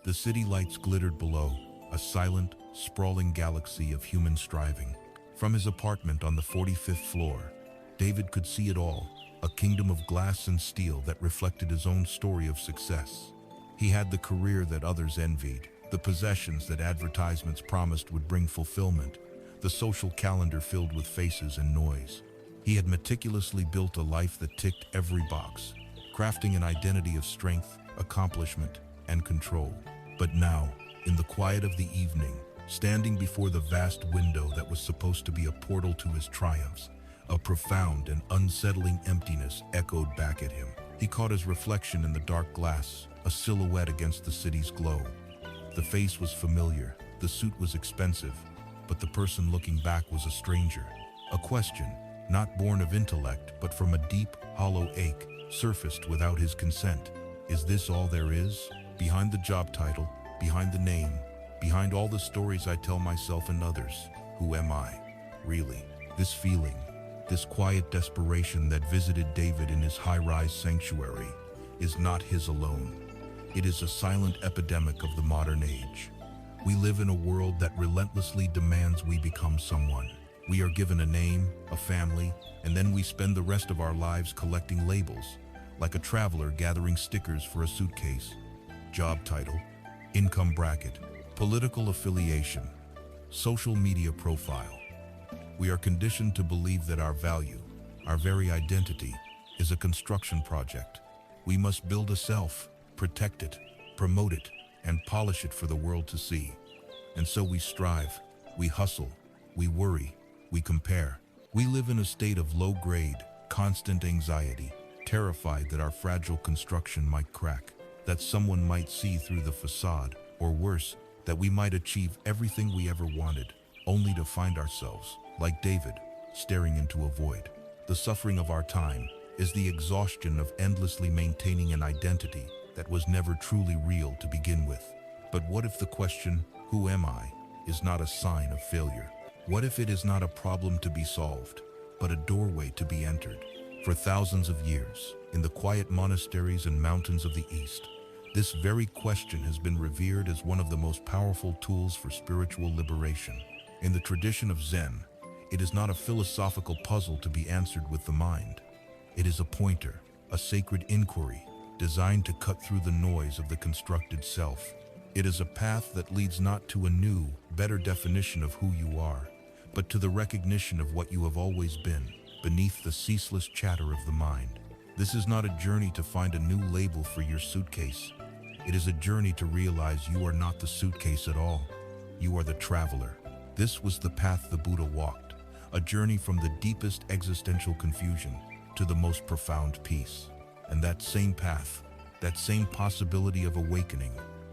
The city lights glittered below, a silent, sprawling galaxy of human striving. From his apartment on the 45th floor, David could see it all, a kingdom of glass and steel that reflected his own story of success. He had the career that others envied, the possessions that advertisements promised would bring fulfillment, the social calendar filled with faces and noise. He had meticulously built a life that ticked every box, crafting an identity of strength, accomplishment, and control. But now, in the quiet of the evening, standing before the vast window that was supposed to be a portal to his triumphs, a profound and unsettling emptiness echoed back at him. He caught his reflection in the dark glass, a silhouette against the city's glow. The face was familiar, the suit was expensive, but the person looking back was a stranger. A question, not born of intellect, but from a deep, hollow ache, surfaced without his consent. Is this all there is? Behind the job title, behind the name, behind all the stories I tell myself and others, who am I, really? This feeling, this quiet desperation that visited David in his high-rise sanctuary, is not his alone. It is a silent epidemic of the modern age. We live in a world that relentlessly demands we become someone. We are given a name, a family, and then we spend the rest of our lives collecting labels, like a traveler gathering stickers for a suitcase. Job title, income bracket, political affiliation, social media profile. We are conditioned to believe that our value, our very identity, is a construction project. We must build a self, protect it, promote it, and polish it for the world to see. And so we strive, we hustle, we worry, we compare. We live in a state of low-grade, constant anxiety, terrified that our fragile construction might crack, that someone might see through the facade, or worse, that we might achieve everything we ever wanted, only to find ourselves, like David, staring into a void. The suffering of our time is the exhaustion of endlessly maintaining an identity that was never truly real to begin with. But what if the question, who am I, is not a sign of failure? What if it is not a problem to be solved, but a doorway to be entered? For thousands of years, in the quiet monasteries and mountains of the East, this very question has been revered as one of the most powerful tools for spiritual liberation. In the tradition of Zen, it is not a philosophical puzzle to be answered with the mind. It is a pointer, a sacred inquiry, designed to cut through the noise of the constructed self. It is a path that leads not to a new, better definition of who you are, but to the recognition of what you have always been, beneath the ceaseless chatter of the mind. This is not a journey to find a new label for your suitcase. It is a journey to realize you are not the suitcase at all. You are the traveler. This was the path the Buddha walked, a journey from the deepest existential confusion to the most profound peace. And that same path, that same possibility of awakening,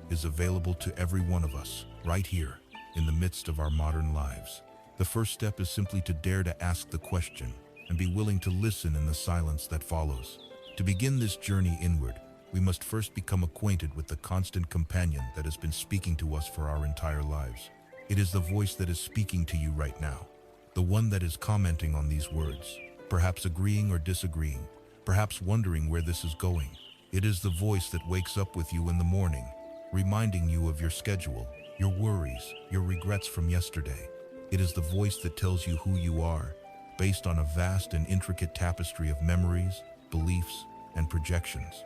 is available to every one of us, right here, in the midst of our modern lives. The first step is simply to dare to ask the question and be willing to listen in the silence that follows. To begin this journey inward, we must first become acquainted with the constant companion that has been speaking to us for our entire lives. It is the voice that is speaking to you right now, the one that is commenting on these words, perhaps agreeing or disagreeing, perhaps wondering where this is going. It is the voice that wakes up with you in the morning, reminding you of your schedule, your worries, your regrets from yesterday. It is the voice that tells you who you are, based on a vast and intricate tapestry of memories, beliefs, and projections.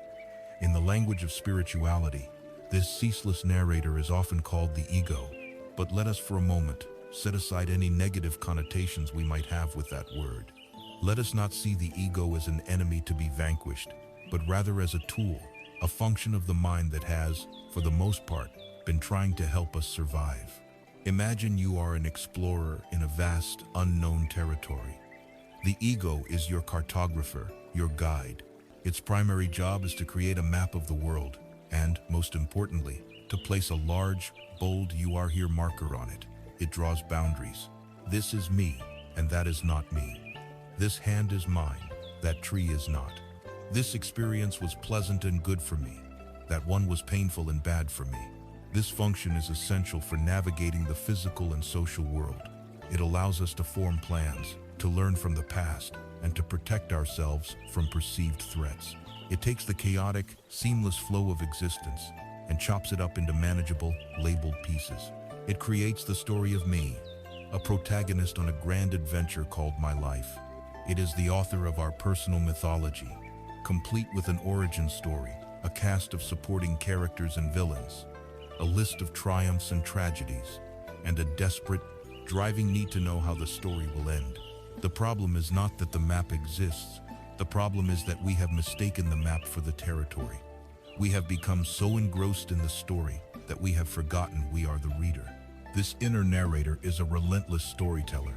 In the language of spirituality, this ceaseless narrator is often called the ego. But let us for a moment set aside any negative connotations we might have with that word. Let us not see the ego as an enemy to be vanquished, but rather as a tool, a function of the mind that has, for the most part, been trying to help us survive. Imagine you are an explorer in a vast, unknown territory. The ego is your cartographer, your guide. Its primary job is to create a map of the world, and, most importantly, to place a large, bold "You Are Here" marker on it. It draws boundaries. This is me, and that is not me. This hand is mine, that tree is not. This experience was pleasant and good for me. That one was painful and bad for me. This function is essential for navigating the physical and social world. It allows us to form plans, to learn from the past, and to protect ourselves from perceived threats. It takes the chaotic, seamless flow of existence, and chops it up into manageable, labeled pieces. It creates the story of me, a protagonist on a grand adventure called my life. It is the author of our personal mythology, complete with an origin story, a cast of supporting characters and villains, a list of triumphs and tragedies, and a desperate, driving need to know how the story will end. The problem is not that the map exists. The problem is that we have mistaken the map for the territory. We have become so engrossed in the story that we have forgotten we are the reader. This inner narrator is a relentless storyteller.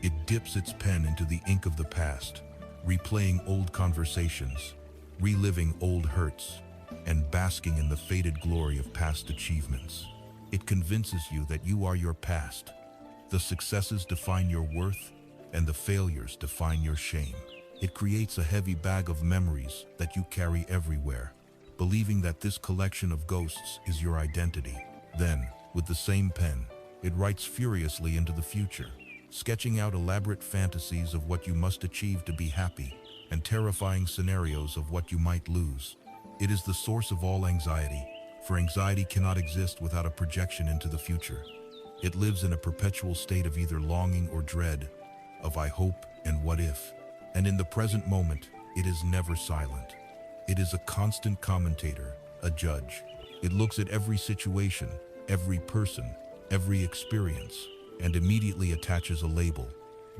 It dips its pen into the ink of the past, replaying old conversations, reliving old hurts, and basking in the faded glory of past achievements. It convinces you that you are your past. The successes define your worth, and the failures define your shame. It creates a heavy bag of memories that you carry everywhere, believing that this collection of ghosts is your identity. Then, with the same pen, it writes furiously into the future, sketching out elaborate fantasies of what you must achieve to be happy, and terrifying scenarios of what you might lose. It is the source of all anxiety, for anxiety cannot exist without a projection into the future. It lives in a perpetual state of either longing or dread, of I hope and what if. And in the present moment, it is never silent. It is a constant commentator, a judge. It looks at every situation, every person, every experience, and immediately attaches a label: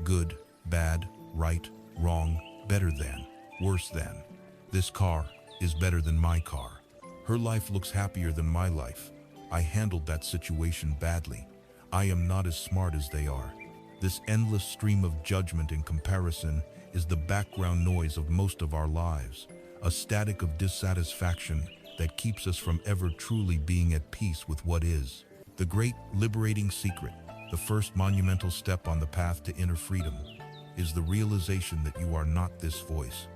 good, bad, right, wrong, better than, worse than. This car is better than my car. Her life looks happier than my life. I handled that situation badly. I am not as smart as they are. This endless stream of judgment and comparison is the background noise of most of our lives, a static of dissatisfaction that keeps us from ever truly being at peace with what is. The great liberating secret, the first monumental step on the path to inner freedom, is the realization that you are not this voice.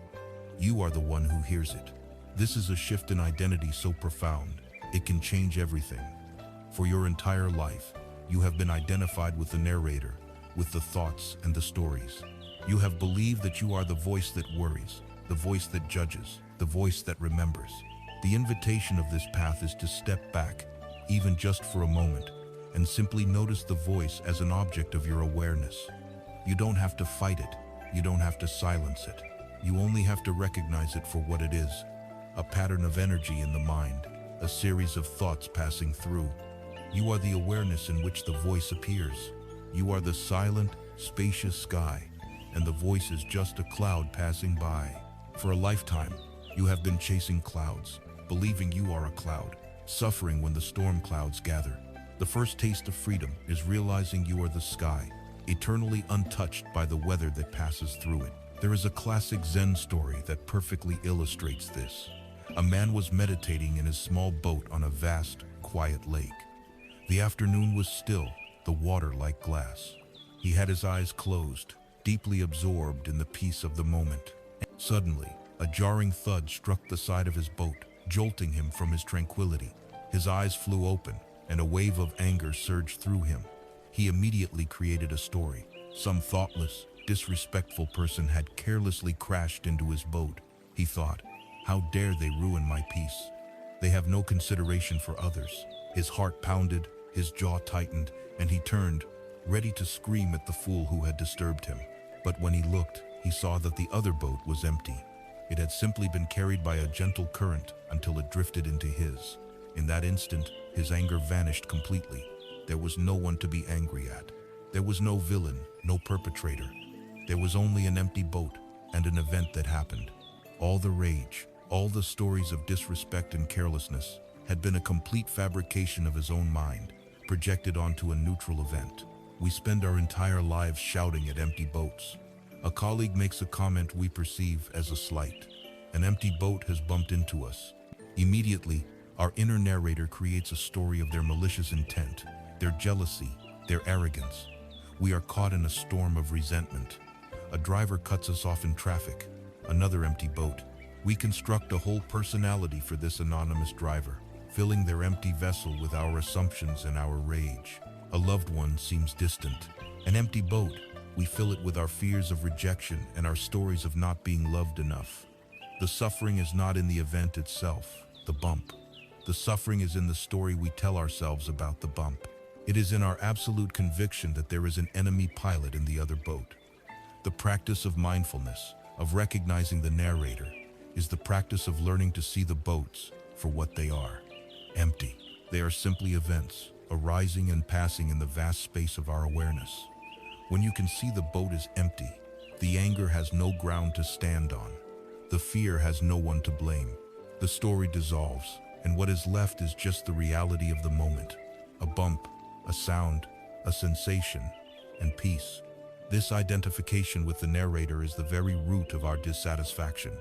You are the one who hears it. This is a shift in identity so profound, it can change everything. For your entire life, you have been identified with the narrator, with the thoughts and the stories. You have believed that you are the voice that worries, the voice that judges, the voice that remembers. The invitation of this path is to step back, even just for a moment, and simply notice the voice as an object of your awareness. You don't have to fight it. You don't have to silence it. You only have to recognize it for what it is: a pattern of energy in the mind, a series of thoughts passing through. You are the awareness in which the voice appears. You are the silent, spacious sky, and the voice is just a cloud passing by. For a lifetime, you have been chasing clouds, believing you are a cloud, suffering when the storm clouds gather. The first taste of freedom is realizing you are the sky, eternally untouched by the weather that passes through it. There is a classic Zen story that perfectly illustrates this. A man was meditating in his small boat on a vast, quiet lake. The afternoon was still, the water like glass. He had his eyes closed, deeply absorbed in the peace of the moment. Suddenly, a jarring thud struck the side of his boat, jolting him from his tranquility. His eyes flew open, and a wave of anger surged through him. He immediately created a story. Some thoughtless, disrespectful person had carelessly crashed into his boat. He thought, how dare they ruin my peace? They have no consideration for others. His heart pounded, his jaw tightened, and he turned, ready to scream at the fool who had disturbed him. But when he looked, he saw that the other boat was empty. It had simply been carried by a gentle current until it drifted into his. In that instant, his anger vanished completely. There was no one to be angry at. There was no villain, no perpetrator. There was only an empty boat and an event that happened. All the rage, all the stories of disrespect and carelessness had been a complete fabrication of his own mind, projected onto a neutral event. We spend our entire lives shouting at empty boats. A colleague makes a comment we perceive as a slight. An empty boat has bumped into us. Immediately, our inner narrator creates a story of their malicious intent, their jealousy, their arrogance. We are caught in a storm of resentment. A driver cuts us off in traffic, another empty boat. We construct a whole personality for this anonymous driver, filling their empty vessel with our assumptions and our rage. A loved one seems distant. An empty boat, we fill it with our fears of rejection and our stories of not being loved enough. The suffering is not in the event itself, the bump. The suffering is in the story we tell ourselves about the bump. It is in our absolute conviction that there is an enemy pilot in the other boat. The practice of mindfulness, of recognizing the narrator, is the practice of learning to see the boats for what they are: empty. They are simply events, arising and passing in the vast space of our awareness. When you can see the boat is empty, the anger has no ground to stand on. The fear has no one to blame. The story dissolves, and what is left is just the reality of the moment: a bump, a sound, a sensation, and peace. This identification with the narrator is the very root of our dissatisfaction.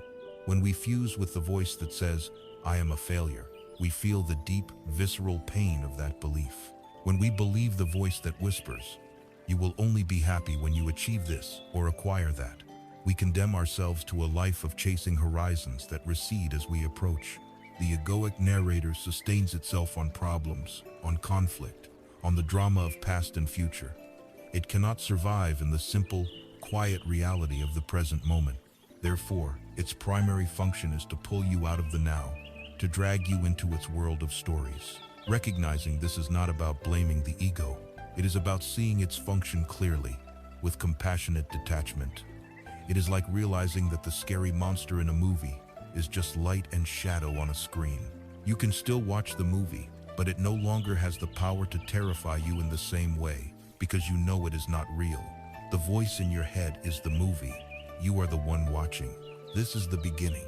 When we fuse with the voice that says, "I am a failure," we feel the deep, visceral pain of that belief. When we believe the voice that whispers, "You will only be happy when you achieve this or acquire that," we condemn ourselves to a life of chasing horizons that recede as we approach. The egoic narrator sustains itself on problems, on conflict, on the drama of past and future. It cannot survive in the simple, quiet reality of the present moment. Therefore, its primary function is to pull you out of the now, to drag you into its world of stories. Recognizing this is not about blaming the ego. It is about seeing its function clearly, with compassionate detachment. It is like realizing that the scary monster in a movie is just light and shadow on a screen. You can still watch the movie, but it no longer has the power to terrify you in the same way, because you know it is not real. The voice in your head is the movie. You are the one watching. This is the beginning.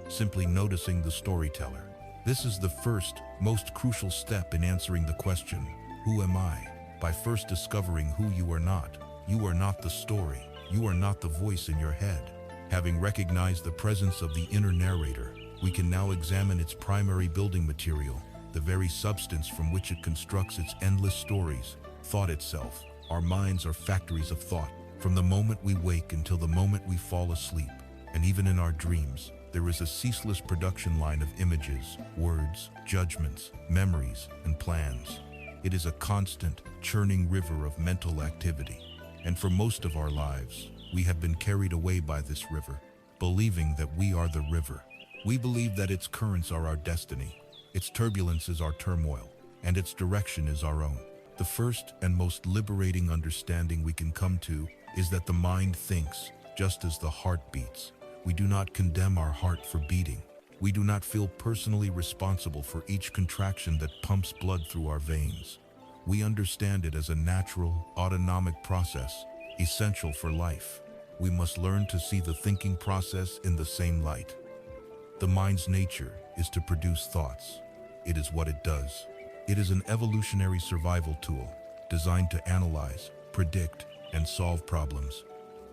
Simply noticing the storyteller. This is the first, most crucial step in answering the question, "Who am I?" By first discovering who you are not. You are not the story. You are not the voice in your head. Having recognized the presence of the inner narrator, we can now examine its primary building material, the very substance from which it constructs its endless stories, thought itself. Our minds are factories of thought. From the moment we wake until the moment we fall asleep, and even in our dreams, there is a ceaseless production line of images, words, judgments, memories, and plans. It is a constant, churning river of mental activity. And for most of our lives, we have been carried away by this river, believing that we are the river. We believe that its currents are our destiny, its turbulence is our turmoil, and its direction is our own. The first and most liberating understanding we can come to is that the mind thinks, just as the heart beats. We do not condemn our heart for beating. We do not feel personally responsible for each contraction that pumps blood through our veins. We understand it as a natural, autonomic process, essential for life. We must learn to see the thinking process in the same light. The mind's nature is to produce thoughts. It is what it does. It is an evolutionary survival tool designed to analyze, predict, and solve problems.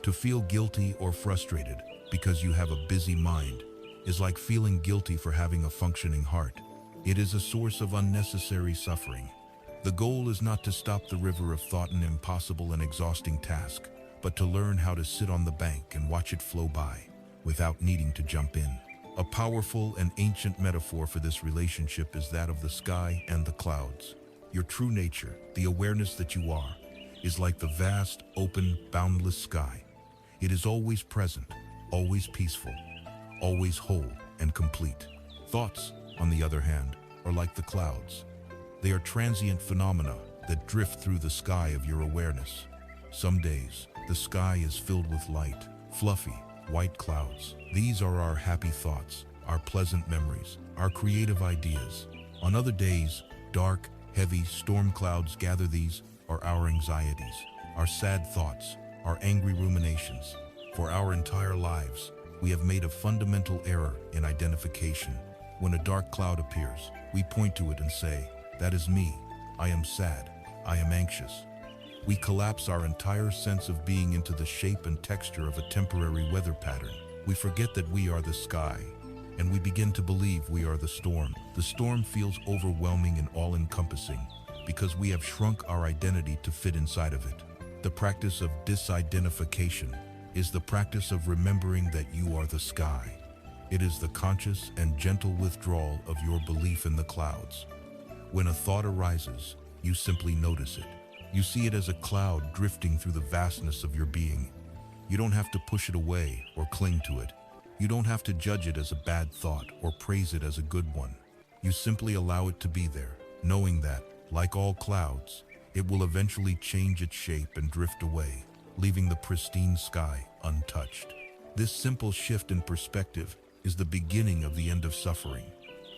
To feel guilty or frustrated because you have a busy mind is like feeling guilty for having a functioning heart. It is a source of unnecessary suffering. The goal is not to stop the river of thought, an impossible and exhausting task, but to learn how to sit on the bank and watch it flow by without needing to jump in. A powerful and ancient metaphor for this relationship is that of the sky and the clouds. Your true nature, the awareness that you are, is like the vast, open, boundless sky. It is always present, always peaceful, always whole and complete. Thoughts, on the other hand, are like the clouds. They are transient phenomena that drift through the sky of your awareness. Some days, the sky is filled with light, fluffy, white clouds. These are our happy thoughts, our pleasant memories, our creative ideas. On other days, dark, heavy storm clouds gather. These are our anxieties, our sad thoughts, our angry ruminations. For our entire lives, we have made a fundamental error in identification. When a dark cloud appears, we point to it and say, "That is me. I am sad. I am anxious." We collapse our entire sense of being into the shape and texture of a temporary weather pattern. We forget that we are the sky, and we begin to believe we are the storm. The storm feels overwhelming and all-encompassing because we have shrunk our identity to fit inside of it. The practice of disidentification is the practice of remembering that you are the sky. It is the conscious and gentle withdrawal of your belief in the clouds. When a thought arises, you simply notice it. You see it as a cloud drifting through the vastness of your being. You don't have to push it away or cling to it. You don't have to judge it as a bad thought or praise it as a good one. You simply allow it to be there, knowing that, like all clouds, it will eventually change its shape and drift away, leaving the pristine sky untouched. This simple shift in perspective is the beginning of the end of suffering.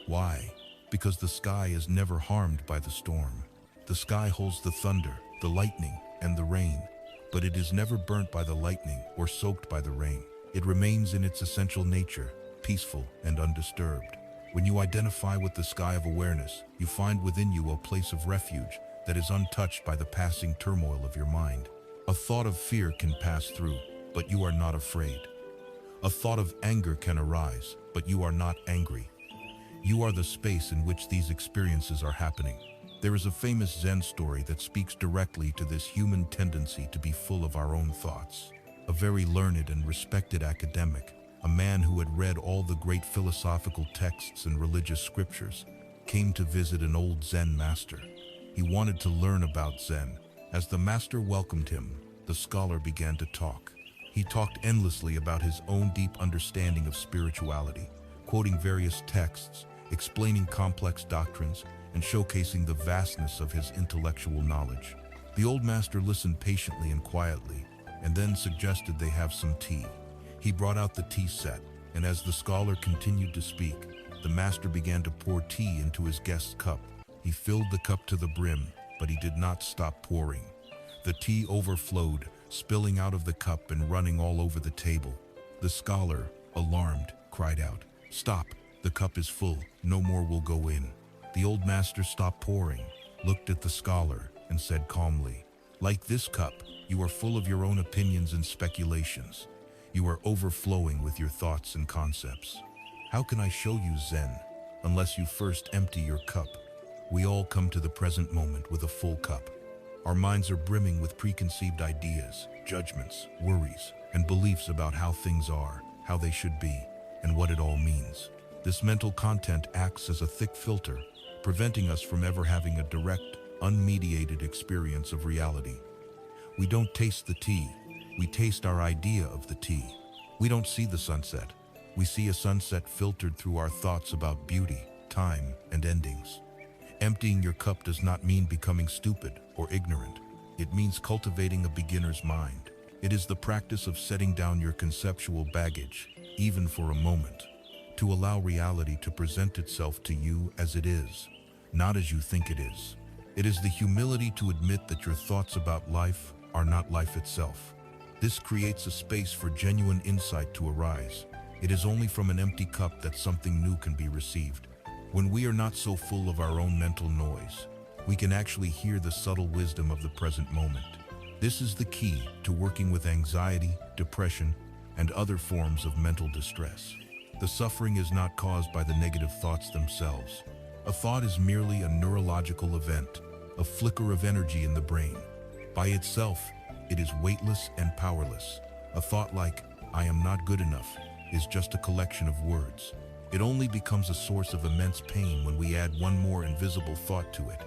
Why? Because the sky is never harmed by the storm. The sky holds the thunder, the lightning, and the rain, but it is never burnt by the lightning or soaked by the rain. It remains in its essential nature, peaceful and undisturbed. When you identify with the sky of awareness, you find within you a place of refuge that is untouched by the passing turmoil of your mind. A thought of fear can pass through, but you are not afraid. A thought of anger can arise, but you are not angry. You are the space in which these experiences are happening. There is a famous Zen story that speaks directly to this human tendency to be full of our own thoughts. A very learned and respected academic, a man who had read all the great philosophical texts and religious scriptures, came to visit an old Zen master. He wanted to learn about Zen. As the master welcomed him, the scholar began to talk. He talked endlessly about his own deep understanding of spirituality, quoting various texts, explaining complex doctrines, and showcasing the vastness of his intellectual knowledge. The old master listened patiently and quietly, and then suggested they have some tea. He brought out the tea set, and as the scholar continued to speak, the master began to pour tea into his guest's cup. He filled the cup to the brim, but he did not stop pouring. The tea overflowed, spilling out of the cup and running all over the table. The scholar, alarmed, cried out, "Stop, the cup is full, no more will go in." The old master stopped pouring, looked at the scholar, and said calmly, "Like this cup, you are full of your own opinions and speculations. You are overflowing with your thoughts and concepts. How can I show you Zen unless you first empty your cup?" We all come to the present moment with a full cup. Our minds are brimming with preconceived ideas, judgments, worries, and beliefs about how things are, how they should be, and what it all means. This mental content acts as a thick filter, preventing us from ever having a direct, unmediated experience of reality. We don't taste the tea, we taste our idea of the tea. We don't see the sunset. We see a sunset filtered through our thoughts about beauty, time, and endings. Emptying your cup does not mean becoming stupid or ignorant. It means cultivating a beginner's mind. It is the practice of setting down your conceptual baggage, even for a moment, to allow reality to present itself to you as it is, not as you think it is. It is the humility to admit that your thoughts about life are not life itself. This creates a space for genuine insight to arise. It is only from an empty cup that something new can be received. When we are not so full of our own mental noise, we can actually hear the subtle wisdom of the present moment. This is the key to working with anxiety, depression, and other forms of mental distress. The suffering is not caused by the negative thoughts themselves. A thought is merely a neurological event, a flicker of energy in the brain. By itself, it is weightless and powerless. A thought like, "I am not good enough," is just a collection of words. It only becomes a source of immense pain when we add one more invisible thought to it.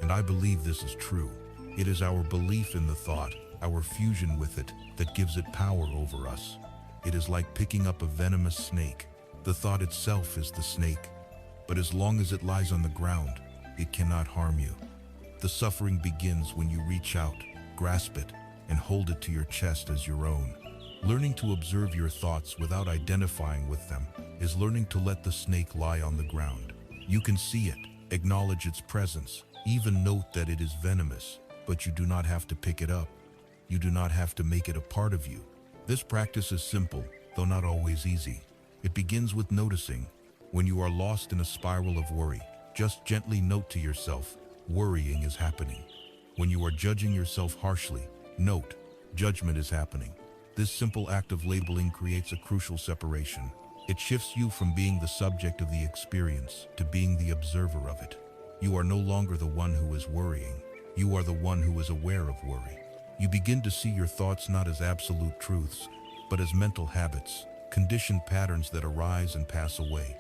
And I believe this is true. It is our belief in the thought, our fusion with it, that gives it power over us. It is like picking up a venomous snake. The thought itself is the snake, but as long as it lies on the ground, it cannot harm you. The suffering begins when you reach out, grasp it, and hold it to your chest as your own. Learning to observe your thoughts without identifying with them is learning to let the snake lie on the ground. You can see it, acknowledge its presence, even note that it is venomous, but you do not have to pick it up. You do not have to make it a part of you. This practice is simple, though not always easy. It begins with noticing. When you are lost in a spiral of worry, just gently note to yourself, worrying is happening. When you are judging yourself harshly, note, judgment is happening. This simple act of labeling creates a crucial separation. It shifts you from being the subject of the experience to being the observer of it. You are no longer the one who is worrying. You are the one who is aware of worry. You begin to see your thoughts not as absolute truths, but as mental habits, conditioned patterns that arise and pass away.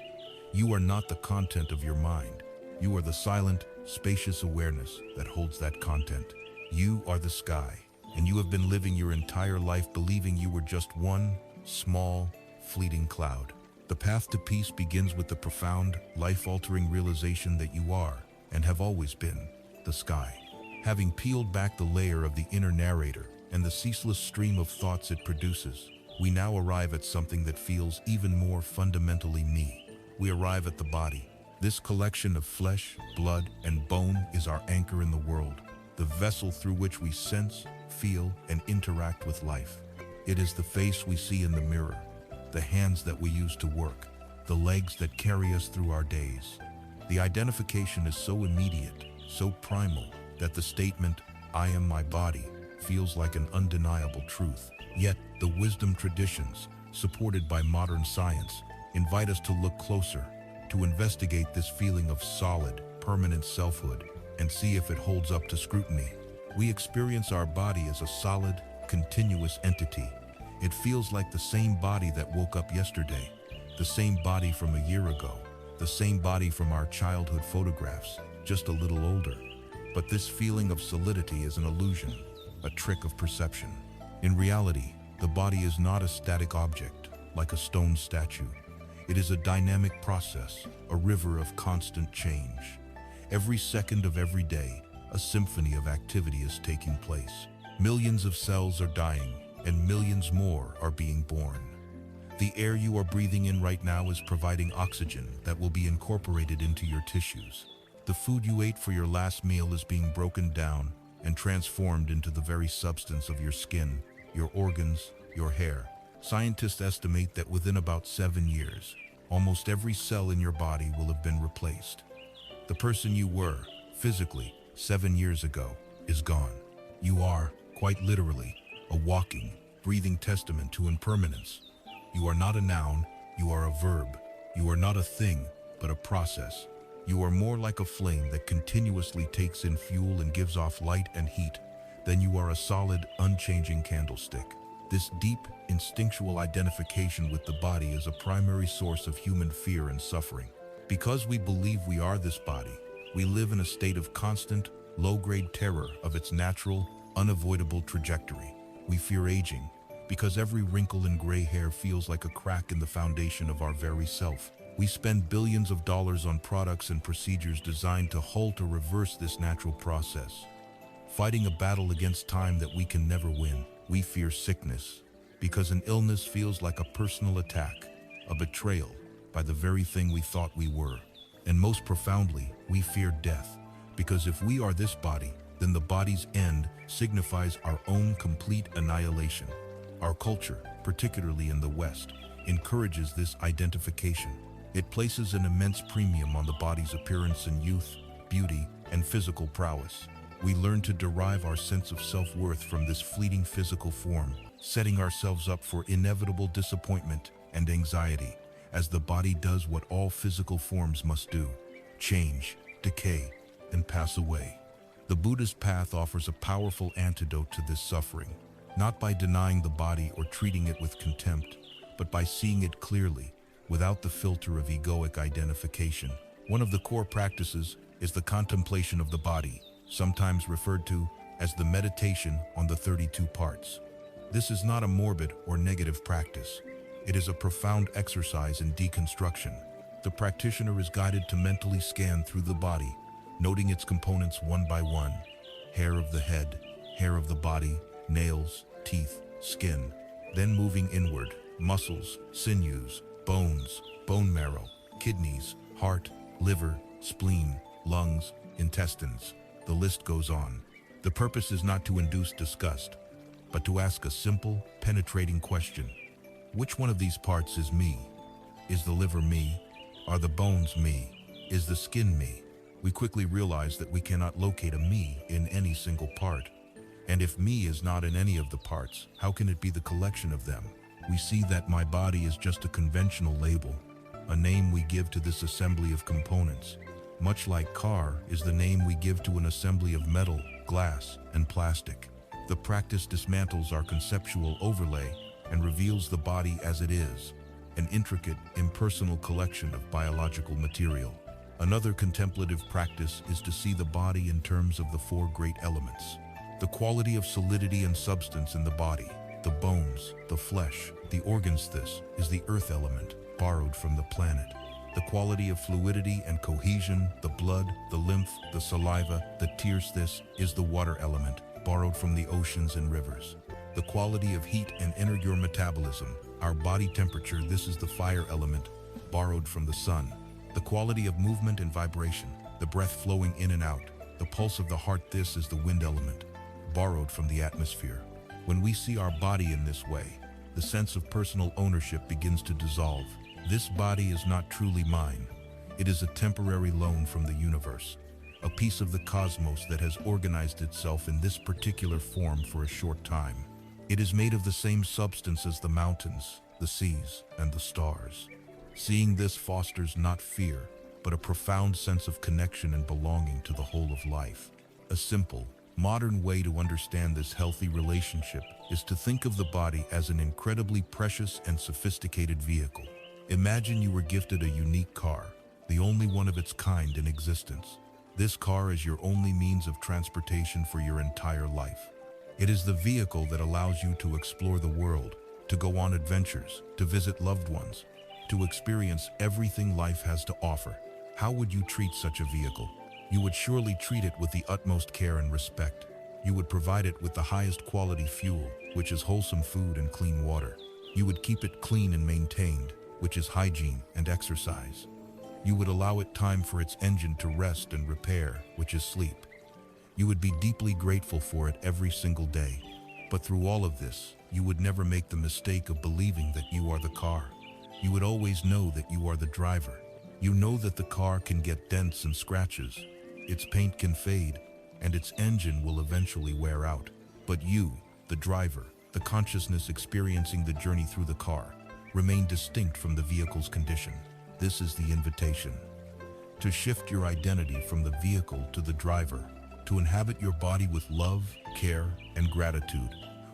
You are not the content of your mind. You are the silent, spacious awareness that holds that content. You are the sky, and you have been living your entire life believing you were just one small, fleeting cloud. The path to peace begins with the profound, life-altering realization that you are, and have always been, the sky. Having peeled back the layer of the inner narrator and the ceaseless stream of thoughts it produces, we now arrive at something that feels even more fundamentally me. We arrive at the body. This collection of flesh, blood, and bone is our anchor in the world, the vessel through which we sense, feel, and interact with life. It is the face we see in the mirror, the hands that we use to work, the legs that carry us through our days. The identification is so immediate, so primal, that the statement, "I am my body," feels like an undeniable truth. Yet, the wisdom traditions, supported by modern science, invite us to look closer, to investigate this feeling of solid, permanent selfhood, and see if it holds up to scrutiny. We experience our body as a solid, continuous entity. It feels like the same body that woke up yesterday, the same body from a year ago, the same body from our childhood photographs, just a little older. But this feeling of solidity is an illusion, a trick of perception. In reality, the body is not a static object, like a stone statue. It is a dynamic process, a river of constant change. Every second of every day, a symphony of activity is taking place. Millions of cells are dying, and millions more are being born. The air you are breathing in right now is providing oxygen that will be incorporated into your tissues. The food you ate for your last meal is being broken down and transformed into the very substance of your skin, your organs, your hair. Scientists estimate that within about 7 years, almost every cell in your body will have been replaced. The person you were, physically, 7 years ago, is gone. You are, quite literally, a walking, breathing testament to impermanence. You are not a noun, you are a verb. You are not a thing, but a process. You are more like a flame that continuously takes in fuel and gives off light and heat than you are a solid, unchanging candlestick. This deep, instinctual identification with the body is a primary source of human fear and suffering. Because we believe we are this body, we live in a state of constant, low-grade terror of its natural, unavoidable trajectory. We fear aging, because every wrinkle and gray hair feels like a crack in the foundation of our very self. We spend billions of dollars on products and procedures designed to halt or reverse this natural process. Fighting a battle against time that we can never win. We fear sickness, because an illness feels like a personal attack, a betrayal by the very thing we thought we were. And most profoundly, we fear death, because if we are this body, then the body's end signifies our own complete annihilation. Our culture, particularly in the West, encourages this identification. It places an immense premium on the body's appearance in youth, beauty, and physical prowess. We learn to derive our sense of self-worth from this fleeting physical form, setting ourselves up for inevitable disappointment and anxiety, as the body does what all physical forms must do: change, decay, and pass away. The Buddhist path offers a powerful antidote to this suffering, not by denying the body or treating it with contempt, but by seeing it clearly, without the filter of egoic identification. One of the core practices is the contemplation of the body, sometimes referred to as the meditation on the 32 parts. This is not a morbid or negative practice. It is a profound exercise in deconstruction. The practitioner is guided to mentally scan through the body, noting its components one by one: hair of the head, hair of the body, nails, teeth, skin. Then moving inward, muscles, sinews, bones, bone marrow, kidneys, heart, liver, spleen, lungs, intestines. The list goes on. The purpose is not to induce disgust, but to ask a simple, penetrating question. Which one of these parts is me? Is the liver me? Are the bones me? Is the skin me? We quickly realize that we cannot locate a me in any single part. And if me is not in any of the parts, how can it be the collection of them? We see that my body is just a conventional label, a name we give to this assembly of components, much like car is the name we give to an assembly of metal, glass, and plastic. The practice dismantles our conceptual overlay and reveals the body as it is, an intricate, impersonal collection of biological material. Another contemplative practice is to see the body in terms of the 4 great elements: the quality of solidity and substance in the body, the bones, the flesh, the organs. This is the earth element. borrowed from the planet. The quality of fluidity and cohesion, the blood, the lymph, the saliva, the tears, this is the water element, borrowed from the oceans and rivers. The quality of heat and your metabolism, our body temperature, this is the fire element, borrowed from the sun. The quality of movement and vibration, the breath flowing in and out, the pulse of the heart, this is the wind element, borrowed from the atmosphere. When we see our body in this way, the sense of personal ownership begins to dissolve. This body is not truly mine. It is a temporary loan from the universe, a piece of the cosmos that has organized itself in this particular form for a short time. It is made of the same substance as the mountains, the seas, and the stars. Seeing this fosters not fear, but a profound sense of connection and belonging to the whole of life. A simple, modern way to understand this healthy relationship is to think of the body as an incredibly precious and sophisticated vehicle. Imagine you were gifted a unique car, the only one of its kind in existence. This car is your only means of transportation for your entire life. It is the vehicle that allows you to explore the world, to go on adventures, to visit loved ones, to experience everything life has to offer. How would you treat such a vehicle? You would surely treat it with the utmost care and respect. You would provide it with the highest quality fuel, which is wholesome food and clean water. You would keep it clean and maintained, which is hygiene and exercise. You would allow it time for its engine to rest and repair, which is sleep. You would be deeply grateful for it every single day. But through all of this, you would never make the mistake of believing that you are the car. You would always know that you are the driver. You know that the car can get dents and scratches, its paint can fade, and its engine will eventually wear out. But you, the driver, the consciousness experiencing the journey through the car, remain distinct from the vehicle's condition. This is the invitation. To shift your identity from the vehicle to the driver, to inhabit your body with love, care, and gratitude,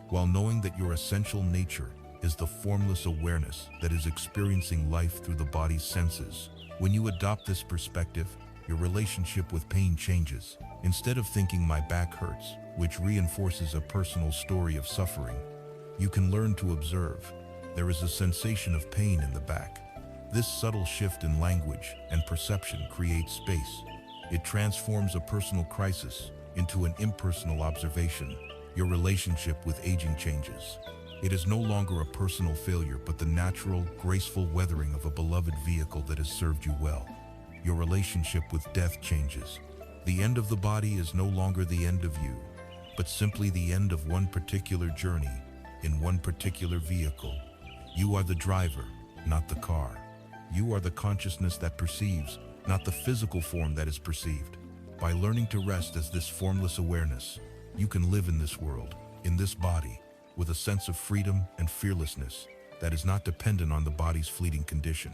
while knowing that your essential nature is the formless awareness that is experiencing life through the body's senses. When you adopt this perspective, your relationship with pain changes. Instead of thinking my back hurts, which reinforces a personal story of suffering, you can learn to observe. There is a sensation of pain in the back. This subtle shift in language and perception creates space. It transforms a personal crisis into an impersonal observation. Your relationship with aging changes. It is no longer a personal failure, but the natural, graceful weathering of a beloved vehicle that has served you well. Your relationship with death changes. The end of the body is no longer the end of you, but simply the end of one particular journey in one particular vehicle. You are the driver, not the car. You are the consciousness that perceives, not the physical form that is perceived. By learning to rest as this formless awareness, you can live in this world, in this body, with a sense of freedom and fearlessness that is not dependent on the body's fleeting condition.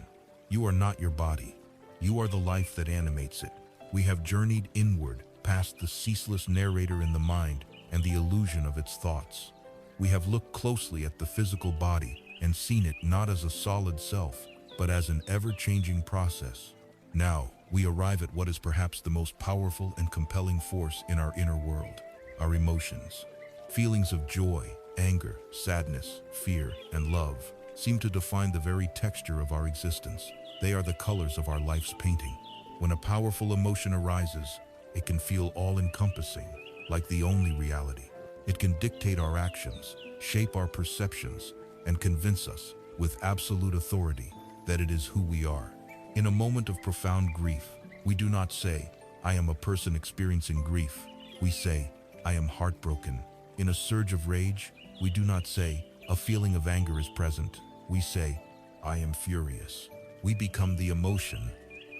You are not your body. You are the life that animates it. We have journeyed inward, past the ceaseless narrator in the mind and the illusion of its thoughts. We have looked closely at the physical body and seen it not as a solid self, but as an ever-changing process. Now, we arrive at what is perhaps the most powerful and compelling force in our inner world, our emotions. Feelings of joy, anger, sadness, fear, and love seem to define the very texture of our existence. They are the colors of our life's painting. When a powerful emotion arises, it can feel all-encompassing, like the only reality. It can dictate our actions, shape our perceptions, and convince us, with absolute authority, that it is who we are. In a moment of profound grief, we do not say, "I am a person experiencing grief." We say, "I am heartbroken." In a surge of rage, we do not say, "A feeling of anger is present." We say, "I am furious." We become the emotion.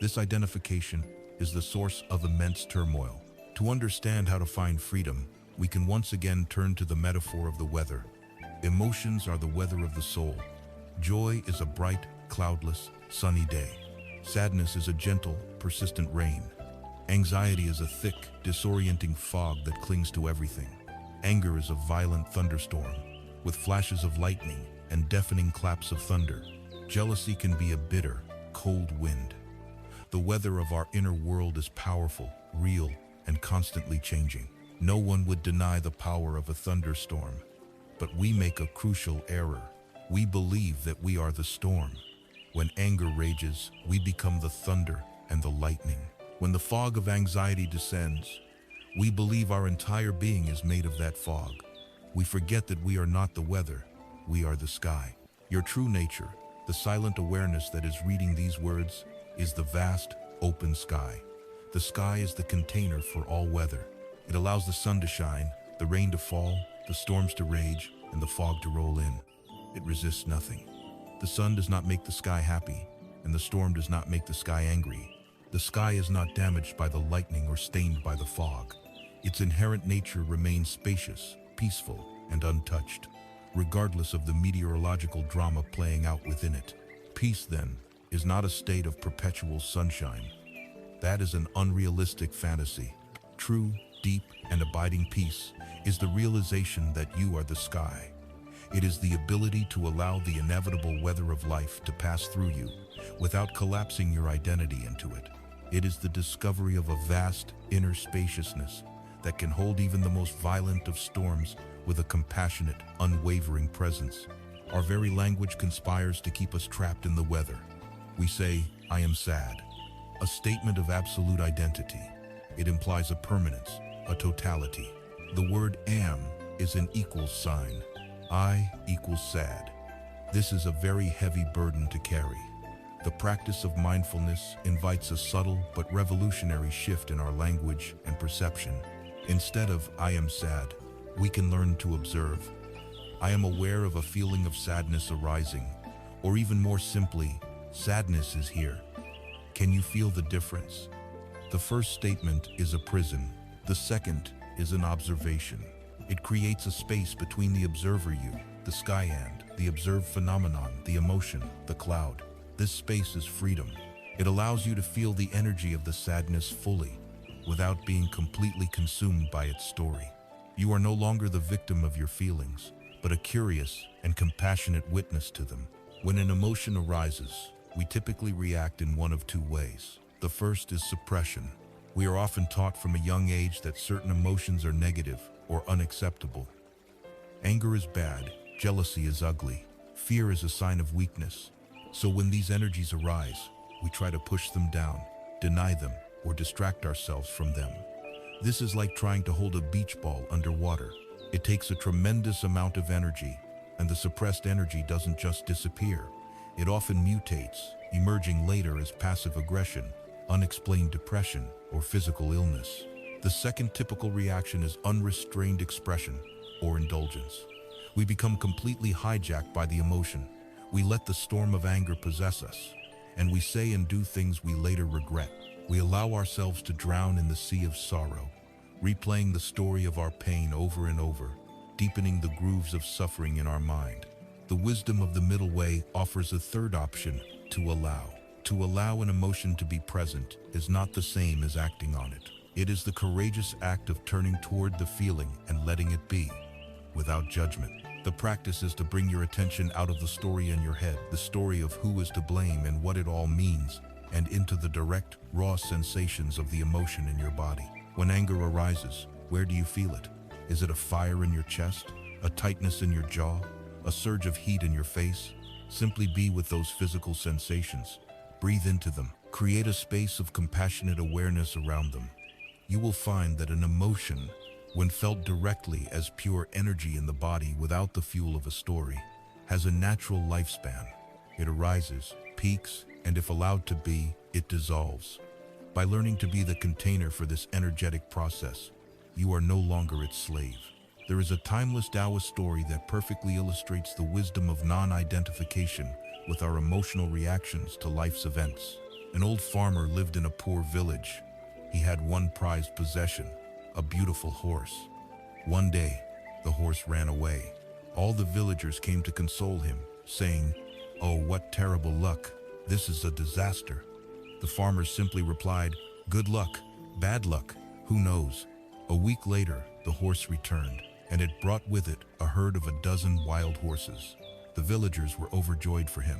This identification is the source of immense turmoil. To understand how to find freedom, we can once again turn to the metaphor of the weather. Emotions are the weather of the soul. Joy is a bright, cloudless, sunny day. Sadness is a gentle, persistent rain. Anxiety is a thick, disorienting fog that clings to everything. Anger is a violent thunderstorm, with flashes of lightning and deafening claps of thunder. Jealousy can be a bitter, cold wind. The weather of our inner world is powerful, real, and constantly changing. No one would deny the power of a thunderstorm, but we make a crucial error. We believe that we are the storm. When anger rages, we become the thunder and the lightning. When the fog of anxiety descends, we believe our entire being is made of that fog. We forget that we are not the weather, we are the sky. Your true nature, the silent awareness that is reading these words, is the vast, open sky. The sky is the container for all weather. It allows the sun to shine, the rain to fall, the storms to rage, and the fog to roll in. It resists nothing. The sun does not make the sky happy, and the storm does not make the sky angry. The sky is not damaged by the lightning or stained by the fog. Its inherent nature remains spacious, peaceful, and untouched, regardless of the meteorological drama playing out within it. Peace, then, is not a state of perpetual sunshine. That is an unrealistic fantasy. True, deep, and abiding peace is the realization that you are the sky. It is the ability to allow the inevitable weather of life to pass through you without collapsing your identity into it. It is the discovery of a vast inner spaciousness that can hold even the most violent of storms with a compassionate, unwavering presence. Our very language conspires to keep us trapped in the weather. We say, "I am sad," a statement of absolute identity. It implies a permanence, a totality. The word "am" is an equals sign. I equals sad. This is a very heavy burden to carry. The practice of mindfulness invites a subtle but revolutionary shift in our language and perception. Instead of "I am sad," we can learn to observe. I am aware of a feeling of sadness arising, or even more simply, sadness is here. Can you feel the difference? The first statement is a prison. The second is an observation. It creates a space between the observer you, the sky, and the observed phenomenon, the emotion, the cloud. This space is freedom. It allows you to feel the energy of the sadness fully, without being completely consumed by its story. You are no longer the victim of your feelings, but a curious and compassionate witness to them. When an emotion arises, we typically react in one of two ways. The first is suppression. We are often taught from a young age that certain emotions are negative or unacceptable. Anger is bad, jealousy is ugly, fear is a sign of weakness. So when these energies arise, we try to push them down, deny them, or distract ourselves from them. This is like trying to hold a beach ball underwater. It takes a tremendous amount of energy, and the suppressed energy doesn't just disappear. It often mutates, emerging later as passive aggression, unexplained depression, or physical illness. The second typical reaction is unrestrained expression, or indulgence. We become completely hijacked by the emotion. We let the storm of anger possess us, and we say and do things we later regret. We allow ourselves to drown in the sea of sorrow, replaying the story of our pain over and over, deepening the grooves of suffering in our mind. The wisdom of the middle way offers a third option: to allow. To allow an emotion to be present is not the same as acting on it. It is the courageous act of turning toward the feeling and letting it be, without judgment. The practice is to bring your attention out of the story in your head, the story of who is to blame and what it all means, and into the direct, raw sensations of the emotion in your body. When anger arises, where do you feel it? Is it a fire in your chest, a tightness in your jaw, a surge of heat in your face? Simply be with those physical sensations. Breathe into them. Create a space of compassionate awareness around them. You will find that an emotion, when felt directly as pure energy in the body without the fuel of a story, has a natural lifespan. It arises, peaks, and if allowed to be, it dissolves. By learning to be the container for this energetic process, you are no longer its slave. There is a timeless Taoist story that perfectly illustrates the wisdom of non-identification with our emotional reactions to life's events. An old farmer lived in a poor village. He had one prized possession: a beautiful horse. One day, the horse ran away. All the villagers came to console him, saying, "Oh, what terrible luck! This is a disaster." The farmer simply replied, "Good luck, bad luck, who knows?" A week later, the horse returned, and it brought with it a herd of 12 wild horses. The villagers were overjoyed for him.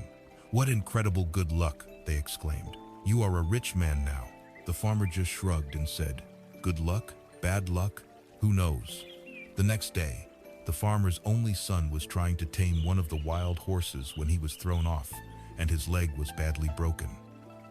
"What incredible good luck," they exclaimed. "You are a rich man now." The farmer just shrugged and said, "Good luck? Bad luck? Who knows?" The next day, the farmer's only son was trying to tame one of the wild horses when he was thrown off. and his leg was badly broken.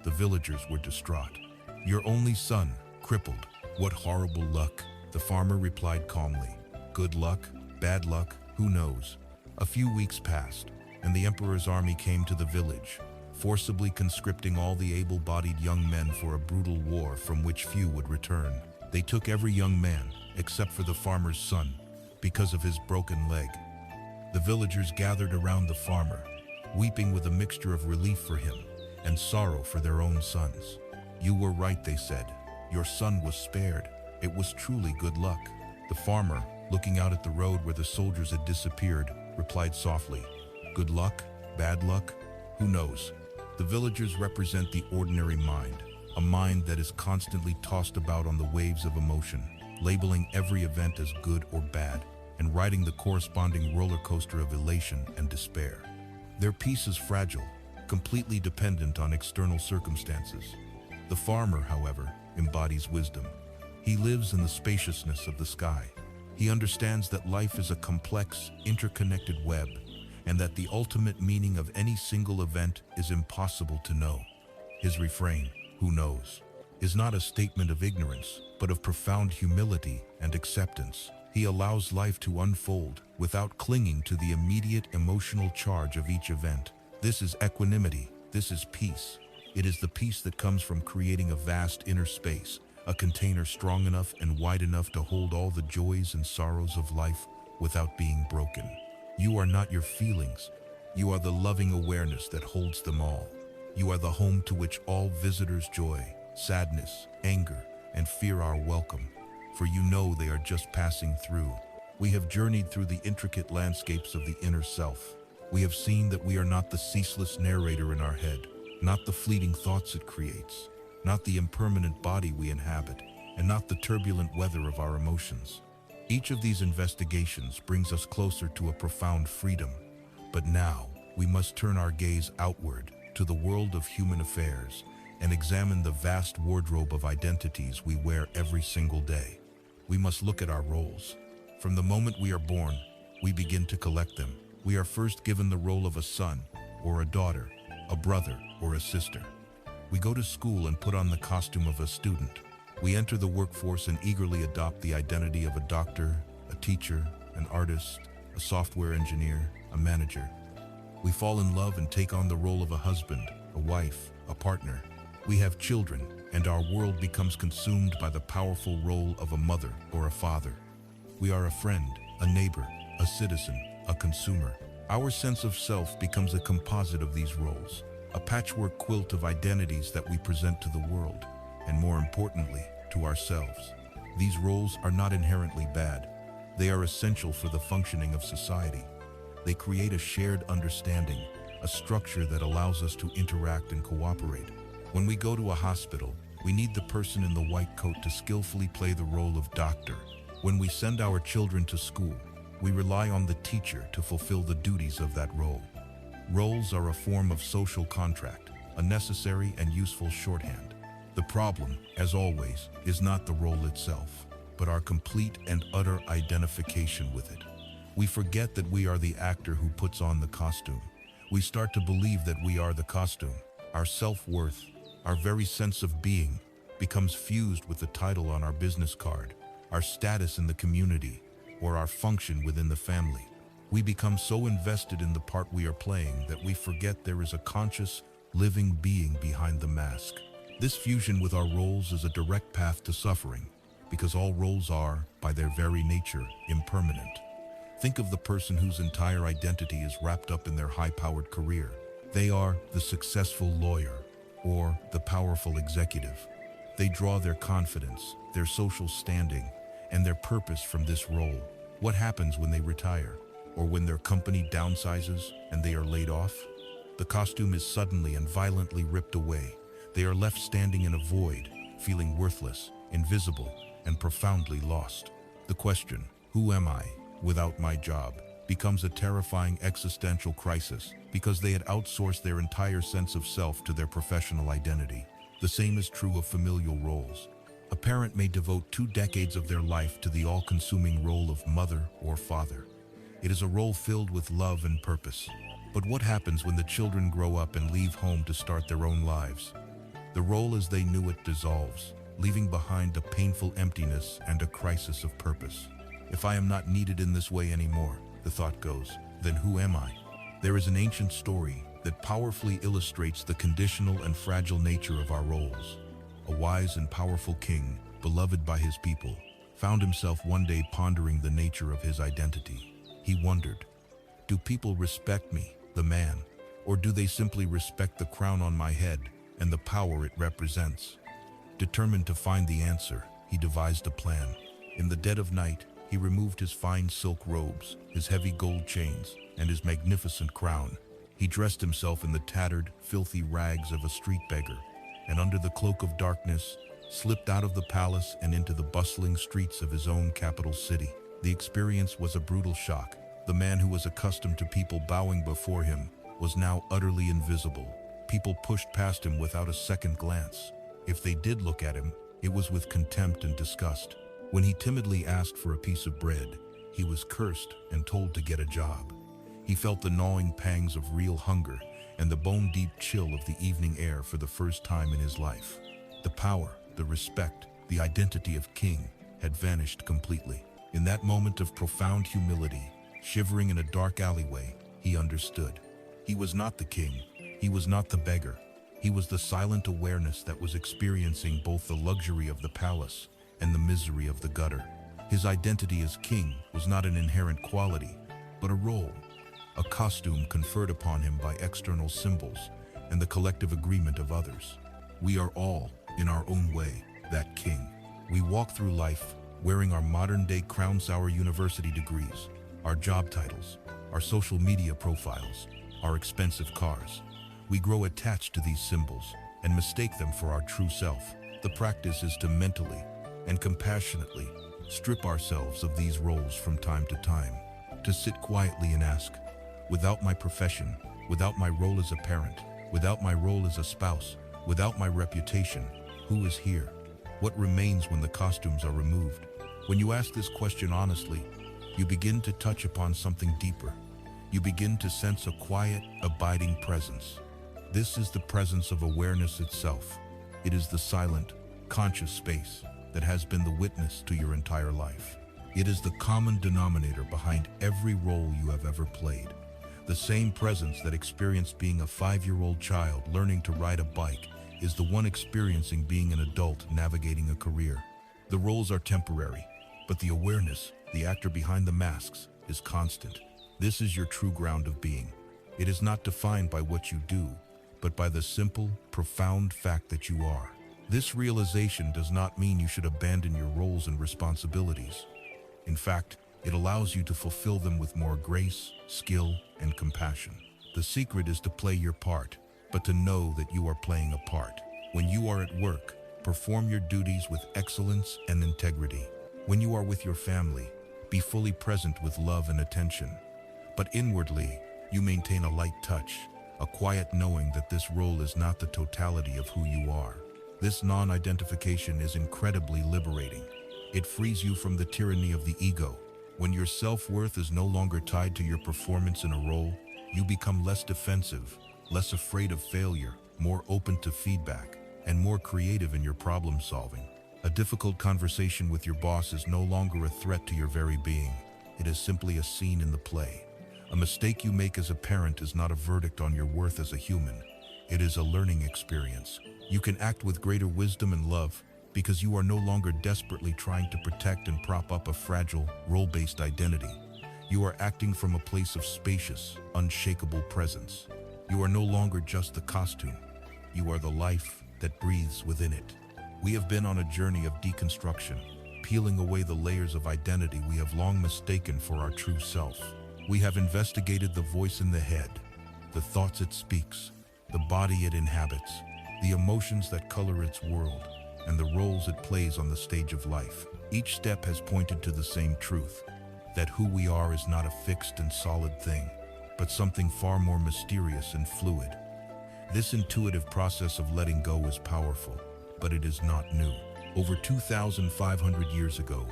The villagers were distraught. "Your only son, crippled. What horrible luck," the farmer replied calmly. "Good luck? Bad luck? Who knows?" A few weeks passed, and the emperor's army came to the village, forcibly conscripting all the able-bodied young men for a brutal war from which few would return. They took every young man, except for the farmer's son, because of his broken leg. The villagers gathered around the farmer, weeping with a mixture of relief for him and sorrow for their own sons. "You were right," they said. "Your son was spared. It was truly good luck." The farmer, looking out at the road where the soldiers had disappeared, replied softly, "Good luck? Bad luck? Who knows?" The villagers represent the ordinary mind, a mind that is constantly tossed about on the waves of emotion, labeling every event as good or bad, and riding the corresponding roller coaster of elation and despair. Their peace is fragile, completely dependent on external circumstances. The farmer, however, embodies wisdom. He lives in the spaciousness of the sky. He understands that life is a complex, interconnected web, and that the ultimate meaning of any single event is impossible to know. His refrain, "Who knows?" is not a statement of ignorance, but of profound humility and acceptance. He allows life to unfold without clinging to the immediate emotional charge of each event. This is equanimity. This is peace. It is the peace that comes from creating a vast inner space, a container strong enough and wide enough to hold all the joys and sorrows of life without being broken. You are not your feelings. You are the loving awareness that holds them all. You are the home to which all visitors' joy, sadness, anger, and fear are welcome, for you know they are just passing through. We have journeyed through the intricate landscapes of the inner self. We have seen that we are not the ceaseless narrator in our head, not the fleeting thoughts it creates, not the impermanent body we inhabit, and not the turbulent weather of our emotions. Each of these investigations brings us closer to a profound freedom, but now we must turn our gaze outward to the world of human affairs and examine the vast wardrobe of identities we wear every single day. We must look at our roles. From the moment we are born, we begin to collect them. We are first given the role of a son or a daughter, a brother or a sister. We go to school and put on the costume of a student. We enter the workforce and eagerly adopt the identity of a doctor, a teacher, an artist, a software engineer, a manager. We fall in love and take on the role of a husband, a wife, a partner. We have children, and our world becomes consumed by the powerful role of a mother or a father. We are a friend, a neighbor, a citizen, a consumer. Our sense of self becomes a composite of these roles, a patchwork quilt of identities that we present to the world, and more importantly, to ourselves. These roles are not inherently bad. They are essential for the functioning of society. They create a shared understanding, a structure that allows us to interact and cooperate. When we go to a hospital, we need the person in the white coat to skillfully play the role of doctor. When we send our children to school, we rely on the teacher to fulfill the duties of that role. Roles are a form of social contract, a necessary and useful shorthand. The problem, as always, is not the role itself, but our complete and utter identification with it. We forget that we are the actor who puts on the costume. We start to believe that we are the costume. Our self-worth, our very sense of being, becomes fused with the title on our business card, our status in the community, or our function within the family. We become so invested in the part we are playing that we forget there is a conscious, living being behind the mask. This fusion with our roles is a direct path to suffering, because all roles are, by their very nature, impermanent. Think of the person whose entire identity is wrapped up in their high-powered career. They are the successful lawyer or the powerful executive. They draw their confidence, their social standing, and their purpose from this role. What happens when they retire, or when their company downsizes and they are laid off? The costume is suddenly and violently ripped away. They are left standing in a void, feeling worthless, invisible, and profoundly lost. The question, "Who am I without my job?" becomes a terrifying existential crisis because they had outsourced their entire sense of self to their professional identity. The same is true of familial roles. A parent may devote 2 decades of their life to the all-consuming role of mother or father. It is a role filled with love and purpose. But what happens when the children grow up and leave home to start their own lives? The role as they knew it dissolves, leaving behind a painful emptiness and a crisis of purpose. If I am not needed in this way anymore, the thought goes, then who am I? There is an ancient story that powerfully illustrates the conditional and fragile nature of our roles. A wise and powerful king, beloved by his people, found himself one day pondering the nature of his identity. He wondered, do people respect me, the man, or do they simply respect the crown on my head and the power it represents? Determined to find the answer, he devised a plan. In the dead of night, he removed his fine silk robes, his heavy gold chains, and his magnificent crown. He dressed himself in the tattered, filthy rags of a street beggar, and under the cloak of darkness, slipped out of the palace and into the bustling streets of his own capital city. The experience was a brutal shock. The man who was accustomed to people bowing before him was now utterly invisible. People pushed past him without a second glance. If they did look at him, it was with contempt and disgust. When he timidly asked for a piece of bread, he was cursed and told to get a job. He felt the gnawing pangs of real hunger and the bone-deep chill of the evening air for the first time in his life. The power, the respect, the identity of king had vanished completely. In that moment of profound humility, shivering in a dark alleyway, he understood. He was not the king. He was not the beggar. He was the silent awareness that was experiencing both the luxury of the palace and the misery of the gutter. His identity as king was not an inherent quality, but a role, a costume conferred upon him by external symbols and the collective agreement of others. We are all, in our own way, that king. We walk through life wearing our modern-day Crown Sour university degrees, our job titles, our social media profiles, our expensive cars. We grow attached to these symbols and mistake them for our true self. The practice is to mentally and compassionately strip ourselves of these roles from time to time, to sit quietly and ask, without my profession, without my role as a parent, without my role as a spouse, without my reputation, who is here? What remains when the costumes are removed? When you ask this question honestly, you begin to touch upon something deeper. You begin to sense a quiet, abiding presence. This is the presence of awareness itself. It is the silent, conscious space that has been the witness to your entire life. It is the common denominator behind every role you have ever played. The same presence that experienced being a 5-year-old child learning to ride a bike is the one experiencing being an adult navigating a career. The roles are temporary, but the awareness, the actor behind the masks, is constant. This is your true ground of being. It is not defined by what you do, but by the simple, profound fact that you are. This realization does not mean you should abandon your roles and responsibilities. In fact, it allows you to fulfill them with more grace, skill, and compassion. The secret is to play your part, but to know that you are playing a part. When you are at work, perform your duties with excellence and integrity. When you are with your family, be fully present with love and attention. But inwardly, you maintain a light touch, a quiet knowing that this role is not the totality of who you are. This non-identification is incredibly liberating. It frees you from the tyranny of the ego. When your self-worth is no longer tied to your performance in a role, you become less defensive, less afraid of failure, more open to feedback, and more creative in your problem solving. A difficult conversation with your boss is no longer a threat to your very being. It is simply a scene in the play. A mistake you make as a parent is not a verdict on your worth as a human. It is a learning experience. You can act with greater wisdom and love because you are no longer desperately trying to protect and prop up a fragile, role-based identity. You are acting from a place of spacious, unshakable presence. You are no longer just the costume. You are the life that breathes within it. We have been on a journey of deconstruction, peeling away the layers of identity we have long mistaken for our true self. We have investigated the voice in the head, the thoughts it speaks, the body it inhabits, the emotions that color its world, and the roles it plays on the stage of life. Each step has pointed to the same truth, that who we are is not a fixed and solid thing, but something far more mysterious and fluid. This intuitive process of letting go is powerful, but it is not new. Over 2,500 years ago,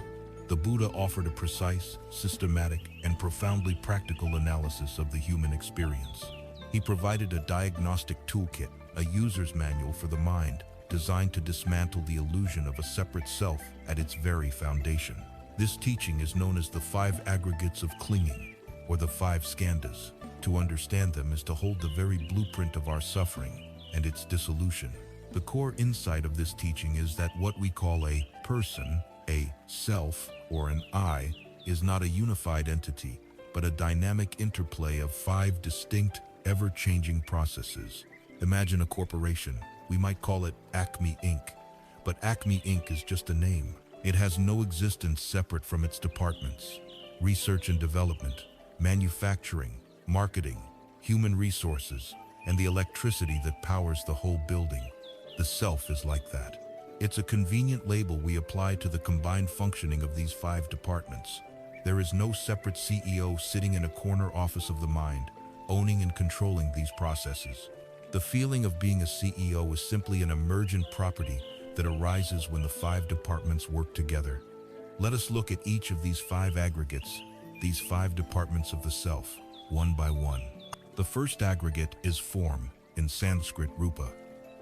The Buddha offered a precise, systematic, and profoundly practical analysis of the human experience. He provided a diagnostic toolkit, a user's manual for the mind, designed to dismantle the illusion of a separate self at its very foundation. This teaching is known as the 5 aggregates of clinging, or the 5 skandhas. To understand them is to hold the very blueprint of our suffering and its dissolution. The core insight of this teaching is that what we call a person, a self, or an I, is not a unified entity, but a dynamic interplay of 5 distinct, ever-changing processes. Imagine a corporation. We might call it Acme Inc. But Acme Inc. is just a name. It has no existence separate from its departments: research and development, manufacturing, marketing, human resources, and the electricity that powers the whole building. The self is like that. It's a convenient label we apply to the combined functioning of these 5 departments. There is no separate CEO sitting in a corner office of the mind, owning and controlling these processes. The feeling of being a CEO is simply an emergent property that arises when the 5 departments work together. Let us look at each of these 5 aggregates, these 5 departments of the self, one by one. The first aggregate is form, in Sanskrit rupa.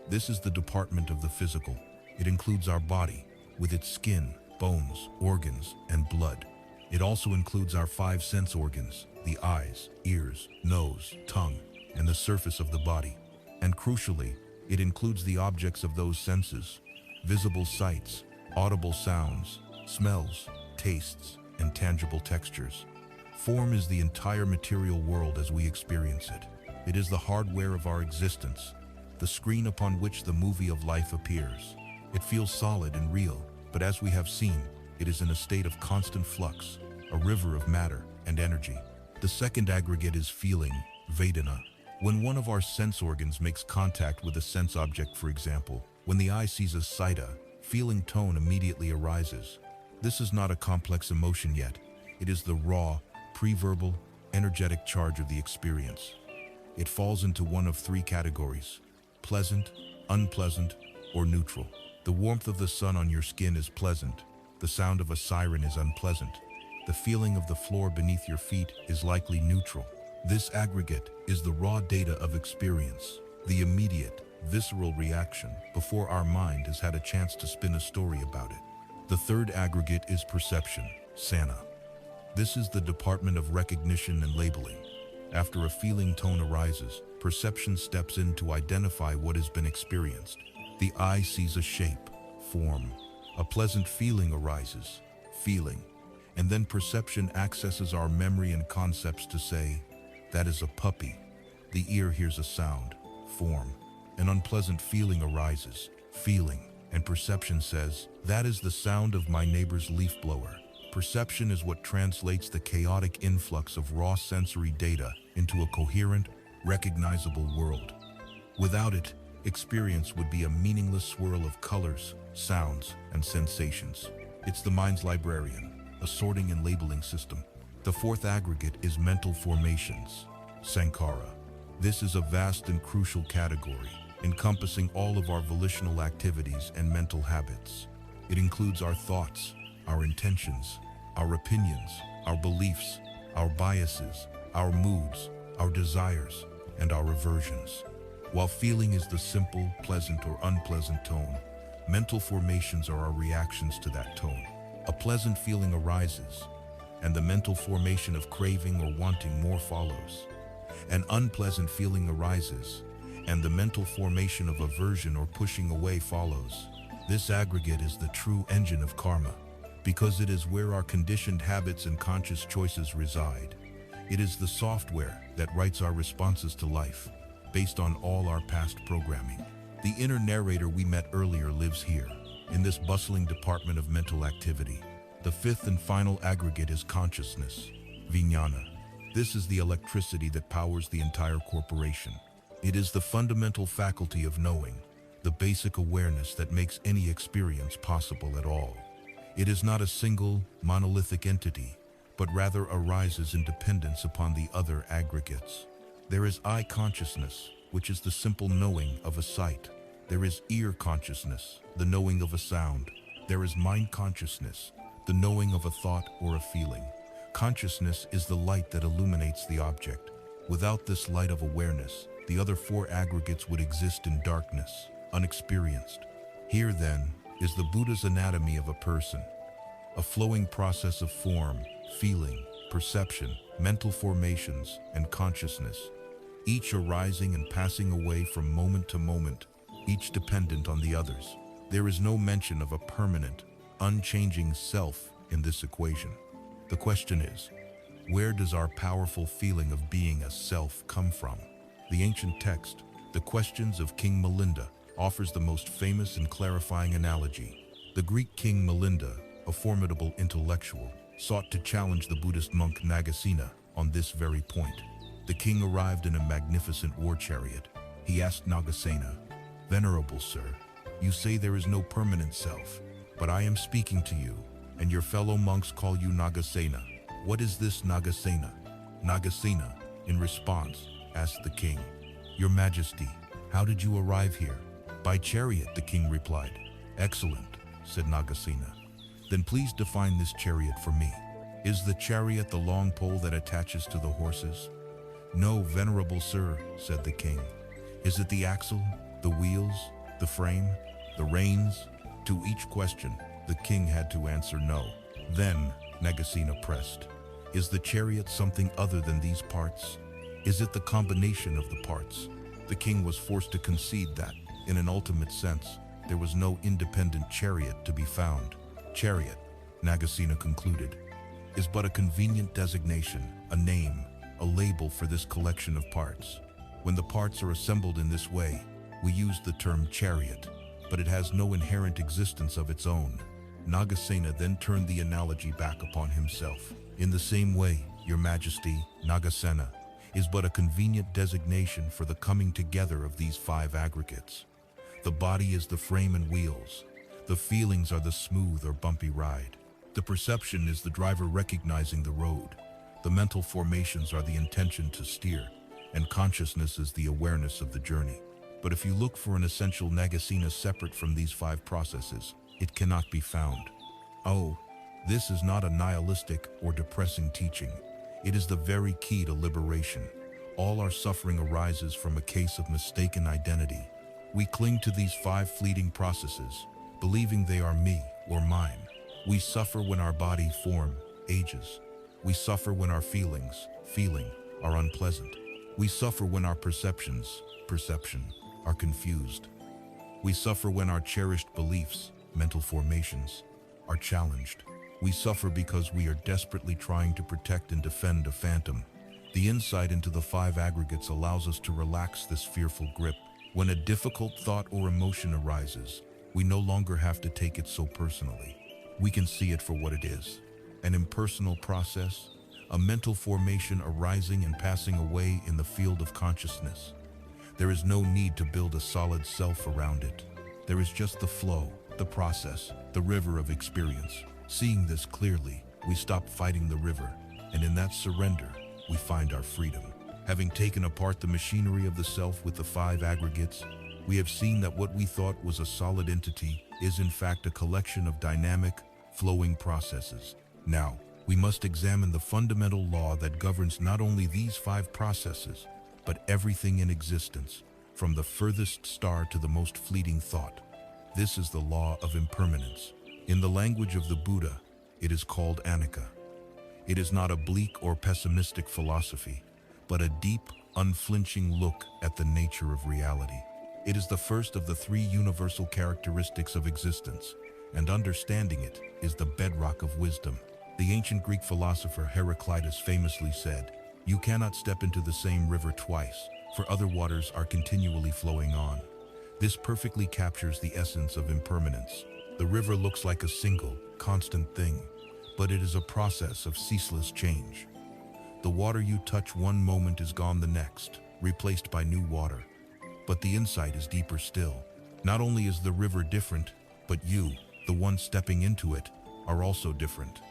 This is the department of the physical. It includes our body, with its skin, bones, organs, and blood. It also includes our 5 sense organs, the eyes, ears, nose, tongue, and the surface of the body. And crucially, it includes the objects of those senses: visible sights, audible sounds, smells, tastes, and tangible textures. Form is the entire material world as we experience it. It is the hardware of our existence, the screen upon which the movie of life appears. It feels solid and real, but as we have seen, it is in a state of constant flux, a river of matter and energy. The second aggregate is feeling, Vedana. When one of our sense organs makes contact with a sense object, for example, when the eye sees a sight, feeling tone immediately arises. This is not a complex emotion yet. It is the raw, pre-verbal, energetic charge of the experience. It falls into one of 3 categories: pleasant, unpleasant, or neutral. The warmth of the sun on your skin is pleasant. The sound of a siren is unpleasant. The feeling of the floor beneath your feet is likely neutral. This aggregate is the raw data of experience, the immediate, visceral reaction before our mind has had a chance to spin a story about it. The third aggregate is perception, Sana. This is the department of recognition and labeling. After a feeling tone arises, perception steps in to identify what has been experienced. The eye sees a shape, form. A pleasant feeling arises, feeling. And then perception accesses our memory and concepts to say, that is a puppy. The ear hears a sound, form. An unpleasant feeling arises, feeling. And perception says, that is the sound of my neighbor's leaf blower. Perception is what translates the chaotic influx of raw sensory data into a coherent, recognizable world. Without it, experience would be a meaningless swirl of colors, sounds, and sensations. It's the mind's librarian, a sorting and labeling system. The fourth aggregate is mental formations, Sankhara. This is a vast and crucial category, encompassing all of our volitional activities and mental habits. It includes our thoughts, our intentions, our opinions, our beliefs, our biases, our moods, our desires, and our aversions. While feeling is the simple, pleasant, or unpleasant tone, mental formations are our reactions to that tone. A pleasant feeling arises, and the mental formation of craving or wanting more follows. An unpleasant feeling arises, and the mental formation of aversion or pushing away follows. This aggregate is the true engine of karma, because it is where our conditioned habits and conscious choices reside. It is the software that writes our responses to life, based on all our past programming. The inner narrator we met earlier lives here, in this bustling department of mental activity. The fifth and final aggregate is consciousness, Vijnana. This is the electricity that powers the entire corporation. It is the fundamental faculty of knowing, the basic awareness that makes any experience possible at all. It is not a single, monolithic entity, but rather arises in dependence upon the other aggregates. There is eye consciousness, which is the simple knowing of a sight. There is ear consciousness, the knowing of a sound. There is mind consciousness, the knowing of a thought or a feeling. Consciousness is the light that illuminates the object. Without this light of awareness, the other four aggregates would exist in darkness, unexperienced. Here, then, is the Buddha's anatomy of a person, a flowing process of form, feeling, perception, mental formations, and consciousness, each arising and passing away from moment to moment, each dependent on the others. There is no mention of a permanent, unchanging self in this equation. The question is, where does our powerful feeling of being a self come from? The ancient text, The Questions of King Milinda, offers the most famous and clarifying analogy. The Greek king Milinda, a formidable intellectual, sought to challenge the Buddhist monk Nagasena on this very point. The king arrived in a magnificent war chariot. He asked Nagasena, "Venerable sir, you say there is no permanent self, but I am speaking to you, and your fellow monks call you Nagasena. What is this Nagasena?" Nagasena, in response, asked the king, "Your Majesty, how did you arrive here?" "By chariot," the king replied. "Excellent," said Nagasena. "Then please define this chariot for me. Is the chariot the long pole that attaches to the horses?" "No, venerable sir," said the king. "Is it the axle, the wheels, the frame, the reins?" To each question, the king had to answer no. Then Nagasena pressed, "Is the chariot something other than these parts? Is it the combination of the parts?" The king was forced to concede that, in an ultimate sense, there was no independent chariot to be found. Chariot, Nagasena concluded, is but a convenient designation, a name, a label for this collection of parts. When the parts are assembled in this way, we use the term chariot, but it has no inherent existence of its own. Nagasena then turned the analogy back upon himself. "In the same way, Your Majesty, Nagasena, is but a convenient designation for the coming together of these five aggregates. The body is the frame and wheels. The feelings are the smooth or bumpy ride. The perception is the driver recognizing the road. The mental formations are the intention to steer, and consciousness is the awareness of the journey. But if you look for an essential Nagasena separate from these five processes, it cannot be found." Oh, this is not a nihilistic or depressing teaching. It is the very key to liberation. All our suffering arises from a case of mistaken identity. We cling to these five fleeting processes, believing they are me or mine. We suffer when our body form ages. We suffer when our feelings are unpleasant. We suffer when our perception, are confused. We suffer when our cherished beliefs, mental formations, are challenged. We suffer because we are desperately trying to protect and defend a phantom. The insight into the five aggregates allows us to relax this fearful grip. When a difficult thought or emotion arises, we no longer have to take it so personally. We can see it for what it is, an impersonal process, a mental formation arising and passing away in the field of consciousness. There is no need to build a solid self around it. There is just the flow, the process, the river of experience. Seeing this clearly, we stop fighting the river, and in that surrender, we find our freedom. Having taken apart the machinery of the self with the five aggregates, we have seen that what we thought was a solid entity is in fact a collection of dynamic, flowing processes. Now, we must examine the fundamental law that governs not only these five processes, but everything in existence, from the furthest star to the most fleeting thought. This is the law of impermanence. In the language of the Buddha, it is called anicca. It is not a bleak or pessimistic philosophy, but a deep, unflinching look at the nature of reality. It is the first of the three universal characteristics of existence, and understanding it is the bedrock of wisdom. The ancient Greek philosopher Heraclitus famously said, "You cannot step into the same river twice, for other waters are continually flowing on." This perfectly captures the essence of impermanence. The river looks like a single, constant thing, but it is a process of ceaseless change. The water you touch one moment is gone the next, replaced by new water. But the insight is deeper still. Not only is the river different, but you, the one stepping into it, are also different.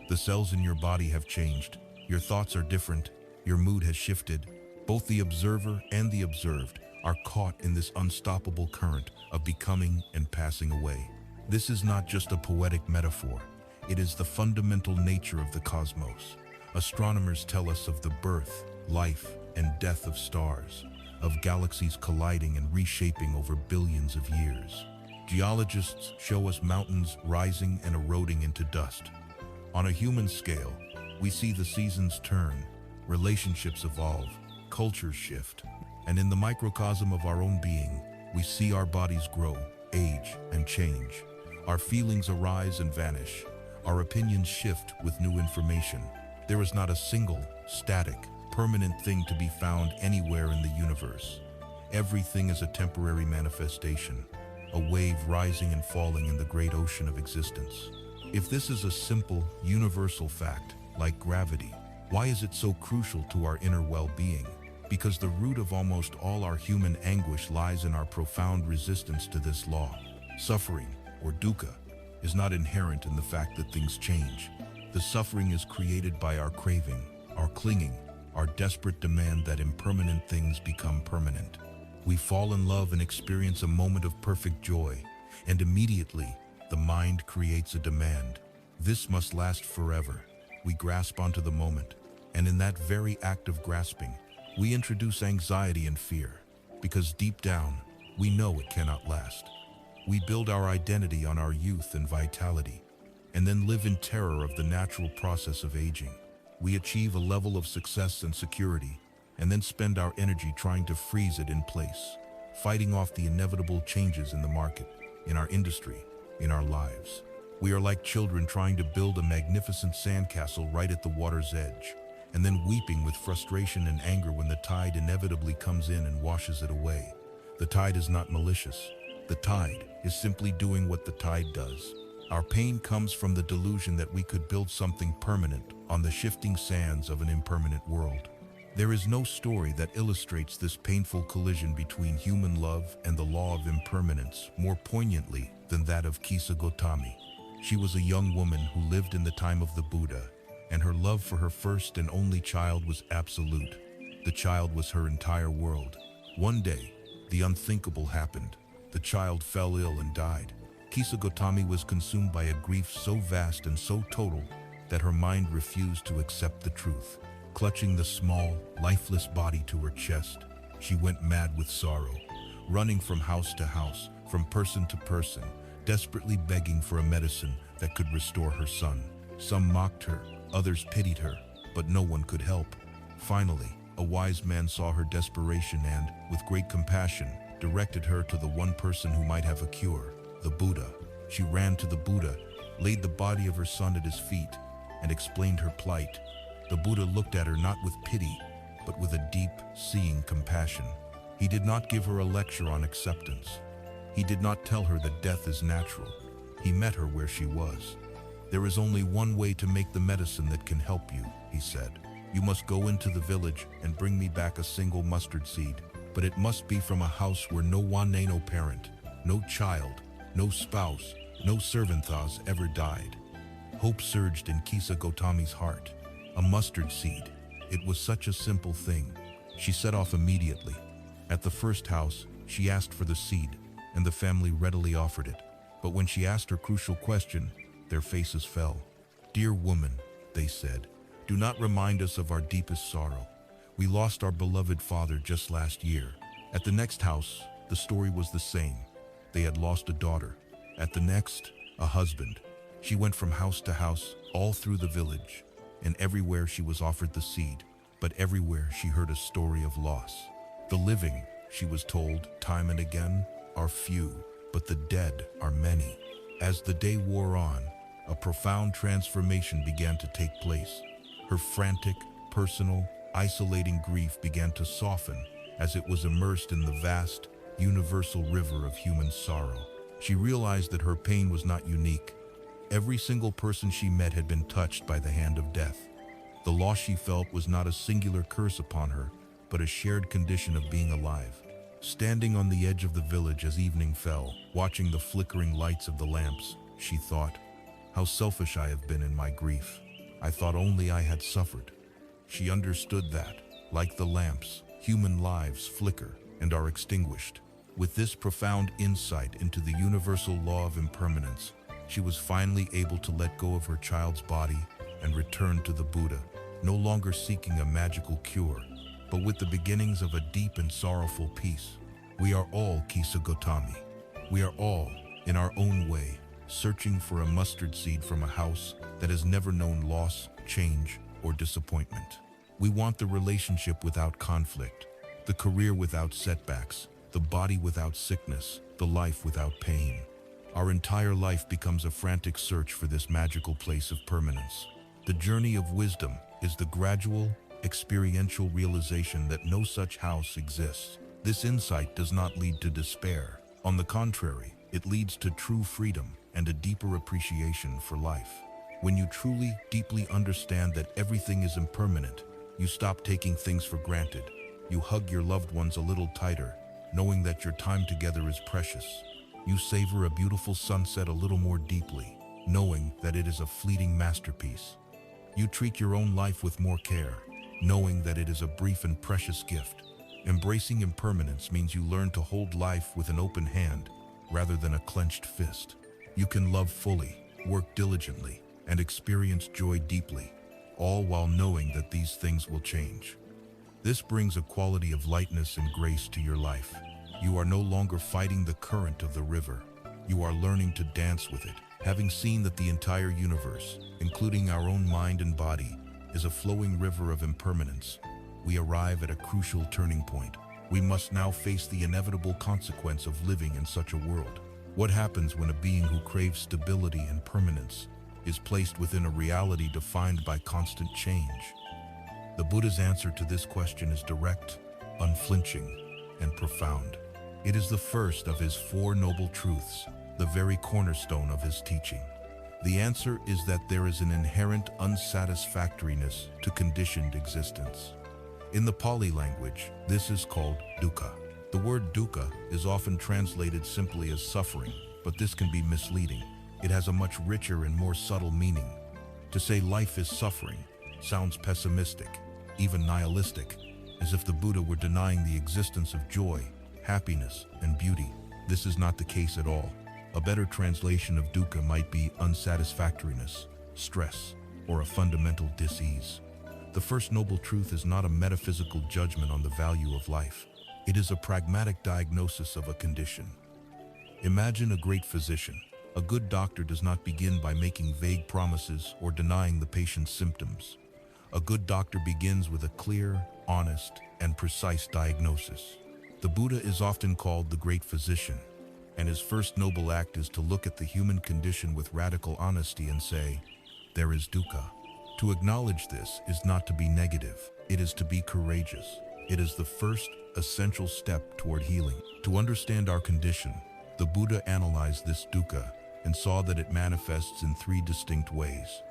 The cells in your body have changed. Your thoughts are different. Your mood has shifted. Both the observer and the observed are caught in this unstoppable current of becoming and passing away. This is not just a poetic metaphor. It is the fundamental nature of the cosmos. Astronomers tell us of the birth, life, and death of stars, of galaxies colliding and reshaping over billions of years. Geologists show us mountains rising and eroding into dust. On a human scale, we see the seasons turn, relationships evolve, cultures shift, and in the microcosm of our own being, we see our bodies grow, age, and change. Our feelings arise and vanish. Our opinions shift with new information. There is not a single, static, permanent thing to be found anywhere in the universe. Everything is a temporary manifestation, a wave rising and falling in the great ocean of existence. If this is a simple, universal fact, like gravity, why is it so crucial to our inner well-being? Because the root of almost all our human anguish lies in our profound resistance to this law. Suffering, or dukkha, is not inherent in the fact that things change. The suffering is created by our craving, our clinging, our desperate demand that impermanent things become permanent. We fall in love and experience a moment of perfect joy, and immediately, the mind creates a demand. This must last forever. We grasp onto the moment, and in that very act of grasping, we introduce anxiety and fear, because deep down, we know it cannot last. We build our identity on our youth and vitality, and then live in terror of the natural process of aging. We achieve a level of success and security, and then spend our energy trying to freeze it in place, fighting off the inevitable changes in the market, in our industry, in our lives. We are like children trying to build a magnificent sandcastle right at the water's edge, and then weeping with frustration and anger when the tide inevitably comes in and washes it away. The tide is not malicious. The tide is simply doing what the tide does. Our pain comes from the delusion that we could build something permanent on the shifting sands of an impermanent world. There is no story that illustrates this painful collision between human love and the law of impermanence more poignantly than that of Kisa Gotami. She was a young woman who lived in the time of the Buddha, and her love for her first and only child was absolute. The child was her entire world. One day, the unthinkable happened. The child fell ill and died. Kisa Gotami was consumed by a grief so vast and so total that her mind refused to accept the truth. Clutching the small, lifeless body to her chest, she went mad with sorrow, running from house to house, from person to person, desperately begging for a medicine that could restore her son. Some mocked her, others pitied her, but no one could help. Finally, a wise man saw her desperation and, with great compassion, directed her to the one person who might have a cure, the Buddha. She ran to the Buddha, laid the body of her son at his feet, and explained her plight. The Buddha looked at her not with pity, but with a deep, seeing compassion. He did not give her a lecture on acceptance. He did not tell her that death is natural. He met her where she was. There is only one way to make the medicine that can help you, he said. You must go into the village and bring me back a single mustard seed, but it must be from a house where no no parent, no child, no spouse, no servanthas ever died. Hope surged in Kisa Gotami's heart. A mustard seed. It was such a simple thing. She set off immediately. At the first house, she asked for the seed, and the family readily offered it. But when she asked her crucial question, their faces fell. Dear woman, they said, do not remind us of our deepest sorrow. We lost our beloved father just last year. At the next house, the story was the same. They had lost a daughter. At the next, a husband. She went from house to house, all through the village, and everywhere she was offered the seed, but everywhere she heard a story of loss. The living, she was told time and again, are few, but the dead are many. As the day wore on, a profound transformation began to take place. Her frantic, personal, isolating grief began to soften as it was immersed in the vast, universal river of human sorrow. She realized that her pain was not unique. Every single person she met had been touched by the hand of death. The loss she felt was not a singular curse upon her, but a shared condition of being alive. Standing on the edge of the village as evening fell, watching the flickering lights of the lamps, she thought, how selfish I have been in my grief. I thought only I had suffered. She understood that, like the lamps, human lives flicker and are extinguished. With this profound insight into the universal law of impermanence, She was finally able to let go of her child's body and return to the Buddha, no longer seeking a magical cure, but with the beginnings of a deep and sorrowful peace. We are all Kisa Gotami. We are all, in our own way, searching for a mustard seed from a house that has never known loss, change, or disappointment. We want the relationship without conflict, the career without setbacks, the body without sickness, the life without pain. Our entire life becomes a frantic search for this magical place of permanence. The journey of wisdom is the gradual, experiential realization that no such house exists. This insight does not lead to despair. On the contrary, it leads to true freedom and a deeper appreciation for life. When you truly, deeply understand that everything is impermanent, you stop taking things for granted. You hug your loved ones a little tighter, knowing that your time together is precious. You savor a beautiful sunset a little more deeply, knowing that it is a fleeting masterpiece. You treat your own life with more care, knowing that it is a brief and precious gift. Embracing impermanence means you learn to hold life with an open hand rather than a clenched fist. You can love fully, work diligently, and experience joy deeply, all while knowing that these things will change. This brings a quality of lightness and grace to your life. You are no longer fighting the current of the river. You are learning to dance with it. Having seen that the entire universe, including our own mind and body, is a flowing river of impermanence, we arrive at a crucial turning point. We must now face the inevitable consequence of living in such a world. What happens when a being who craves stability and permanence is placed within a reality defined by constant change? The Buddha's answer to this question is direct, unflinching, and profound. It is the first of his Four Noble Truths, the very cornerstone of his teaching. The answer is that there is an inherent unsatisfactoriness to conditioned existence. In the Pali language, this is called dukkha. The word dukkha is often translated simply as suffering, but this can be misleading. It has a much richer and more subtle meaning. To say life is suffering sounds pessimistic, even nihilistic, as if the Buddha were denying the existence of joy, happiness, and beauty. This is not the case at all. A better translation of dukkha might be unsatisfactoriness, stress, or a fundamental dis-ease. The first noble truth is not a metaphysical judgment on the value of life. It is a pragmatic diagnosis of a condition. Imagine a great physician. A good doctor does not begin by making vague promises or denying the patient's symptoms. A good doctor begins with a clear, honest, and precise diagnosis. The Buddha is often called the great physician, and his first noble act is to look at the human condition with radical honesty and say, there is dukkha. To acknowledge this is not to be negative, it is to be courageous. It is the first essential step toward healing. To understand our condition, the Buddha analyzed this dukkha and saw that it manifests in three distinct ways.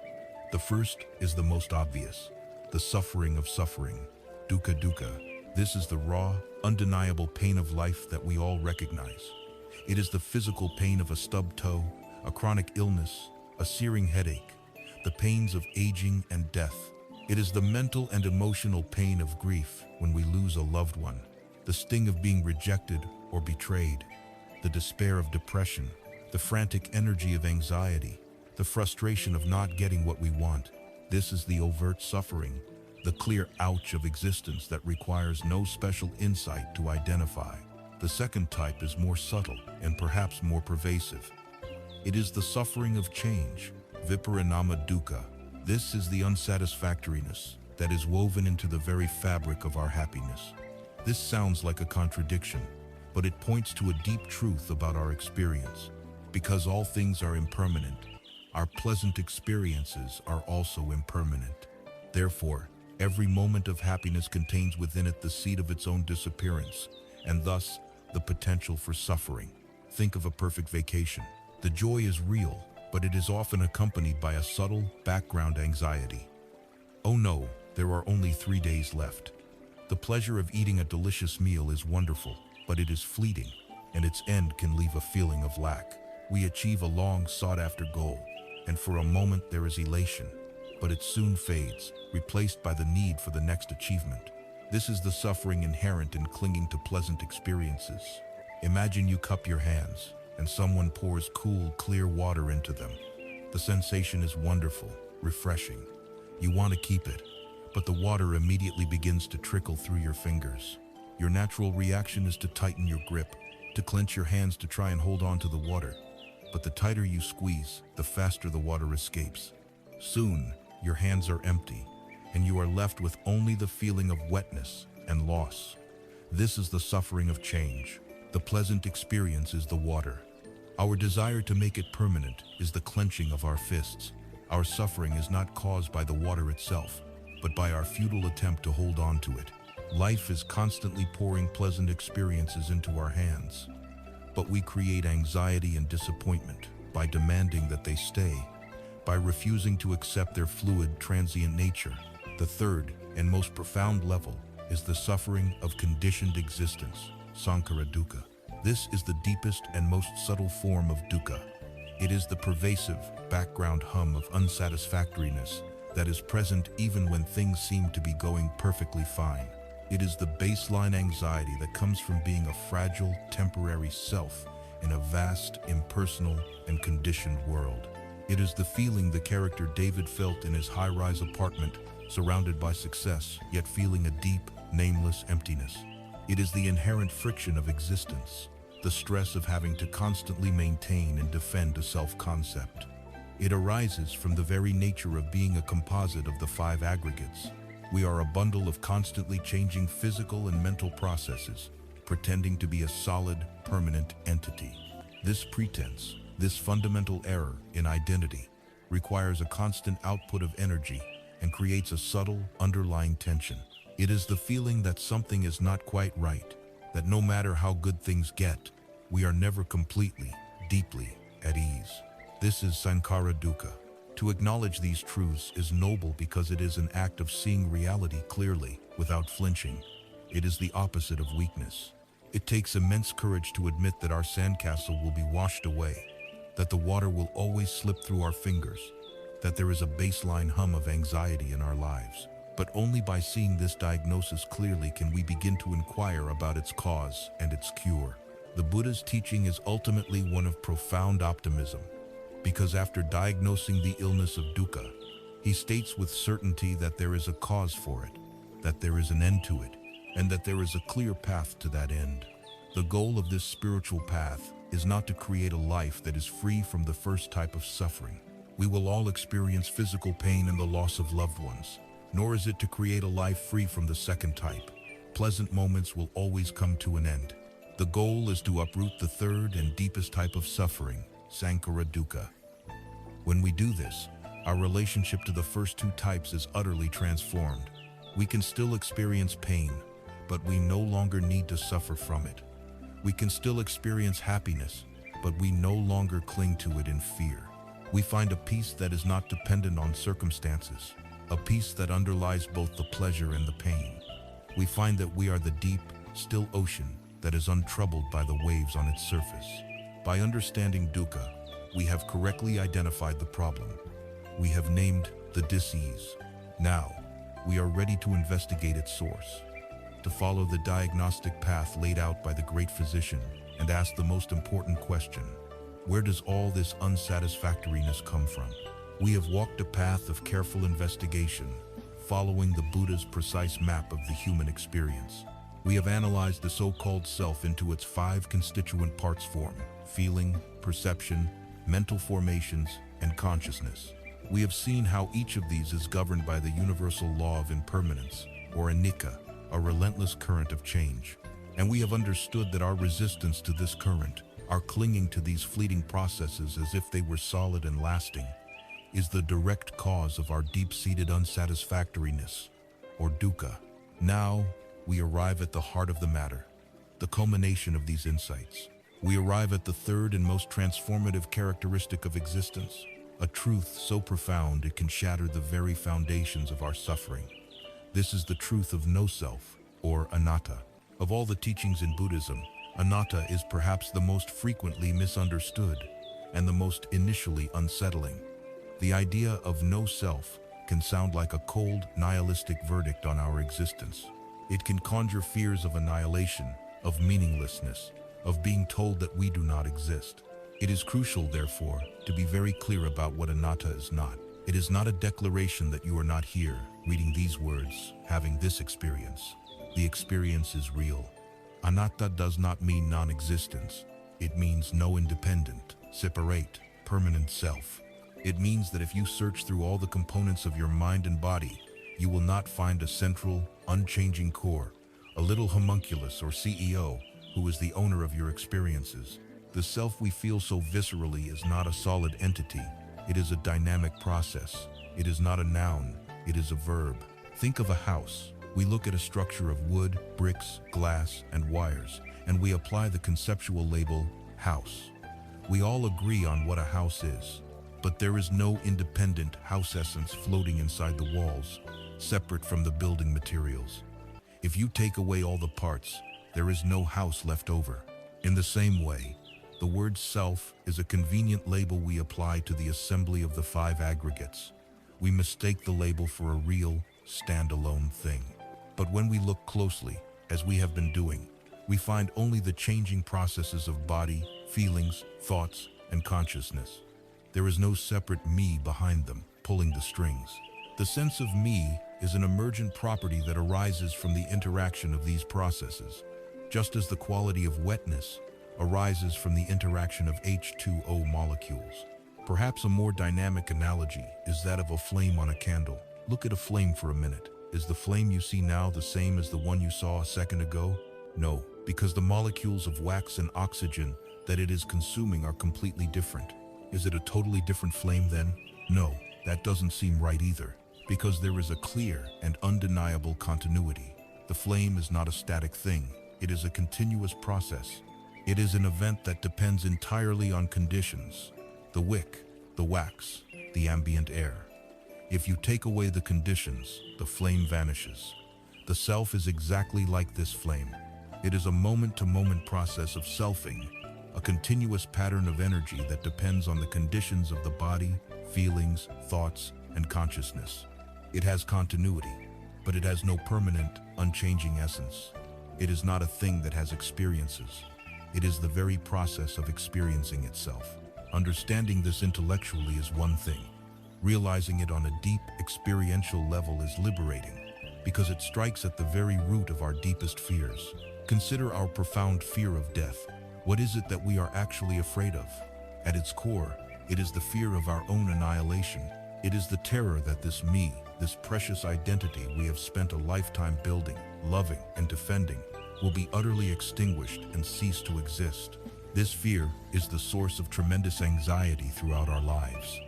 The first is the most obvious, the suffering of suffering, dukkha dukkha. This is the raw, undeniable pain of life that we all recognize. It is the physical pain of a stubbed toe, a chronic illness, a searing headache, the pains of aging and death. It is the mental and emotional pain of grief when we lose a loved one, the sting of being rejected or betrayed, the despair of depression, the frantic energy of anxiety, the frustration of not getting what we want. This is the overt suffering, the clear ouch of existence that requires no special insight to identify. The second type is more subtle and perhaps more pervasive. It is the suffering of change, viparinama dukkha. This is the unsatisfactoriness that is woven into the very fabric of our happiness. This sounds like a contradiction, but it points to a deep truth about our experience. Because all things are impermanent, our pleasant experiences are also impermanent. Therefore, every moment of happiness contains within it the seed of its own disappearance, and thus the potential for suffering. Think of a perfect vacation. The joy is real, but it is often accompanied by a subtle background anxiety. Oh no, there are only 3 days left. The pleasure of eating a delicious meal is wonderful, but it is fleeting, and its end can leave a feeling of lack. We achieve a long sought-after goal, and for a moment there is elation, but it soon fades, replaced by the need for the next achievement. This is the suffering inherent in clinging to pleasant experiences. Imagine you cup your hands. and someone pours cool, clear water into them. The sensation is wonderful, refreshing. You want to keep it, but the water immediately begins to trickle through your fingers. Your natural reaction is to tighten your grip, to clench your hands to try and hold on to the water. But the tighter you squeeze, the faster the water escapes. Soon, your hands are empty, and you are left with only the feeling of wetness and loss. This is the suffering of change. The pleasant experience is the water. Our desire to make it permanent is the clenching of our fists. Our suffering is not caused by the water itself, but by our futile attempt to hold on to it. Life is constantly pouring pleasant experiences into our hands, but we create anxiety and disappointment by demanding that they stay, by refusing to accept their fluid, transient nature. The third and most profound level is the suffering of conditioned existence, sankhara dukkha. This is the deepest and most subtle form of dukkha. It is the pervasive background hum of unsatisfactoriness that is present even when things seem to be going perfectly fine. It is the baseline anxiety that comes from being a fragile, temporary self in a vast, impersonal, and conditioned world. It is the feeling the character David felt in his high-rise apartment, surrounded by success, yet feeling a deep, nameless emptiness. It is the inherent friction of existence, the stress of having to constantly maintain and defend a self-concept. It arises from the very nature of being a composite of the five aggregates. We are a bundle of constantly changing physical and mental processes, pretending to be a solid, permanent entity. This pretense, this fundamental error in identity, requires a constant output of energy and creates a subtle, underlying tension. It is the feeling that something is not quite right, that no matter how good things get, we are never completely, deeply at ease. This is sankhara dukkha. To acknowledge these truths is noble because it is an act of seeing reality clearly, without flinching. It is the opposite of weakness. It takes immense courage to admit that our sandcastle will be washed away, that the water will always slip through our fingers, that there is a baseline hum of anxiety in our lives. But only by seeing this diagnosis clearly can we begin to inquire about its cause and its cure. The Buddha's teaching is ultimately one of profound optimism, because after diagnosing the illness of dukkha, he states with certainty that there is a cause for it, that there is an end to it, and that there is a clear path to that end. The goal of this spiritual path is not to create a life that is free from the first type of suffering. We will all experience physical pain and the loss of loved ones, nor is it to create a life free from the second type. Pleasant moments will always come to an end. The goal is to uproot the third and deepest type of suffering, sankhara dukkha. When we do this, our relationship to the first two types is utterly transformed. We can still experience pain, but we no longer need to suffer from it. We can still experience happiness, but we no longer cling to it in fear. We find a peace that is not dependent on circumstances, a peace that underlies both the pleasure and the pain. We find that we are the deep, still ocean that is untroubled by the waves on its surface. By understanding dukkha, we have correctly identified the problem. We have named the disease. Now, we are ready to investigate its source, to follow the diagnostic path laid out by the great physician and ask the most important question: where does all this unsatisfactoriness come from? We have walked a path of careful investigation, following the Buddha's precise map of the human experience. We have analyzed the so-called self into its 5 constituent parts form: feeling, perception, mental formations, and consciousness. We have seen how each of these is governed by the universal law of impermanence, or anicca, a relentless current of change. And we have understood that our resistance to this current, our clinging to these fleeting processes as if they were solid and lasting, is the direct cause of our deep-seated unsatisfactoriness, or dukkha. Now, we arrive at the heart of the matter, the culmination of these insights. We arrive at the third and most transformative characteristic of existence, a truth so profound it can shatter the very foundations of our suffering. This is the truth of no self, or anatta. Of all the teachings in Buddhism, anatta is perhaps the most frequently misunderstood and the most initially unsettling. The idea of no self can sound like a cold, nihilistic verdict on our existence. It can conjure fears of annihilation, of meaninglessness, of being told that we do not exist. It is crucial, therefore, to be very clear about what anatta is not. It is not a declaration that you are not here, reading these words, having this experience. The experience is real. Anatta does not mean non-existence. It means no independent, separate, permanent self. It means that if you search through all the components of your mind and body, you will not find a central, unchanging core, a little homunculus or CEO who is the owner of your experiences. The self we feel so viscerally is not a solid entity. It is a dynamic process. It is not a noun. It is a verb. Think of a house. We look at a structure of wood, bricks, glass, and wires, and we apply the conceptual label, house. We all agree on what a house is, but there is no independent house essence floating inside the walls, separate from the building materials. If you take away all the parts, there is no house left over. In the same way, the word self is a convenient label we apply to the assembly of the five aggregates. We mistake the label for a real, standalone thing. But when we look closely, as we have been doing, we find only the changing processes of body, feelings, thoughts, and consciousness. There is no separate me behind them, pulling the strings. The sense of me is an emergent property that arises from the interaction of these processes, just as the quality of wetness arises from the interaction of H2O molecules. Perhaps a more dynamic analogy is that of a flame on a candle. Look at a flame for a minute. Is the flame you see now the same as the one you saw a second ago? No, because the molecules of wax and oxygen that it is consuming are completely different. Is it a totally different flame then? No, that doesn't seem right either, because there is a clear and undeniable continuity. The flame is not a static thing. It is a continuous process. It is an event that depends entirely on conditions: the wick, the wax, the ambient air. If you take away the conditions, the flame vanishes. The self is exactly like this flame. It is a moment-to-moment process of selfing, a continuous pattern of energy that depends on the conditions of the body, feelings, thoughts, and consciousness. It has continuity, but it has no permanent, unchanging essence. It is not a thing that has experiences. It is the very process of experiencing itself. Understanding this intellectually is one thing. Realizing it on a deep, experiential level is liberating, because it strikes at the very root of our deepest fears. Consider our profound fear of death. What is it that we are actually afraid of? At its core, it is the fear of our own annihilation. It is the terror that this me, this precious identity we have spent a lifetime building, loving, and defending, will be utterly extinguished and cease to exist. This fear is the source of tremendous anxiety throughout our lives.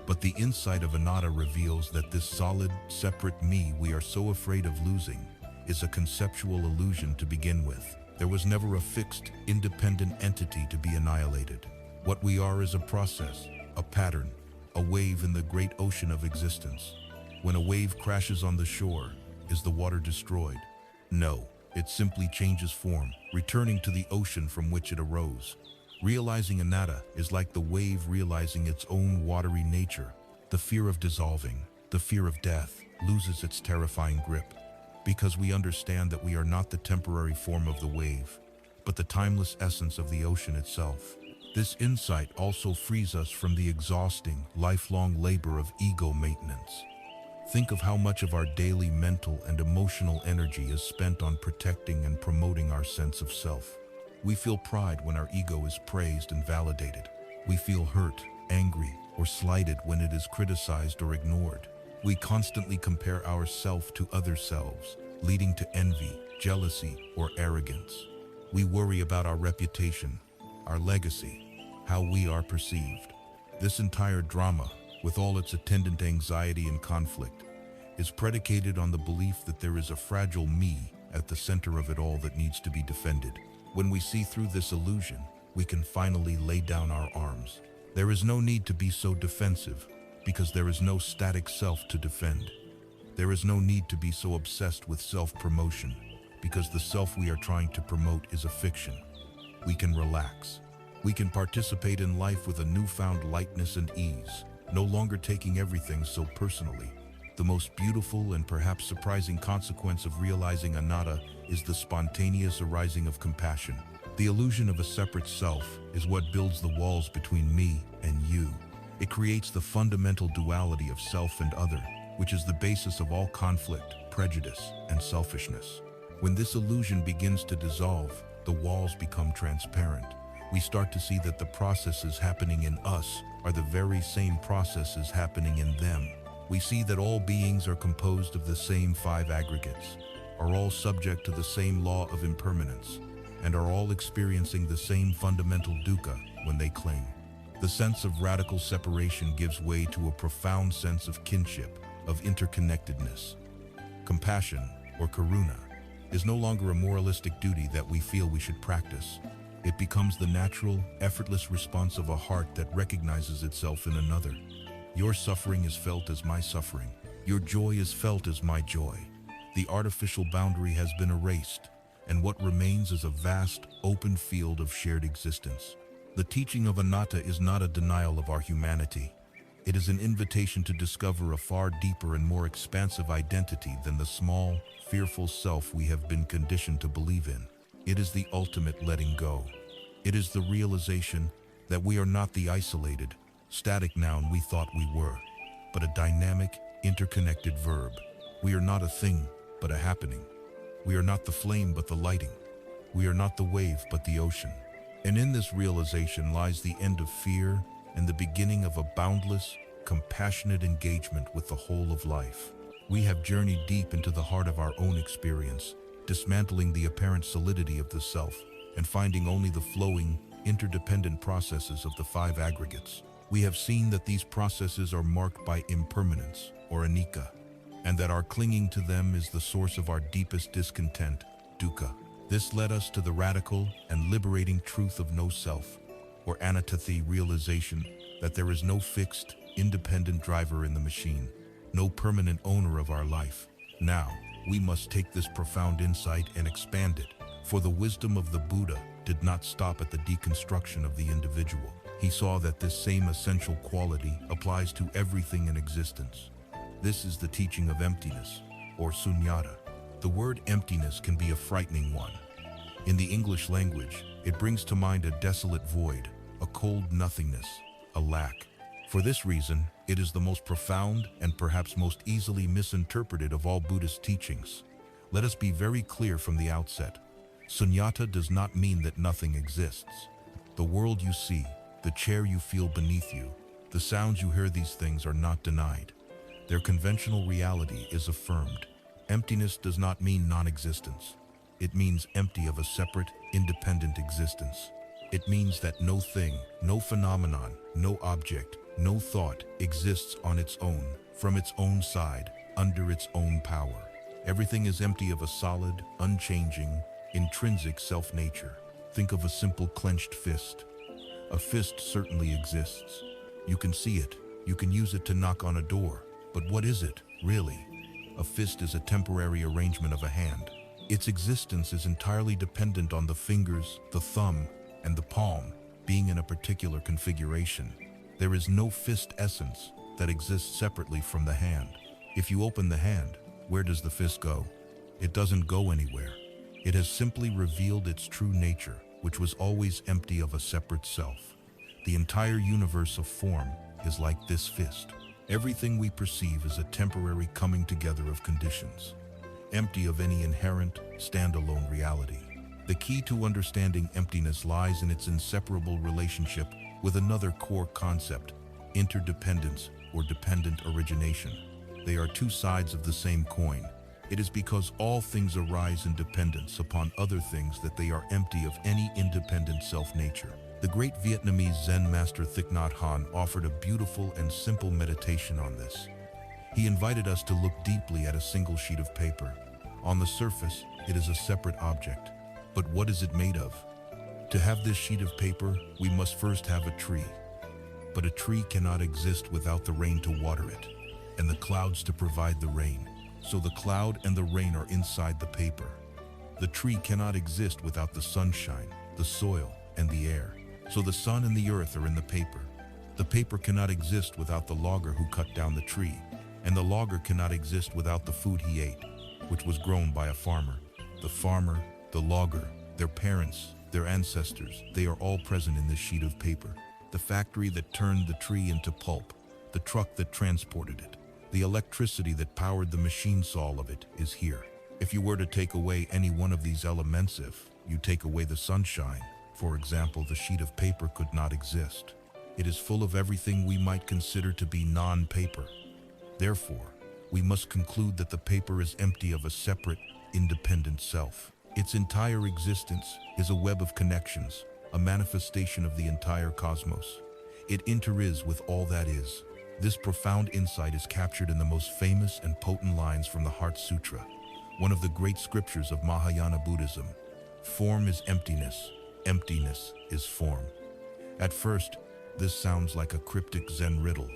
But the insight of anatta reveals that this solid, separate me we are so afraid of losing is a conceptual illusion to begin with. There was never a fixed, independent entity to be annihilated. What we are is a process, a pattern, a wave in the great ocean of existence. When a wave crashes on the shore, is the water destroyed? No, it simply changes form, returning to the ocean from which it arose. Realizing anatta is like the wave realizing its own watery nature. The fear of dissolving, the fear of death, loses its terrifying grip, because we understand that we are not the temporary form of the wave, but the timeless essence of the ocean itself. This insight also frees us from the exhausting, lifelong labor of ego maintenance. Think of how much of our daily mental and emotional energy is spent on protecting and promoting our sense of self. We feel pride when our ego is praised and validated. We feel hurt, angry, or slighted when it is criticized or ignored. We constantly compare ourselves to other selves, leading to envy, jealousy, or arrogance. We worry about our reputation, our legacy, how we are perceived. This entire drama, with all its attendant anxiety and conflict, is predicated on the belief that there is a fragile me at the center of it all that needs to be defended. When we see through this illusion, we can finally lay down our arms. There is no need to be so defensive, because there is no static self to defend. There is no need to be so obsessed with self-promotion, because the self we are trying to promote is a fiction. We can relax. We can participate in life with a newfound lightness and ease, no longer taking everything so personally. The most beautiful and perhaps surprising consequence of realizing anatta is the spontaneous arising of compassion. The illusion of a separate self is what builds the walls between me and you. It creates the fundamental duality of self and other, which is the basis of all conflict, prejudice, and selfishness. When this illusion begins to dissolve, the walls become transparent. We start to see that the processes happening in us are the very same processes happening in them. We see that all beings are composed of the same 5 aggregates, are all subject to the same law of impermanence, and are all experiencing the same fundamental dukkha when they cling. The sense of radical separation gives way to a profound sense of kinship, of interconnectedness. Compassion, or karuna, is no longer a moralistic duty that we feel we should practice. It becomes the natural, effortless response of a heart that recognizes itself in another. Your suffering is felt as my suffering. Your joy is felt as my joy. The artificial boundary has been erased, and what remains is a vast, open field of shared existence. The teaching of anatta is not a denial of our humanity. It is an invitation to discover a far deeper and more expansive identity than the small, fearful self we have been conditioned to believe in. It is the ultimate letting go. It is the realization that we are not the isolated, static noun we thought we were, but a dynamic, interconnected verb. We are not a thing, but a happening. We are not the flame, but the lighting. We are not the wave, but the ocean. And in this realization lies the end of fear and the beginning of a boundless, compassionate engagement with the whole of life. We have journeyed deep into the heart of our own experience, dismantling the apparent solidity of the self and finding only the flowing, interdependent processes of the 5 aggregates. We have seen that these processes are marked by impermanence, or anicca, and that our clinging to them is the source of our deepest discontent, dukkha. This led us to the radical and liberating truth of no self, or anattathi realization that there is no fixed, independent driver in the machine, no permanent owner of our life. Now, we must take this profound insight and expand it, for the wisdom of the Buddha did not stop at the deconstruction of the individual. He saw that this same essential quality applies to everything in existence. This is the teaching of emptiness, or sunyata. The word emptiness can be a frightening one. In the English language, it brings to mind a desolate void, a cold nothingness, a lack. For this reason, it is the most profound and perhaps most easily misinterpreted of all Buddhist teachings. Let us be very clear from the outset. Sunyata does not mean that nothing exists. The world you see, the chair you feel beneath you, the sounds you hear, these things are not denied. Their conventional reality is affirmed. Emptiness does not mean non-existence. It means empty of a separate, independent existence. It means that no thing, no phenomenon, no object, no thought exists on its own, from its own side, under its own power. Everything is empty of a solid, unchanging, intrinsic self-nature. Think of a simple clenched fist. A fist certainly exists. You can see it. You can use it to knock on a door. But what is it, really? A fist is a temporary arrangement of a hand. Its existence is entirely dependent on the fingers, the thumb, and the palm being in a particular configuration. There is no fist essence that exists separately from the hand. If you open the hand, where does the fist go? It doesn't go anywhere. It has simply revealed its true nature, which was always empty of a separate self. The entire universe of form is like this fist. Everything we perceive is a temporary coming together of conditions, empty of any inherent, standalone reality. The key to understanding emptiness lies in its inseparable relationship with another core concept, interdependence or dependent origination. They are two sides of the same coin. It is because all things arise in dependence upon other things that they are empty of any independent self-nature. The great Vietnamese Zen master Thich Nhat Hanh offered a beautiful and simple meditation on this. He invited us to look deeply at a single sheet of paper. On the surface, it is a separate object. But what is it made of? To have this sheet of paper, we must first have a tree. But a tree cannot exist without the rain to water it, and the clouds to provide the rain. So the cloud and the rain are inside the paper. The tree cannot exist without the sunshine, the soil, and the air. So the sun and the earth are in the paper. The paper cannot exist without the logger who cut down the tree, and the logger cannot exist without the food he ate, which was grown by a farmer. The farmer, the logger, their parents, their ancestors, they are all present in this sheet of paper. The factory that turned the tree into pulp, the truck that transported it, the electricity that powered the machine saw of it is here. If you were to take away any one of these elements, if you take away the sunshine, for example, the sheet of paper could not exist. It is full of everything we might consider to be non-paper. Therefore, we must conclude that the paper is empty of a separate, independent self. Its entire existence is a web of connections, a manifestation of the entire cosmos. It inter-is with all that is. This profound insight is captured in the most famous and potent lines from the Heart Sutra, one of the great scriptures of Mahayana Buddhism. Form is emptiness. Emptiness is form. At first, this sounds like a cryptic Zen riddle,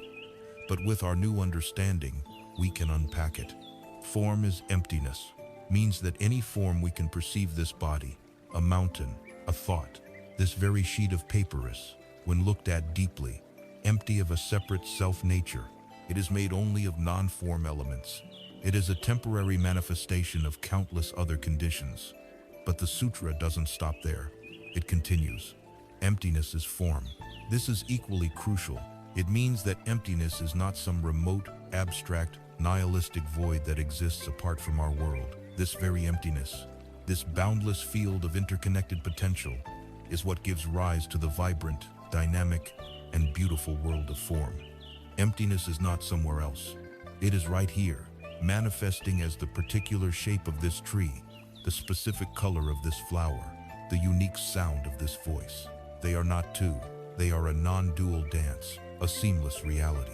but with our new understanding, we can unpack it. Form is emptiness, means that any form we can perceive, this body, a mountain, a thought, this very sheet of paper is, when looked at deeply, empty of a separate self-nature. It is made only of non-form elements. It is a temporary manifestation of countless other conditions. But the sutra doesn't stop there. It continues. Emptiness is form. This is equally crucial. It means that emptiness is not some remote, abstract, nihilistic void that exists apart from our world. This very emptiness, this boundless field of interconnected potential, is what gives rise to the vibrant, dynamic, and beautiful world of form. Emptiness is not somewhere else. It is right here, manifesting as the particular shape of this tree, the specific color of this flower, the unique sound of this voice. They are not two. They are a non-dual dance, a seamless reality.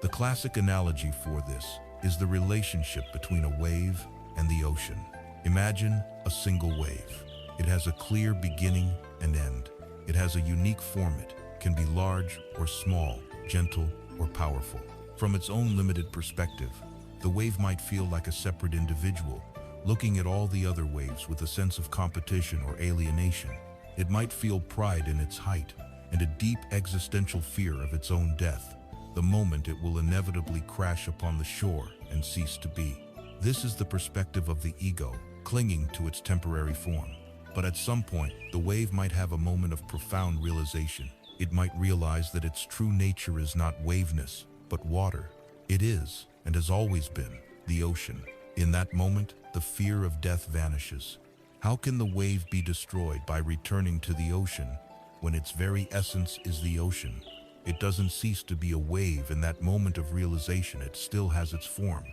The classic analogy for this is the relationship between a wave and the ocean. Imagine a single wave. It has a clear beginning and end. It has a unique format, can be large or small, gentle or powerful. From its own limited perspective, the wave might feel like a separate individual, looking at all the other waves with a sense of competition or alienation. It might feel pride in its height and a deep existential fear of its own death, the moment it will inevitably crash upon the shore and cease to be. This is the perspective of the ego, clinging to its temporary form. But at some point, the wave might have a moment of profound realization. It might realize that its true nature is not waveness, but water. It is, and has always been, the ocean. In that moment, the fear of death vanishes. How can the wave be destroyed by returning to the ocean when its very essence is the ocean? It doesn't cease to be a wave in that moment of realization. It still has its form,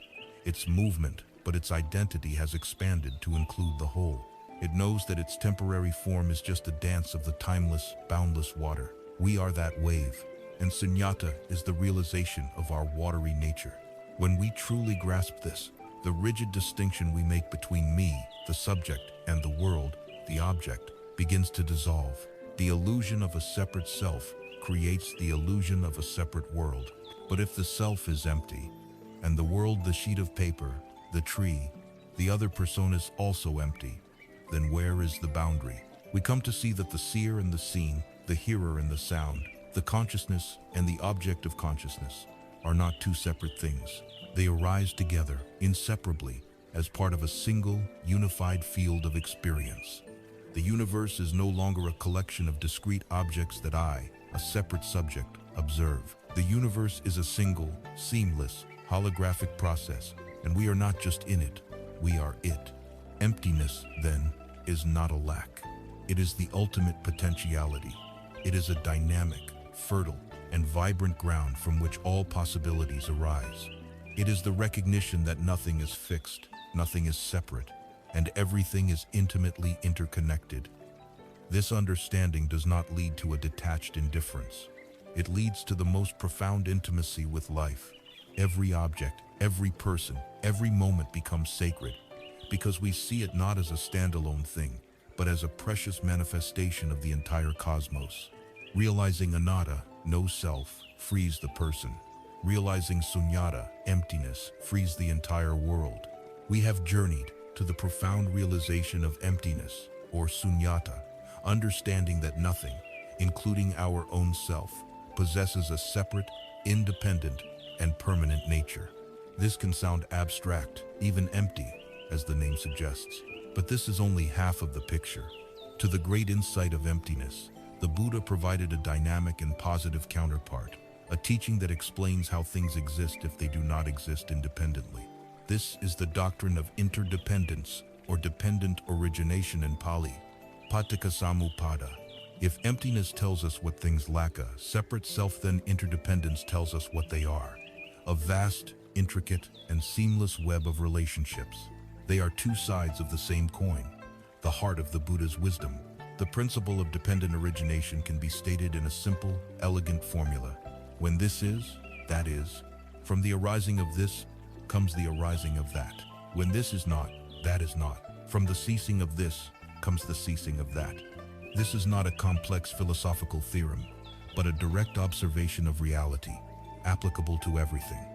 its movement, but its identity has expanded to include the whole. It knows that its temporary form is just a dance of the timeless, boundless water. We are that wave, and sunyata is the realization of our watery nature. When we truly grasp this, the rigid distinction we make between me, the subject, and the world, the object, begins to dissolve. The illusion of a separate self creates the illusion of a separate world. But if the self is empty, and the world, the sheet of paper, the tree, the other personas also empty, then where is the boundary? We come to see that the seer and the seen, the hearer and the sound, the consciousness and the object of consciousness are not two separate things. They arise together, inseparably, as part of a single, unified field of experience. The universe is no longer a collection of discrete objects that I, a separate subject, observe. The universe is a single, seamless, holographic process, and we are not just in it, we are it. Emptiness, then, is not a lack. It is the ultimate potentiality. It is a dynamic, fertile, and vibrant ground from which all possibilities arise. It is the recognition that nothing is fixed, nothing is separate, and everything is intimately interconnected. This understanding does not lead to a detached indifference. It leads to the most profound intimacy with life. Every object, every person, every moment becomes sacred, because we see it not as a standalone thing, but as a precious manifestation of the entire cosmos. Realizing anatta, no self, frees the person. Realizing sunyata, emptiness, frees the entire world. We have journeyed to the profound realization of emptiness, or sunyata, understanding that nothing, including our own self, possesses a separate, independent, and permanent nature. This can sound abstract, even empty, as the name suggests, but this is only half of the picture. To the great insight of emptiness, the Buddha provided a dynamic and positive counterpart, a teaching that explains how things exist if they do not exist independently. This is the doctrine of interdependence, or dependent origination in Pali, Paticcasamuppada. If emptiness tells us what things lack, a separate self, then interdependence tells us what they are. A vast, intricate, and seamless web of relationships. They are two sides of the same coin, the heart of the Buddha's wisdom. The principle of dependent origination can be stated in a simple, elegant formula. When this is, that is. From the arising of this comes the arising of that. When this is not, that is not. From the ceasing of this comes the ceasing of that. This is not a complex philosophical theorem, but a direct observation of reality, applicable to everything.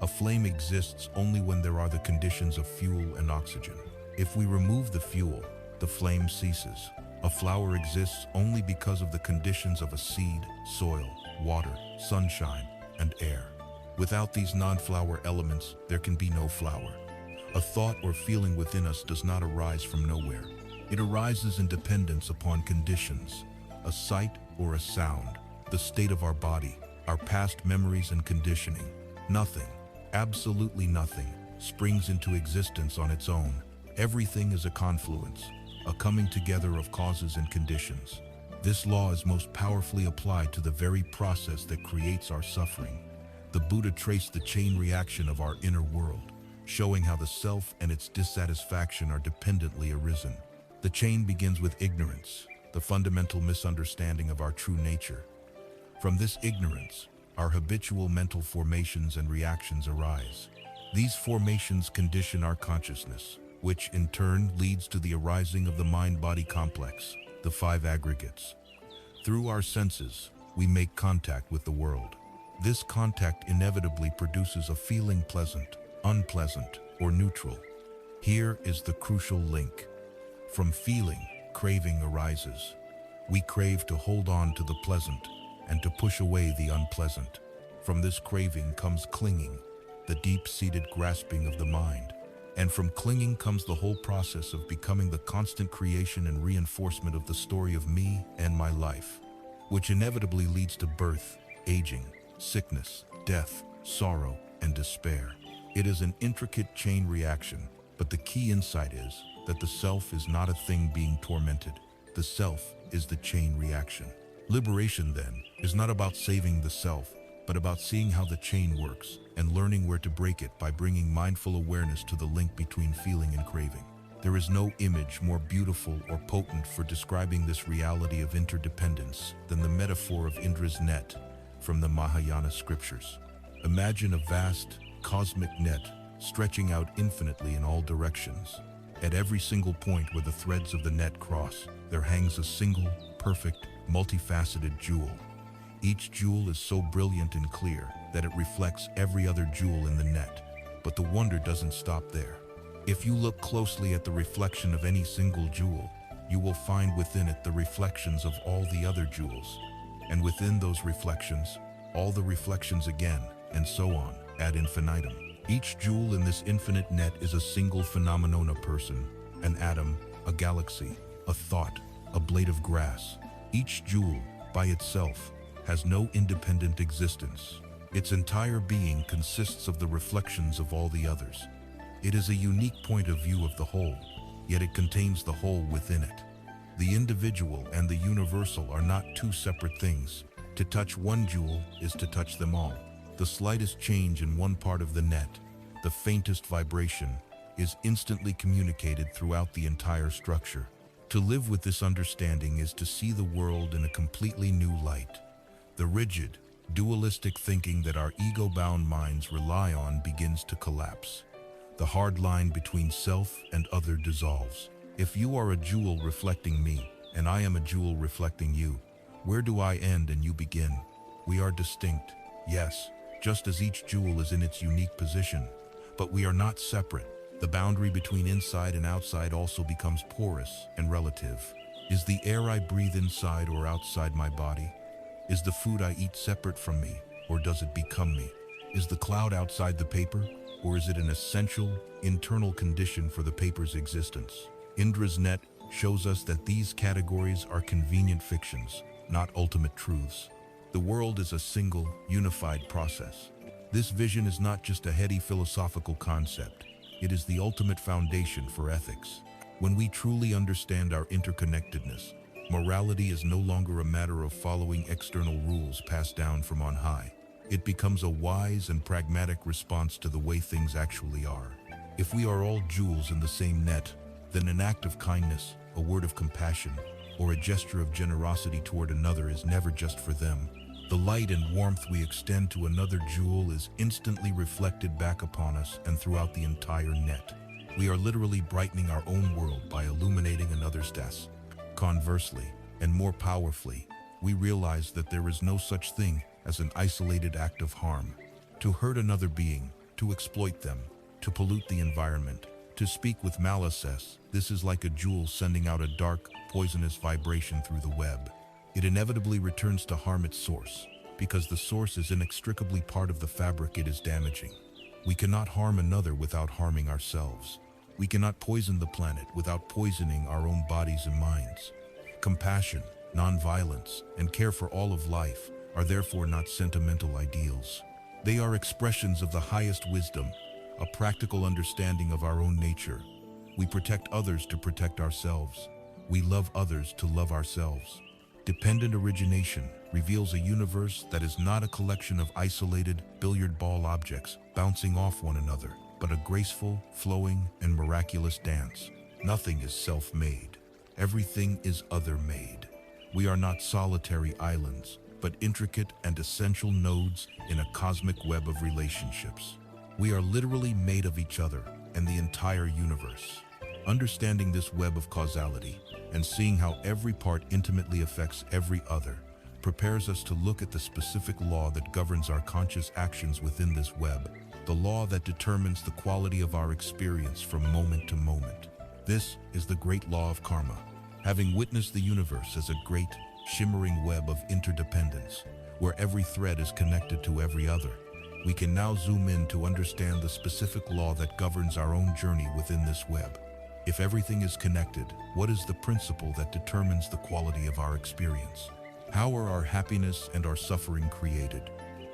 A flame exists only when there are the conditions of fuel and oxygen. If we remove the fuel, the flame ceases. A flower exists only because of the conditions of a seed, soil, water, sunshine, and air. Without these non-flower elements, there can be no flower. A thought or feeling within us does not arise from nowhere. It arises in dependence upon conditions, a sight or a sound, the state of our body, our past memories and conditioning. Nothing, absolutely nothing, springs into existence on its own. Everything is a confluence, a coming together of causes and conditions. This law is most powerfully applied to the very process that creates our suffering. The Buddha traced the chain reaction of our inner world, showing how the self and its dissatisfaction are dependently arisen. The chain begins with ignorance, the fundamental misunderstanding of our true nature. From this ignorance, our habitual mental formations and reactions arise. These formations condition our consciousness, which in turn leads to the arising of the mind-body complex, the five aggregates. Through our senses, we make contact with the world. This contact inevitably produces a feeling pleasant, unpleasant, or neutral. Here is the crucial link. From feeling, craving arises. We crave to hold on to the pleasant and to push away the unpleasant. From this craving comes clinging, the deep-seated grasping of the mind. And from clinging comes the whole process of becoming the constant creation and reinforcement of the story of me and my life, which inevitably leads to birth, aging, sickness, death, sorrow, and despair. It is an intricate chain reaction, but the key insight is that the self is not a thing being tormented. The self is the chain reaction. Liberation, then, is not about saving the self, but about seeing how the chain works and learning where to break it by bringing mindful awareness to the link between feeling and craving. There is no image more beautiful or potent for describing this reality of interdependence than the metaphor of Indra's net from the Mahayana scriptures. Imagine a vast, cosmic net stretching out infinitely in all directions. At every single point where the threads of the net cross, there hangs a single, perfect, multifaceted jewel. Each jewel is so brilliant and clear that it reflects every other jewel in the net. But the wonder doesn't stop there. If you look closely at the reflection of any single jewel, you will find within it the reflections of all the other jewels. And within those reflections, all the reflections again, and so on, ad infinitum. Each jewel in this infinite net is a single phenomenon, a person, an atom, a galaxy, a thought, a blade of grass. Each jewel, by itself, has no independent existence. Its entire being consists of the reflections of all the others. It is a unique point of view of the whole, yet it contains the whole within it. The individual and the universal are not two separate things. To touch one jewel is to touch them all. The slightest change in one part of the net, the faintest vibration, is instantly communicated throughout the entire structure. To live with this understanding is to see the world in a completely new light. The rigid, dualistic thinking that our ego-bound minds rely on begins to collapse. The hard line between self and other dissolves. If you are a jewel reflecting me, and I am a jewel reflecting you, where do I end and you begin? We are distinct, yes, just as each jewel is in its unique position, but we are not separate. The boundary between inside and outside also becomes porous and relative. Is the air I breathe inside or outside my body? Is the food I eat separate from me, or does it become me? Is the cloud outside the paper, or is it an essential, internal condition for the paper's existence? Indra's net shows us that these categories are convenient fictions, not ultimate truths. The world is a single, unified process. This vision is not just a heady philosophical concept. It is the ultimate foundation for ethics. When we truly understand our interconnectedness, morality is no longer a matter of following external rules passed down from on high. It becomes a wise and pragmatic response to the way things actually are. If we are all jewels in the same net, then an act of kindness, a word of compassion, or a gesture of generosity toward another is never just for them. The light and warmth we extend to another jewel is instantly reflected back upon us and throughout the entire net. We are literally brightening our own world by illuminating another's death. Conversely, and more powerfully, we realize that there is no such thing as an isolated act of harm. To hurt another being, to exploit them, to pollute the environment, to speak with malice, this is like a jewel sending out a dark, poisonous vibration through the web. It inevitably returns to harm its source, because the source is inextricably part of the fabric it is damaging. We cannot harm another without harming ourselves. We cannot poison the planet without poisoning our own bodies and minds. Compassion, nonviolence, and care for all of life are therefore not sentimental ideals. They are expressions of the highest wisdom, a practical understanding of our own nature. We protect others to protect ourselves. We love others to love ourselves. Dependent origination reveals a universe that is not a collection of isolated billiard ball objects bouncing off one another, but a graceful, flowing, and miraculous dance. Nothing is self-made. Everything is other-made. We are not solitary islands, but intricate and essential nodes in a cosmic web of relationships. We are literally made of each other and the entire universe. Understanding this web of causality and seeing how every part intimately affects every other prepares us to look at the specific law that governs our conscious actions within this web, the law that determines the quality of our experience from moment to moment. This is the great law of karma. Having witnessed the universe as a great, shimmering web of interdependence, where every thread is connected to every other, we can now zoom in to understand the specific law that governs our own journey within this web. If everything is connected, what is the principle that determines the quality of our experience? How are our happiness and our suffering created?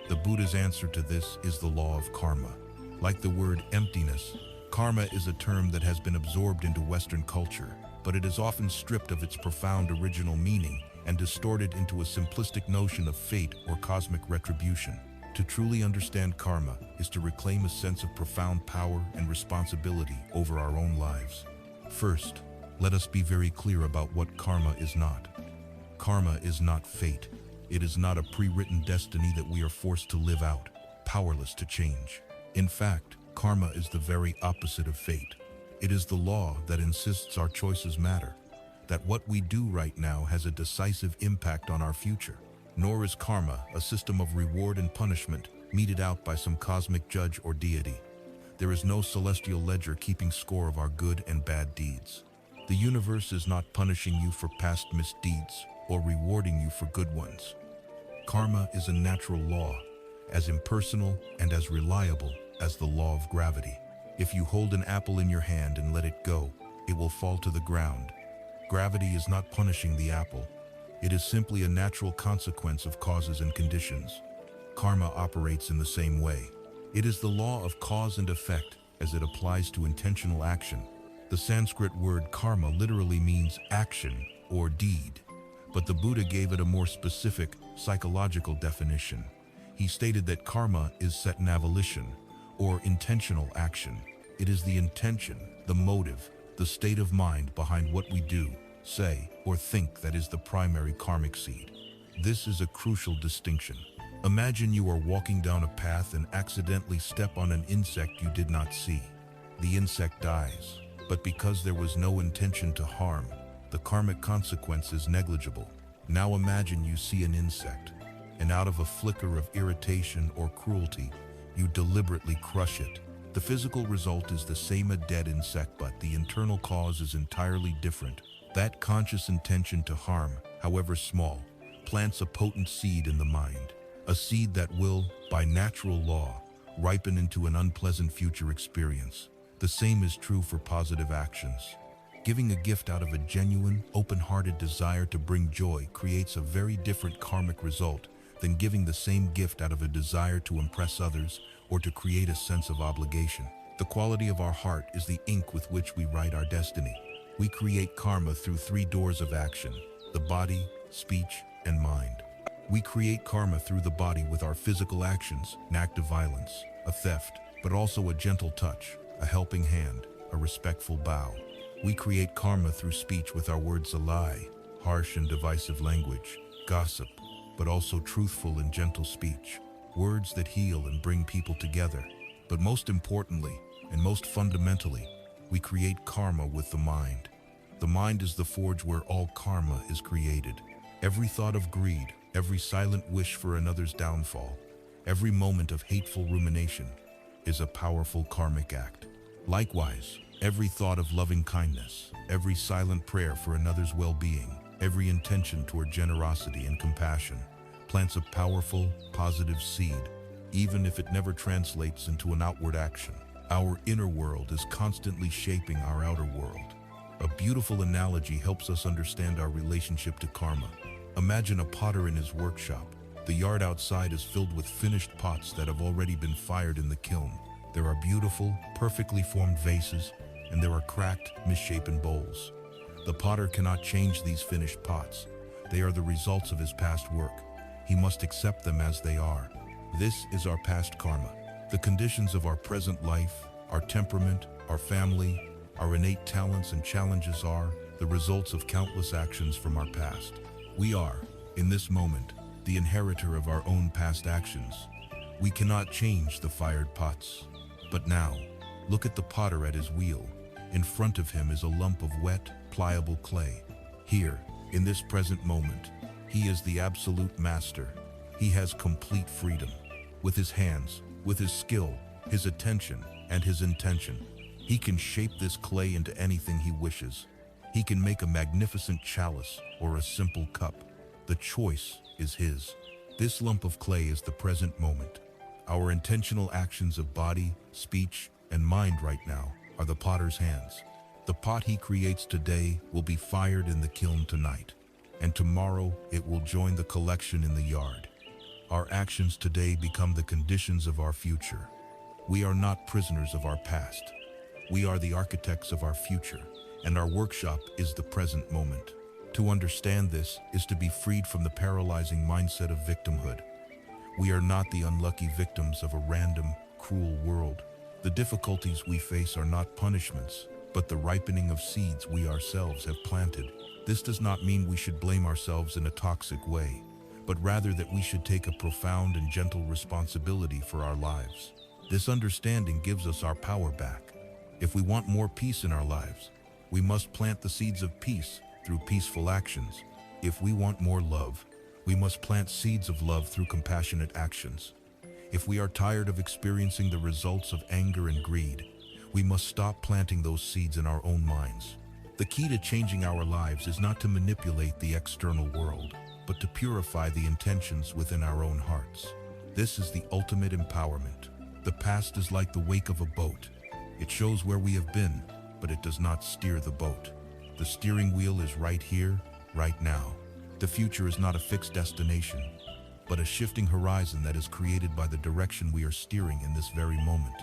The Buddha's answer to this is the law of karma. Like the word emptiness, karma is a term that has been absorbed into Western culture, but it is often stripped of its profound original meaning and distorted into a simplistic notion of fate or cosmic retribution. To truly understand karma is to reclaim a sense of profound power and responsibility over our own lives. First, let us be very clear about what karma is not. Karma is not fate. It is not a pre-written destiny that we are forced to live out, powerless to change. In fact, karma is the very opposite of fate. It is the law that insists our choices matter, that what we do right now has a decisive impact on our future. Nor is karma a system of reward and punishment meted out by some cosmic judge or deity. There is no celestial ledger keeping score of our good and bad deeds. The universe is not punishing you for past misdeeds or rewarding you for good ones. Karma is a natural law, as impersonal and as reliable as the law of gravity. If you hold an apple in your hand and let it go, it will fall to the ground. Gravity is not punishing the apple. It is simply a natural consequence of causes and conditions. Karma operates in the same way. It is the law of cause and effect as it applies to intentional action. The Sanskrit word karma literally means action or deed, but the Buddha gave it a more specific psychological definition. He stated that karma is setna volition, or intentional action. It is the intention, the motive, the state of mind behind what we do, say, or think that is the primary karmic seed. This is a crucial distinction. Imagine you are walking down a path and accidentally step on an insect you did not see. The insect dies, but because there was no intention to harm, the karmic consequence is negligible. Now imagine you see an insect, and out of a flicker of irritation or cruelty, you deliberately crush it. The physical result is the same, a dead insect, but the internal cause is entirely different. That conscious intention to harm, however small, plants a potent seed in the mind, a seed that will, by natural law, ripen into an unpleasant future experience. The same is true for positive actions. Giving a gift out of a genuine, open-hearted desire to bring joy creates a very different karmic result than giving the same gift out of a desire to impress others or to create a sense of obligation. The quality of our heart is the ink with which we write our destiny. We create karma through 3 doors of action: the body, speech, and mind. We create karma through the body with our physical actions, an act of violence, a theft, but also a gentle touch, a helping hand, a respectful bow. We create karma through speech with our words: a lie, harsh and divisive language, gossip, but also truthful and gentle speech, words that heal and bring people together. But most importantly, and most fundamentally, we create karma with the mind. The mind is the forge where all karma is created. Every thought of greed, every silent wish for another's downfall, every moment of hateful rumination is a powerful karmic act. Likewise, every thought of loving kindness, every silent prayer for another's well-being, every intention toward generosity and compassion plants a powerful, positive seed, even if it never translates into an outward action. Our inner world is constantly shaping our outer world. A beautiful analogy helps us understand our relationship to karma. Imagine a potter in his workshop. The yard outside is filled with finished pots that have already been fired in the kiln. There are beautiful, perfectly formed vases, and there are cracked, misshapen bowls. The potter cannot change these finished pots. They are the results of his past work. He must accept them as they are. This is our past karma. The conditions of our present life, our temperament, our family, our innate talents and challenges are the results of countless actions from our past. We are, in this moment, the inheritor of our own past actions. We cannot change the fired pots. But now, look at the potter at his wheel. In front of him is a lump of wet, pliable clay. Here, in this present moment, he is the absolute master. He has complete freedom. With his hands, with his skill, his attention, and his intention, he can shape this clay into anything he wishes. He can make a magnificent chalice or a simple cup. The choice is his. This lump of clay is the present moment. Our intentional actions of body, speech, and mind right now are the potter's hands. The pot he creates today will be fired in the kiln tonight, and tomorrow it will join the collection in the yard. Our actions today become the conditions of our future. We are not prisoners of our past. We are the architects of our future, and our workshop is the present moment. To understand this is to be freed from the paralyzing mindset of victimhood. We are not the unlucky victims of a random, cruel world. The difficulties we face are not punishments, but the ripening of seeds we ourselves have planted. This does not mean we should blame ourselves in a toxic way, but rather that we should take a profound and gentle responsibility for our lives. This understanding gives us our power back. If we want more peace in our lives, we must plant the seeds of peace through peaceful actions. If we want more love, we must plant seeds of love through compassionate actions. If we are tired of experiencing the results of anger and greed, we must stop planting those seeds in our own minds. The key to changing our lives is not to manipulate the external world, but to purify the intentions within our own hearts. This is the ultimate empowerment. The past is like the wake of a boat. It shows where we have been, but it does not steer the boat. The steering wheel is right here, right now. The future is not a fixed destination, but a shifting horizon that is created by the direction we are steering in this very moment.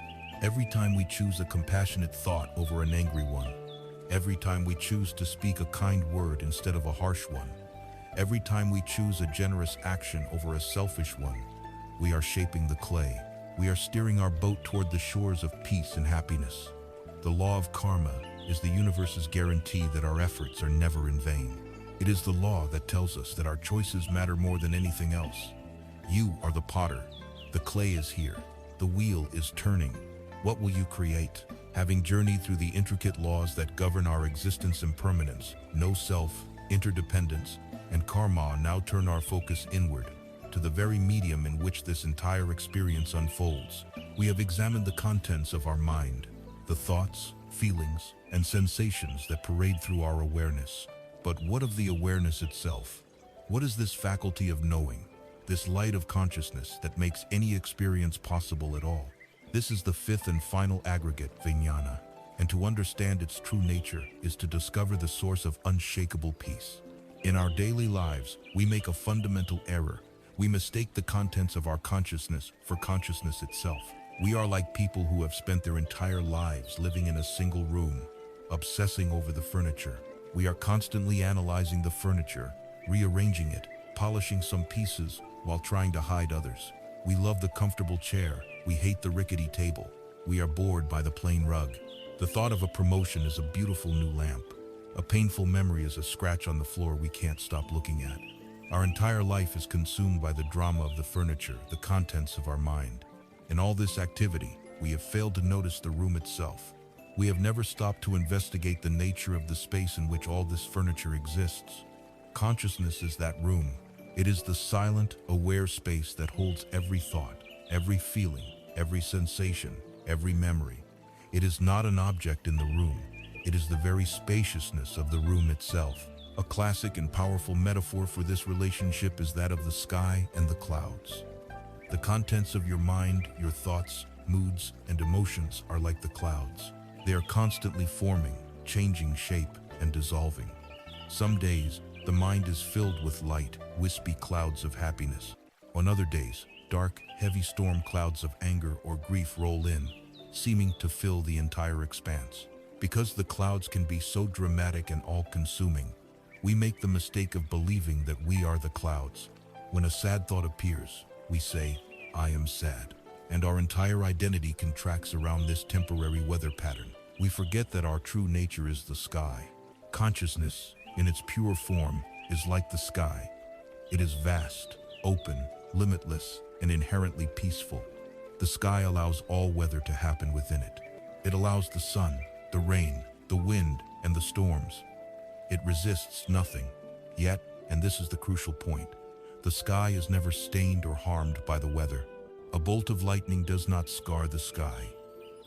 Every time we choose a compassionate thought over an angry one, every time we choose to speak a kind word instead of a harsh one, every time we choose a generous action over a selfish one, we are shaping the clay. We are steering our boat toward the shores of peace and happiness. The law of karma is the universe's guarantee that our efforts are never in vain. It is the law that tells us that our choices matter more than anything else. You are the potter. The clay is here. The wheel is turning. What will you create? Having journeyed through the intricate laws that govern our existence and permanence, no self, interdependence, and karma, now turn our focus inward, to the very medium in which this entire experience unfolds. We have examined the contents of our mind, the thoughts, feelings, and sensations that parade through our awareness. But what of the awareness itself? What is this faculty of knowing, this light of consciousness that makes any experience possible at all? This is the fifth and final aggregate, vijnana. and to understand its true nature is to discover the source of unshakable peace. In our daily lives, we make a fundamental error. We mistake the contents of our consciousness for consciousness itself. We are like people who have spent their entire lives living in a single room, obsessing over the furniture. We are constantly analyzing the furniture, rearranging it, polishing some pieces while trying to hide others. We love the comfortable chair. We hate the rickety table. We are bored by the plain rug. The thought of a promotion is a beautiful new lamp. A painful memory is a scratch on the floor we can't stop looking at. Our entire life is consumed by the drama of the furniture, the contents of our mind. In all this activity, we have failed to notice the room itself. We have never stopped to investigate the nature of the space in which all this furniture exists. Consciousness is that room. It is the silent, aware space that holds every thought, every feeling, every sensation, every memory. It is not an object in the room. It is the very spaciousness of the room itself. A classic and powerful metaphor for this relationship is that of the sky and the clouds. The contents of your mind, your thoughts, moods, and emotions are like the clouds. They are constantly forming, changing shape, and dissolving. Some days, the mind is filled with light, wispy clouds of happiness. On other days, dark, heavy storm clouds of anger or grief roll in, seeming to fill the entire expanse. Because the clouds can be so dramatic and all-consuming, we make the mistake of believing that we are the clouds. When a sad thought appears, we say, "I am sad," and our entire identity contracts around this temporary weather pattern. We forget that our true nature is the sky. Consciousness, in its pure form, is like the sky. It is vast, open, limitless, and inherently peaceful. The sky allows all weather to happen within it. It allows the sun, the rain, the wind, and the storms. It resists nothing. Yet, and this is the crucial point, the sky is never stained or harmed by the weather. A bolt of lightning does not scar the sky.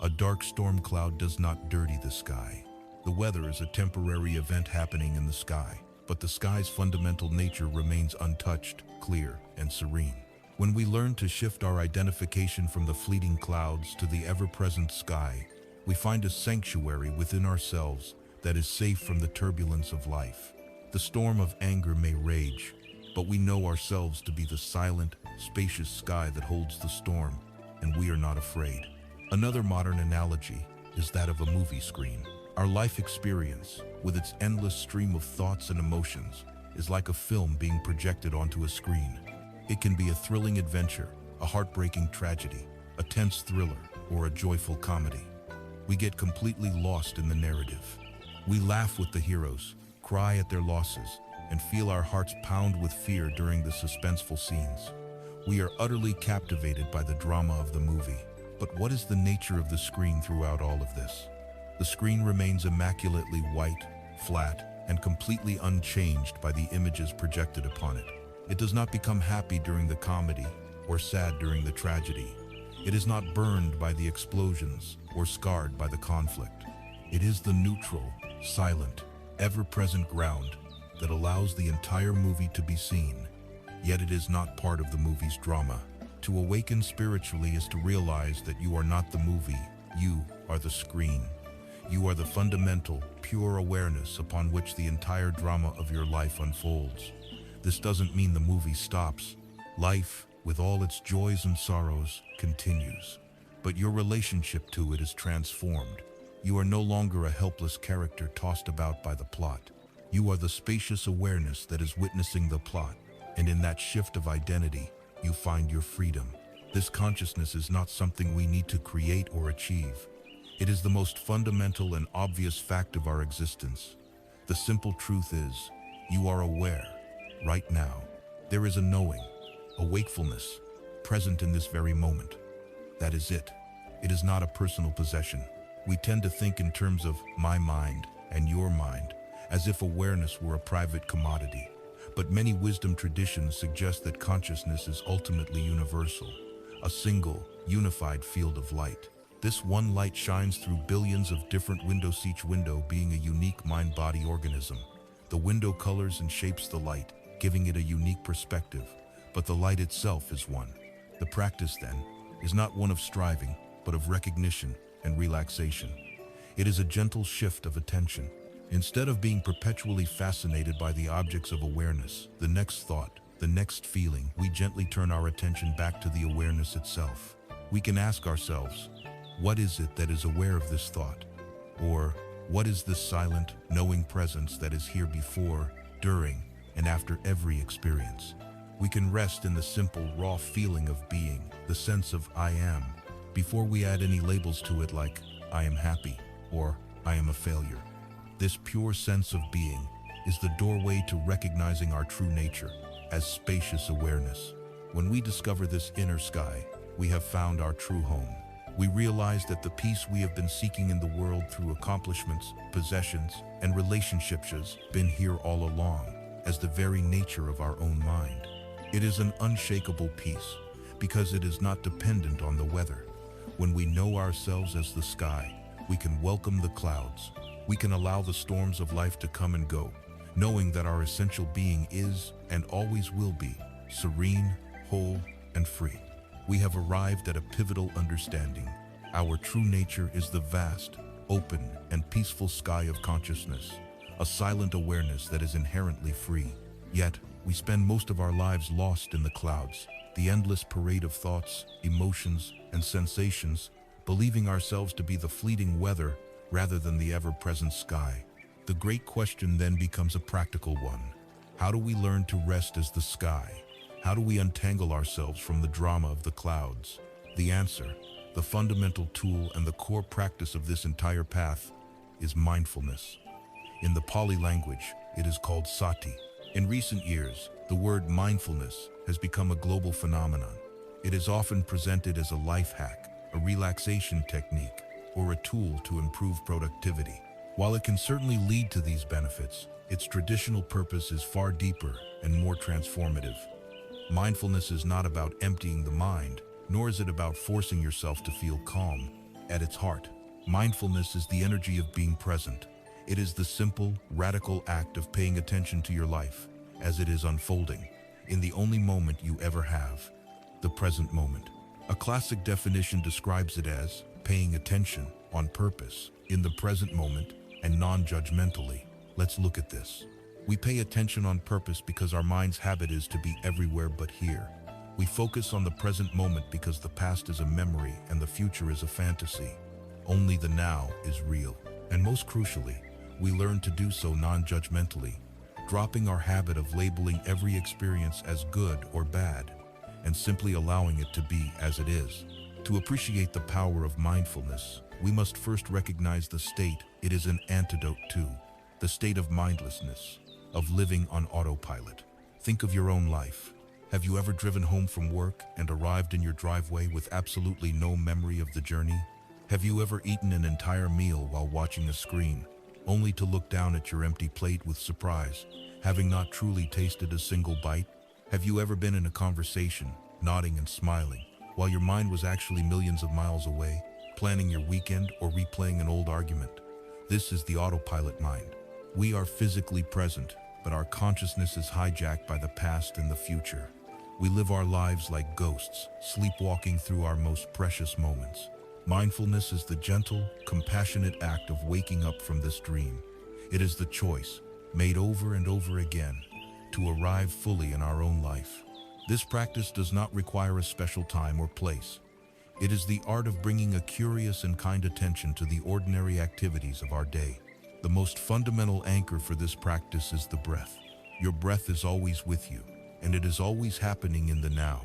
A dark storm cloud does not dirty the sky. The weather is a temporary event happening in the sky, but the sky's fundamental nature remains untouched, clear, and serene. When we learn to shift our identification from the fleeting clouds to the ever-present sky, we find a sanctuary within ourselves that is safe from the turbulence of life. The storm of anger may rage, but we know ourselves to be the silent, spacious sky that holds the storm, and we are not afraid. Another modern analogy is that of a movie screen. Our life experience, with its endless stream of thoughts and emotions, is like a film being projected onto a screen. It can be a thrilling adventure, a heartbreaking tragedy, a tense thriller, or a joyful comedy. We get completely lost in the narrative. We laugh with the heroes, cry at their losses, and feel our hearts pound with fear during the suspenseful scenes. We are utterly captivated by the drama of the movie. But what is the nature of the screen throughout all of this? The screen remains immaculately white, flat, and completely unchanged by the images projected upon it. It does not become happy during the comedy or sad during the tragedy. It is not burned by the explosions or scarred by the conflict. It is the neutral, silent, ever-present ground that allows the entire movie to be seen, yet it is not part of the movie's drama. To awaken spiritually is to realize that you are not the movie, you are the screen. You are the fundamental, pure awareness upon which the entire drama of your life unfolds. This doesn't mean the movie stops. Life, with all its joys and sorrows, continues. But your relationship to it is transformed. You are no longer a helpless character tossed about by the plot. You are the spacious awareness that is witnessing the plot, and in that shift of identity, you find your freedom. This consciousness is not something we need to create or achieve. It is the most fundamental and obvious fact of our existence. The simple truth is, you are aware, right now. There is a knowing, a wakefulness, present in this very moment. That is it. It is not a personal possession. We tend to think in terms of my mind and your mind, as if awareness were a private commodity. But many wisdom traditions suggest that consciousness is ultimately universal, a single, unified field of light. This one light shines through billions of different windows, each window being a unique mind-body organism. The window colors and shapes the light, giving it a unique perspective, but the light itself is one. The practice, then, is not one of striving, but of recognition and relaxation. It is a gentle shift of attention. Instead of being perpetually fascinated by the objects of awareness, the next thought, the next feeling, we gently turn our attention back to the awareness itself. We can ask ourselves, what is it that is aware of this thought? Or, what is this silent, knowing presence that is here before, during, and after every experience? We can rest in the simple, raw feeling of being, the sense of I am, before we add any labels to it like, I am happy, or I am a failure. This pure sense of being is the doorway to recognizing our true nature as spacious awareness. When we discover this inner sky, we have found our true home. We realize that the peace we have been seeking in the world through accomplishments, possessions, and relationships has been here all along, as the very nature of our own mind. It is an unshakable peace, because it is not dependent on the weather. When we know ourselves as the sky, we can welcome the clouds. We can allow the storms of life to come and go, knowing that our essential being is, and always will be, serene, whole, and free. We have arrived at a pivotal understanding. Our true nature is the vast, open, and peaceful sky of consciousness, a silent awareness that is inherently free. Yet, we spend most of our lives lost in the clouds, the endless parade of thoughts, emotions, and sensations, believing ourselves to be the fleeting weather rather than the ever-present sky. The great question then becomes a practical one. How do we learn to rest as the sky? How do we untangle ourselves from the drama of the clouds? The answer, the fundamental tool and the core practice of this entire path, is mindfulness. In the Pali language, it is called sati. In recent years, the word mindfulness has become a global phenomenon. It is often presented as a life hack, a relaxation technique, or a tool to improve productivity. While it can certainly lead to these benefits, its traditional purpose is far deeper and more transformative. Mindfulness is not about emptying the mind, nor is it about forcing yourself to feel calm. At its heart, mindfulness is the energy of being present. It is the simple, radical act of paying attention to your life as it is unfolding, in the only moment you ever have, the present moment. A classic definition describes it as paying attention on purpose, in the present moment, and non-judgmentally. Let's look at this. We pay attention on purpose because our mind's habit is to be everywhere but here. We focus on the present moment because the past is a memory and the future is a fantasy. Only the now is real. And most crucially, we learn to do so non-judgmentally, dropping our habit of labeling every experience as good or bad, and simply allowing it to be as it is. To appreciate the power of mindfulness, we must first recognize the state it is an antidote to, the state of mindlessness, of living on autopilot. Think of your own life. Have you ever driven home from work and arrived in your driveway with absolutely no memory of the journey? Have you ever eaten an entire meal while watching a screen, only to look down at your empty plate with surprise, having not truly tasted a single bite? Have you ever been in a conversation, nodding and smiling, while your mind was actually millions of miles away, planning your weekend or replaying an old argument? This is the autopilot mind. We are physically present, but our consciousness is hijacked by the past and the future. We live our lives like ghosts, sleepwalking through our most precious moments. Mindfulness is the gentle, compassionate act of waking up from this dream. It is the choice, made over and over again, to arrive fully in our own life. This practice does not require a special time or place. It is the art of bringing a curious and kind attention to the ordinary activities of our day. The most fundamental anchor for this practice is the breath. Your breath is always with you, and it is always happening in the now.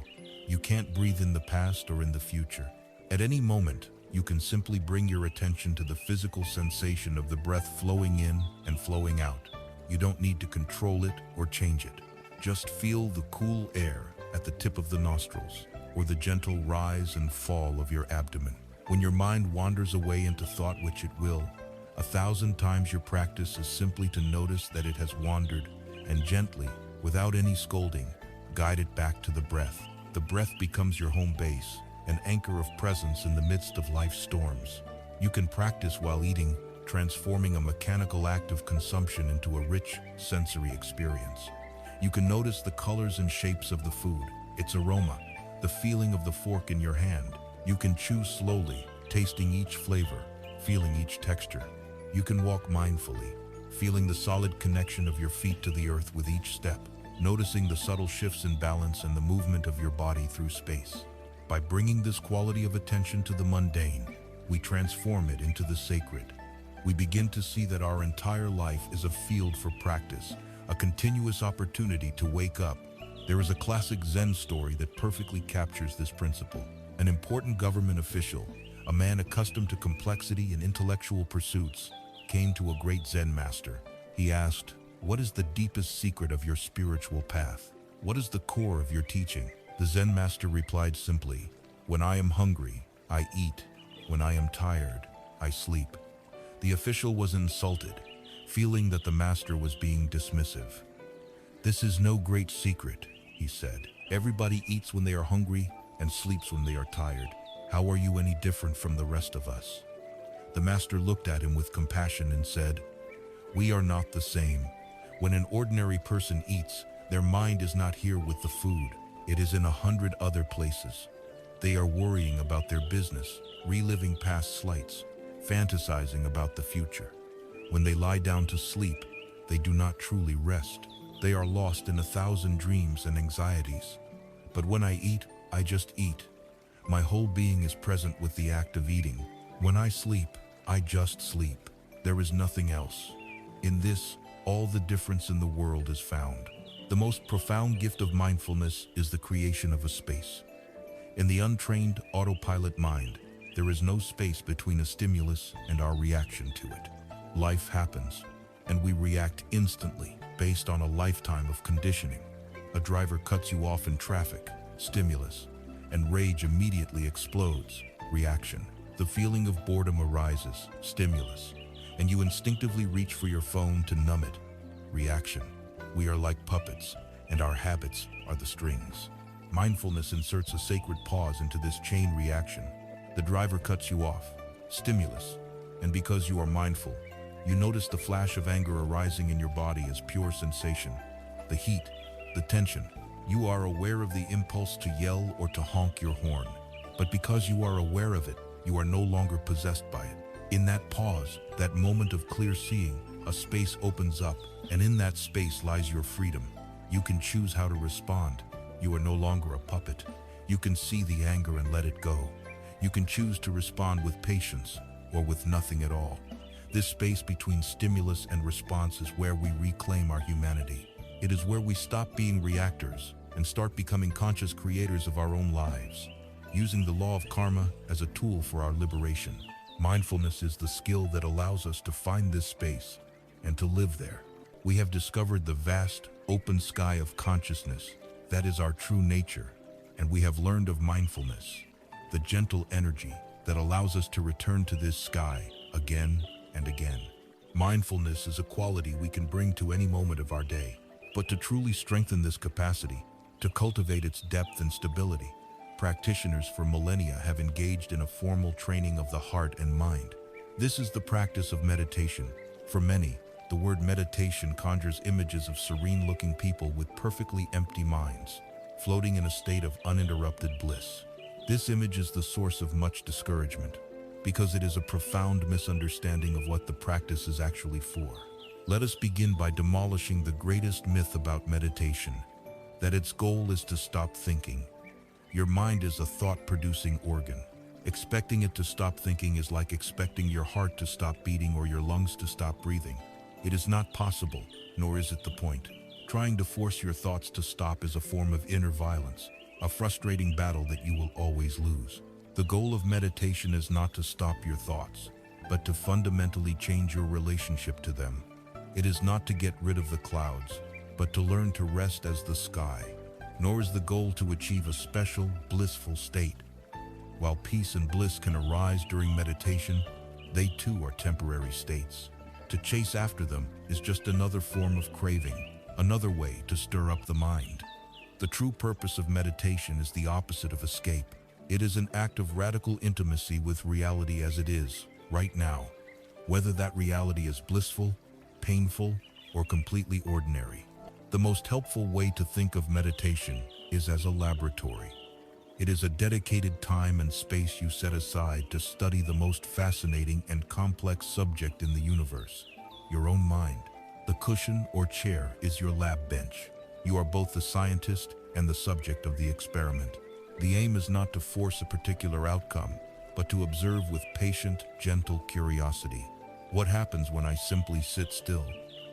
You can't breathe in the past or in the future. At any moment, you can simply bring your attention to the physical sensation of the breath flowing in and flowing out. You don't need to control it or change it. Just feel the cool air at the tip of the nostrils, or the gentle rise and fall of your abdomen. When your mind wanders away into thought, which it will, 1,000 times, your practice is simply to notice that it has wandered and gently, without any scolding, guide it back to the breath. The breath becomes your home base, an anchor of presence in the midst of life's storms. You can practice while eating, transforming a mechanical act of consumption into a rich, sensory experience. You can notice the colors and shapes of the food, its aroma, the feeling of the fork in your hand. You can chew slowly, tasting each flavor, feeling each texture. You can walk mindfully, feeling the solid connection of your feet to the earth with each step, noticing the subtle shifts in balance and the movement of your body through space. By bringing this quality of attention to the mundane, we transform it into the sacred. We begin to see that our entire life is a field for practice, a continuous opportunity to wake up. There is a classic Zen story that perfectly captures this principle. An important government official, a man accustomed to complexity and intellectual pursuits, came to a great Zen master. He asked, "What is the deepest secret of your spiritual path? What is the core of your teaching?" The Zen master replied simply, "When I am hungry, I eat. When I am tired, I sleep." The official was insulted, feeling that the master was being dismissive. "This is no great secret," he said. "Everybody eats when they are hungry and sleeps when they are tired. How are you any different from the rest of us?" The master looked at him with compassion and said, "We are not the same. When an ordinary person eats, their mind is not here with the food. It is in 100 other places. They are worrying about their business, reliving past slights, fantasizing about the future. When they lie down to sleep, they do not truly rest. They are lost in 1,000 dreams and anxieties. But when I eat, I just eat. My whole being is present with the act of eating. When I sleep, I just sleep. There is nothing else. In this, all the difference in the world is found." The most profound gift of mindfulness is the creation of a space. In the untrained autopilot mind, there is no space between a stimulus and our reaction to it. Life happens, and we react instantly based on a lifetime of conditioning. A driver cuts you off in traffic, stimulus, and rage immediately explodes, reaction. The feeling of boredom arises, stimulus, and you instinctively reach for your phone to numb it, reaction. We are like puppets, and our habits are the strings. Mindfulness inserts a sacred pause into this chain reaction. The driver cuts you off, stimulus, and because you are mindful, you notice the flash of anger arising in your body as pure sensation. The heat, the tension. You are aware of the impulse to yell or to honk your horn. But because you are aware of it, you are no longer possessed by it. In that pause, that moment of clear seeing, a space opens up, and in that space lies your freedom. You can choose how to respond. You are no longer a puppet. You can see the anger and let it go. You can choose to respond with patience or with nothing at all. This space between stimulus and response is where we reclaim our humanity. It is where we stop being reactors and start becoming conscious creators of our own lives, using the law of karma as a tool for our liberation. Mindfulness is the skill that allows us to find this space and to live there. We have discovered the vast, open sky of consciousness that is our true nature, and we have learned of mindfulness, the gentle energy that allows us to return to this sky again and again. Mindfulness is a quality we can bring to any moment of our day, but to truly strengthen this capacity, to cultivate its depth and stability, practitioners for millennia have engaged in a formal training of the heart and mind. This is the practice of meditation. For many, the word meditation conjures images of serene-looking people with perfectly empty minds, floating in a state of uninterrupted bliss. This image is the source of much discouragement, because it is a profound misunderstanding of what the practice is actually for. Let us begin by demolishing the greatest myth about meditation, that its goal is to stop thinking. Your mind is a thought-producing organ. Expecting it to stop thinking is like expecting your heart to stop beating or your lungs to stop breathing. It is not possible, nor is it the point. Trying to force your thoughts to stop is a form of inner violence, a frustrating battle that you will always lose. The goal of meditation is not to stop your thoughts, but to fundamentally change your relationship to them. It is not to get rid of the clouds, but to learn to rest as the sky. Nor is the goal to achieve a special, blissful state. While peace and bliss can arise during meditation, they too are temporary states. To chase after them is just another form of craving, another way to stir up the mind. The true purpose of meditation is the opposite of escape. It is an act of radical intimacy with reality as it is, right now, whether that reality is blissful, painful, or completely ordinary. The most helpful way to think of meditation is as a laboratory. It is a dedicated time and space you set aside to study the most fascinating and complex subject in the universe, your own mind. The cushion or chair is your lab bench. You are both the scientist and the subject of the experiment. The aim is not to force a particular outcome, but to observe with patient, gentle curiosity. What happens when I simply sit still?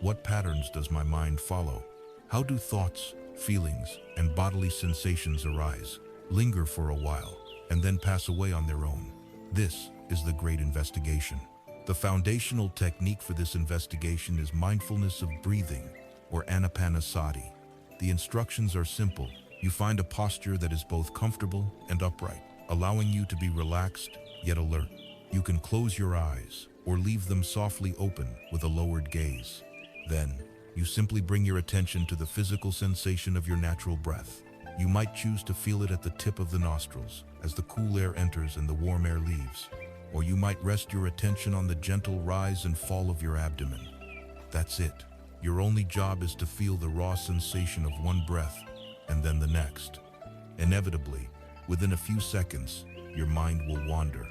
What patterns does my mind follow? How do thoughts, feelings, and bodily sensations arise, linger for a while, and then pass away on their own? This is the great investigation. The foundational technique for this investigation is mindfulness of breathing, or anapanasati. The instructions are simple. You find a posture that is both comfortable and upright, allowing you to be relaxed yet alert. You can close your eyes or leave them softly open with a lowered gaze. Then, you simply bring your attention to the physical sensation of your natural breath. You might choose to feel it at the tip of the nostrils as the cool air enters and the warm air leaves. Or you might rest your attention on the gentle rise and fall of your abdomen. That's it. Your only job is to feel the raw sensation of one breath and then the next. Inevitably, within a few seconds, your mind will wander.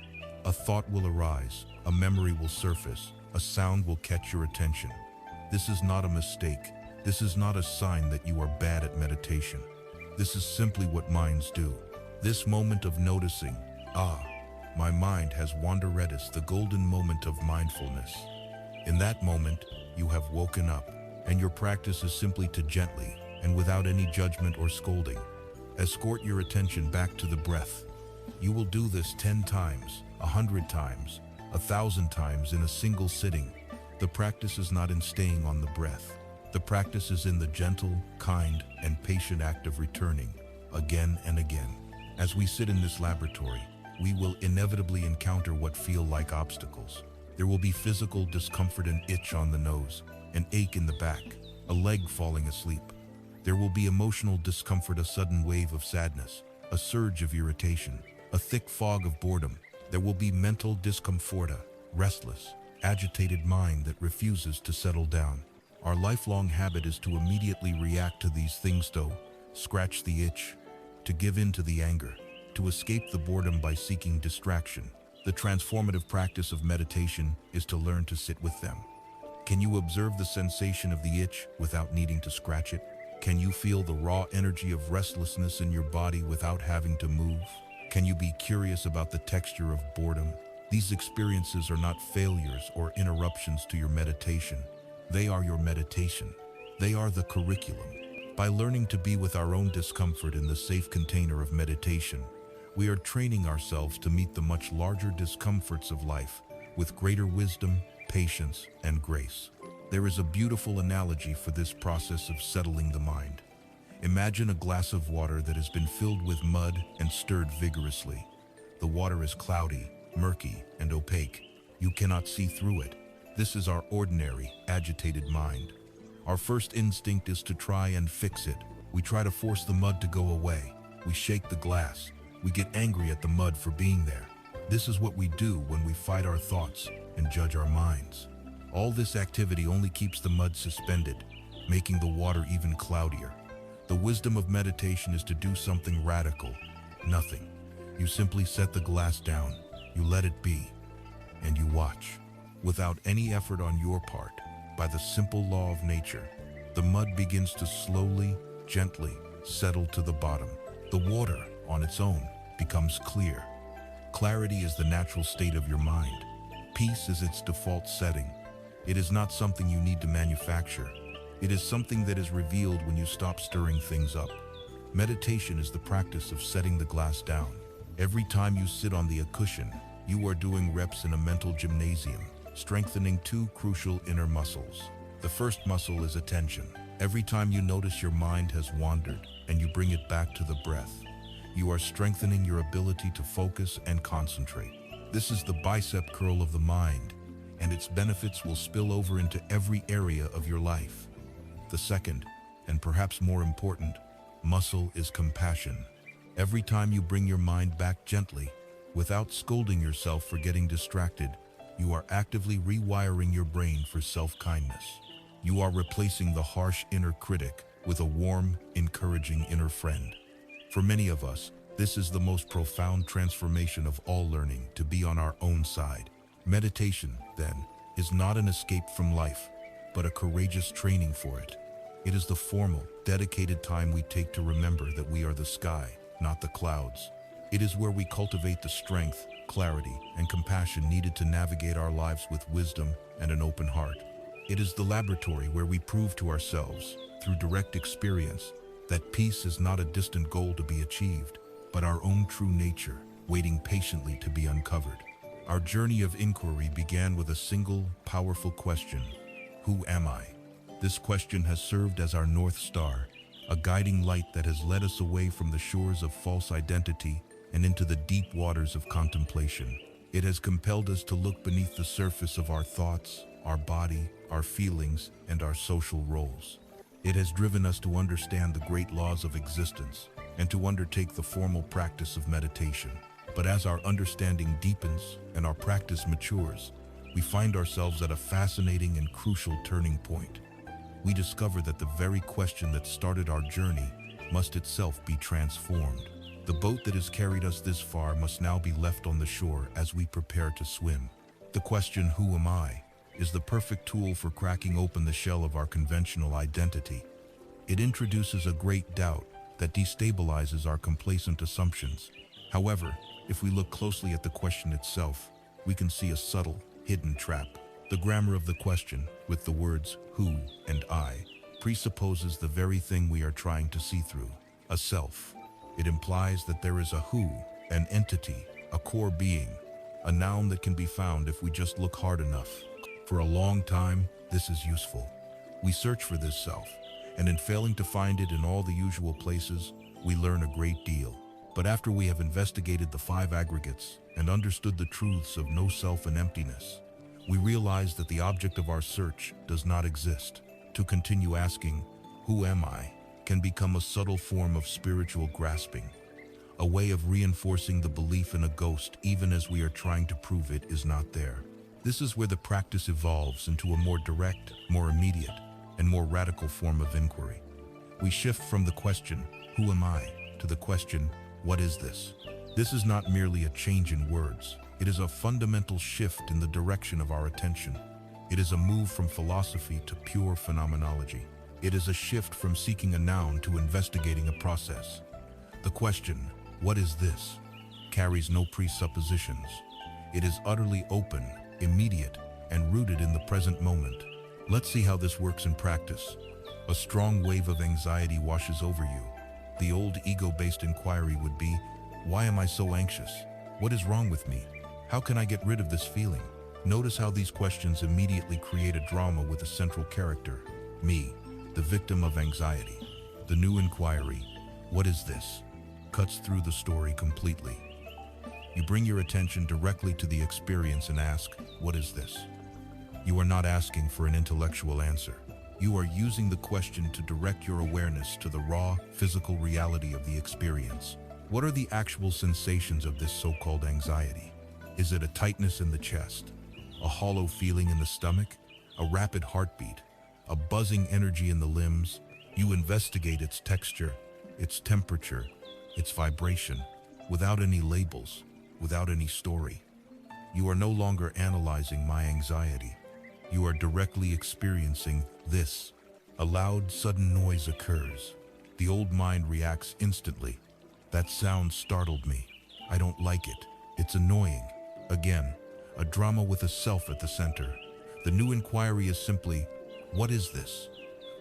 A thought will arise, a memory will surface, a sound will catch your attention. This is not a mistake. This is not a sign that you are bad at meditation. This is simply what minds do. This moment of noticing, my mind has wandered, is the golden moment of mindfulness. In that moment, you have woken up, and your practice is simply to gently, and without any judgment or scolding, escort your attention back to the breath. You will do this 10 times, 100 times, 1,000 times in a single sitting. The practice is not in staying on the breath. The practice is in the gentle, kind, and patient act of returning, again and again. As we sit in this laboratory, we will inevitably encounter what feel like obstacles. There will be physical discomfort, an itch on the nose, an ache in the back, a leg falling asleep. There will be emotional discomfort, a sudden wave of sadness, a surge of irritation, a thick fog of boredom. There will be mental discomfort, a restless, agitated mind that refuses to settle down. Our lifelong habit is to immediately react to these things, to scratch the itch, to give in to the anger, to escape the boredom by seeking distraction. The transformative practice of meditation is to learn to sit with them. Can you observe the sensation of the itch without needing to scratch it? Can you feel the raw energy of restlessness in your body without having to move? Can you be curious about the texture of boredom? These experiences are not failures or interruptions to your meditation. They are your meditation. They are the curriculum. By learning to be with our own discomfort in the safe container of meditation, we are training ourselves to meet the much larger discomforts of life with greater wisdom, patience, and grace. There is a beautiful analogy for this process of settling the mind. Imagine a glass of water that has been filled with mud and stirred vigorously. The water is cloudy, murky, and opaque. You cannot see through it. This is our ordinary, agitated mind. Our first instinct is to try and fix it. We try to force the mud to go away. We shake the glass. We get angry at the mud for being there. This is what we do when we fight our thoughts and judge our minds. All this activity only keeps the mud suspended, making the water even cloudier. The wisdom of meditation is to do something radical. Nothing. You simply set the glass down, you let it be, and you watch. Without any effort on your part, by the simple law of nature, the mud begins to slowly, gently settle to the bottom. The water, on its own, becomes clear. Clarity is the natural state of your mind. Peace is its default setting. It is not something you need to manufacture. It is something that is revealed when you stop stirring things up. Meditation is the practice of setting the glass down. Every time you sit on the cushion, you are doing reps in a mental gymnasium, strengthening two crucial inner muscles. The first muscle is attention. Every time you notice your mind has wandered and you bring it back to the breath, you are strengthening your ability to focus and concentrate. This is the bicep curl of the mind, and its benefits will spill over into every area of your life. The second, and perhaps more important, muscle is compassion. Every time you bring your mind back gently, without scolding yourself for getting distracted, you are actively rewiring your brain for self-kindness. You are replacing the harsh inner critic with a warm, encouraging inner friend. For many of us, This is the most profound transformation of all learning, to be on our own side. Meditation, then, is not an escape from life, but a courageous training for it. It is the formal, dedicated time we take to remember that we are the sky, not the clouds. It is where we cultivate the strength, clarity, and compassion needed to navigate our lives with wisdom and an open heart. It is the laboratory where we prove to ourselves, through direct experience, that peace is not a distant goal to be achieved, but our own true nature, waiting patiently to be uncovered. Our journey of inquiry began with a single, powerful question: who am I? This question has served as our North Star, a guiding light that has led us away from the shores of false identity and into the deep waters of contemplation. It has compelled us to look beneath the surface of our thoughts, our body, our feelings, and our social roles. It has driven us to understand the great laws of existence and to undertake the formal practice of meditation. But as our understanding deepens and our practice matures, we find ourselves at a fascinating and crucial turning point. We discover that the very question that started our journey must itself be transformed. The boat that has carried us this far must now be left on the shore as we prepare to swim. The question, who am I, is the perfect tool for cracking open the shell of our conventional identity. It introduces a great doubt that destabilizes our complacent assumptions. However, if we look closely at the question itself, we can see a subtle, hidden trap. The grammar of the question, with the words who and I, presupposes the very thing we are trying to see through: a self. It implies that there is a who, an entity, a core being, a noun that can be found if we just look hard enough. For a long time, this is useful. We search for this self, and in failing to find it in all the usual places, we learn a great deal. But after we have investigated the 5 aggregates and understood the truths of no self and emptiness, we realize that the object of our search does not exist. To continue asking, who am I, can become a subtle form of spiritual grasping, a way of reinforcing the belief in a ghost even as we are trying to prove it is not there. This is where the practice evolves into a more direct, more immediate, and more radical form of inquiry. We shift from the question, who am I, to the question, what is this? This is not merely a change in words. It is a fundamental shift in the direction of our attention. It is a move from philosophy to pure phenomenology. It is a shift from seeking a noun to investigating a process. The question, what is this, carries no presuppositions. It is utterly open, immediate, and rooted in the present moment. Let's see how this works in practice. A strong wave of anxiety washes over you. The old ego-based inquiry would be, why am I so anxious? What is wrong with me? How can I get rid of this feeling? Notice how these questions immediately create a drama with a central character, me, the victim of anxiety. The new inquiry, what is this, cuts through the story completely. You bring your attention directly to the experience and ask, what is this? You are not asking for an intellectual answer. You are using the question to direct your awareness to the raw, physical reality of the experience. What are the actual sensations of this so-called anxiety? Is it a tightness in the chest, a hollow feeling in the stomach, a rapid heartbeat, a buzzing energy in the limbs? You investigate its texture, its temperature, its vibration, without any labels, without any story. You are no longer analyzing my anxiety. You are directly experiencing this. A loud, sudden noise occurs. The old mind reacts instantly. That sound startled me. I don't like it. It's annoying. Again, a drama with a self at the center. The new inquiry is simply, what is this?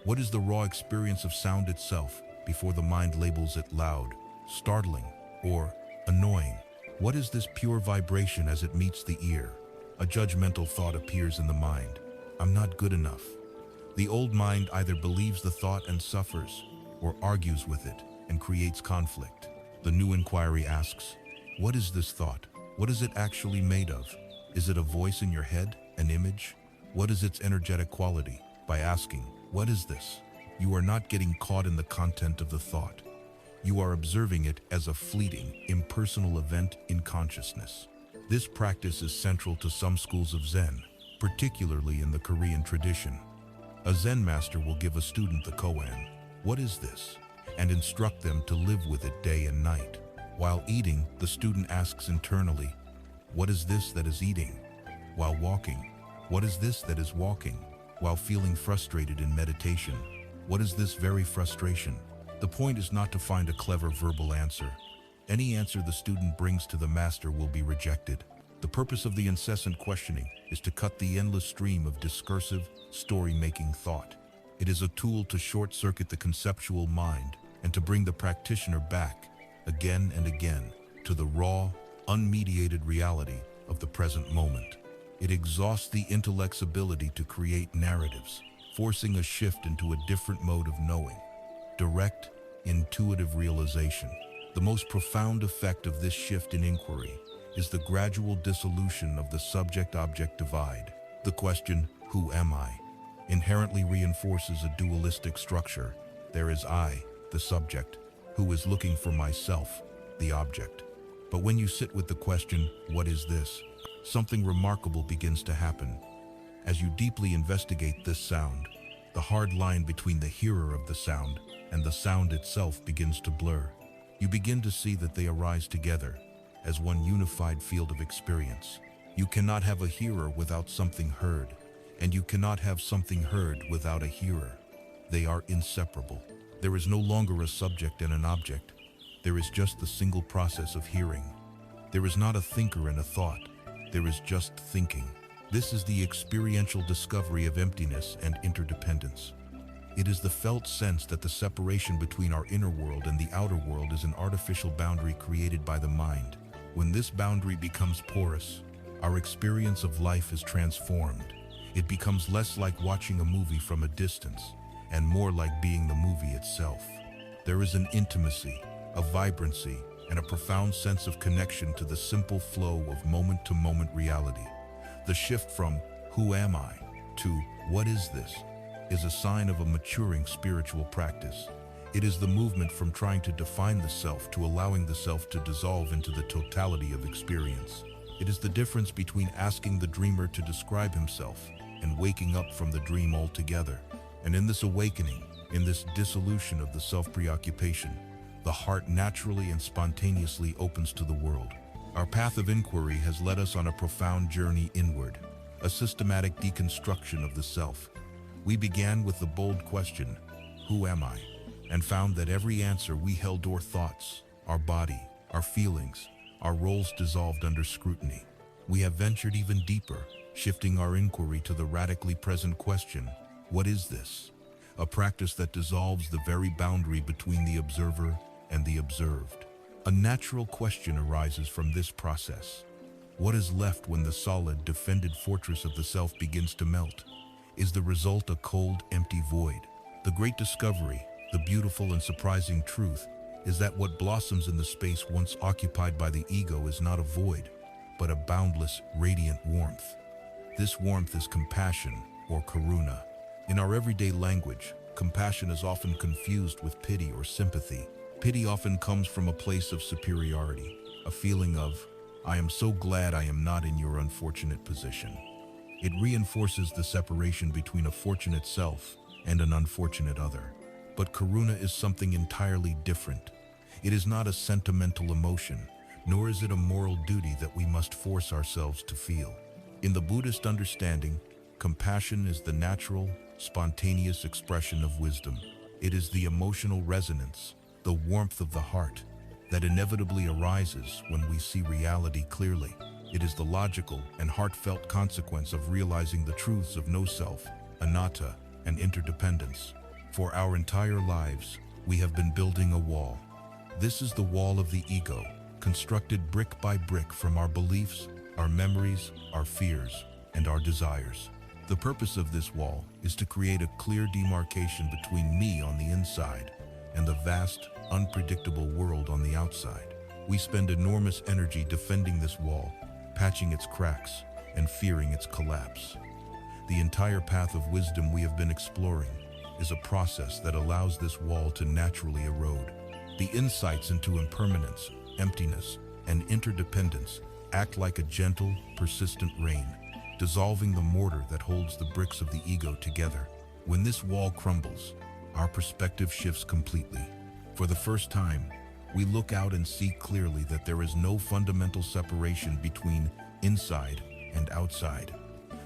What is the raw experience of sound itself before the mind labels it loud, startling, or annoying? What is this pure vibration as it meets the ear? A judgmental thought appears in the mind. I'm not good enough. The old mind either believes the thought and suffers, or argues with it and creates conflict. The new inquiry asks, what is this thought? What is it actually made of? Is it a voice in your head, an image? What is its energetic quality? By asking, what is this? You are not getting caught in the content of the thought. You are observing it as a fleeting, impersonal event in consciousness. This practice is central to some schools of Zen, particularly in the Korean tradition. A Zen master will give a student the koan, what is this, and instruct them to live with it day and night. While eating, the student asks internally, what is this that is eating? While walking, what is this that is walking? While feeling frustrated in meditation, what is this very frustration? The point is not to find a clever verbal answer. Any answer the student brings to the master will be rejected. The purpose of the incessant questioning is to cut the endless stream of discursive, story-making thought. It is a tool to short-circuit the conceptual mind and to bring the practitioner back, again and again, to the raw, unmediated reality of the present moment. It exhausts the intellect's ability to create narratives, forcing a shift into a different mode of knowing. Direct, intuitive realization. The most profound effect of this shift in inquiry is the gradual dissolution of the subject-object divide. The question, who am I, inherently reinforces a dualistic structure. There is I, the subject, who is looking for myself, the object. But when you sit with the question, what is this? Something remarkable begins to happen. As you deeply investigate this sound, the hard line between the hearer of the sound and the sound itself begins to blur. You begin to see that they arise together as one unified field of experience. You cannot have a hearer without something heard, and you cannot have something heard without a hearer. They are inseparable. There is no longer a subject and an object. There is just the single process of hearing. There is not a thinker and a thought. There is just thinking. This is the experiential discovery of emptiness and interdependence. It is the felt sense that the separation between our inner world and the outer world is an artificial boundary created by the mind. When this boundary becomes porous, our experience of life is transformed. It becomes less like watching a movie from a distance and more like being the movie itself. There is an intimacy, a vibrancy, and a profound sense of connection to the simple flow of moment-to-moment reality. The shift from who am I to what is this is a sign of a maturing spiritual practice. It is the movement from trying to define the self to allowing the self to dissolve into the totality of experience. It is the difference between asking the dreamer to describe himself and waking up from the dream altogether. And in this awakening, in this dissolution of the self-preoccupation, the heart naturally and spontaneously opens to the world. Our path of inquiry has led us on a profound journey inward, a systematic deconstruction of the self. We began with the bold question, who am I? And found that every answer we held our thoughts, our body, our feelings, our roles dissolved under scrutiny. We have ventured even deeper, shifting our inquiry to the radically present question, what is this? A practice that dissolves the very boundary between the observer and the observed. A natural question arises from this process. What is left when the solid, defended fortress of the self begins to melt? Is the result a cold, empty void? The great discovery, the beautiful and surprising truth, is that what blossoms in the space once occupied by the ego is not a void, but a boundless, radiant warmth. This warmth is compassion, or karuna. In our everyday language, compassion is often confused with pity or sympathy. Pity often comes from a place of superiority, a feeling of, I am so glad I am not in your unfortunate position. It reinforces the separation between a fortunate self and an unfortunate other. But karuna is something entirely different. It is not a sentimental emotion, nor is it a moral duty that we must force ourselves to feel. In the Buddhist understanding, compassion is the natural, spontaneous expression of wisdom. It is the emotional resonance, the warmth of the heart, that inevitably arises when we see reality clearly. It is the logical and heartfelt consequence of realizing the truths of no self, anatta, and interdependence. For our entire lives, we have been building a wall. This is the wall of the ego, constructed brick by brick from our beliefs, our memories, our fears, and our desires. The purpose of this wall is to create a clear demarcation between me on the inside and the vast, unpredictable world on the outside. We spend enormous energy defending this wall, patching its cracks, and fearing its collapse. The entire path of wisdom we have been exploring is a process that allows this wall to naturally erode. The insights into impermanence, emptiness, and interdependence act like a gentle, persistent rain, dissolving the mortar that holds the bricks of the ego together. When this wall crumbles, our perspective shifts completely. For the first time, we look out and see clearly that there is no fundamental separation between inside and outside.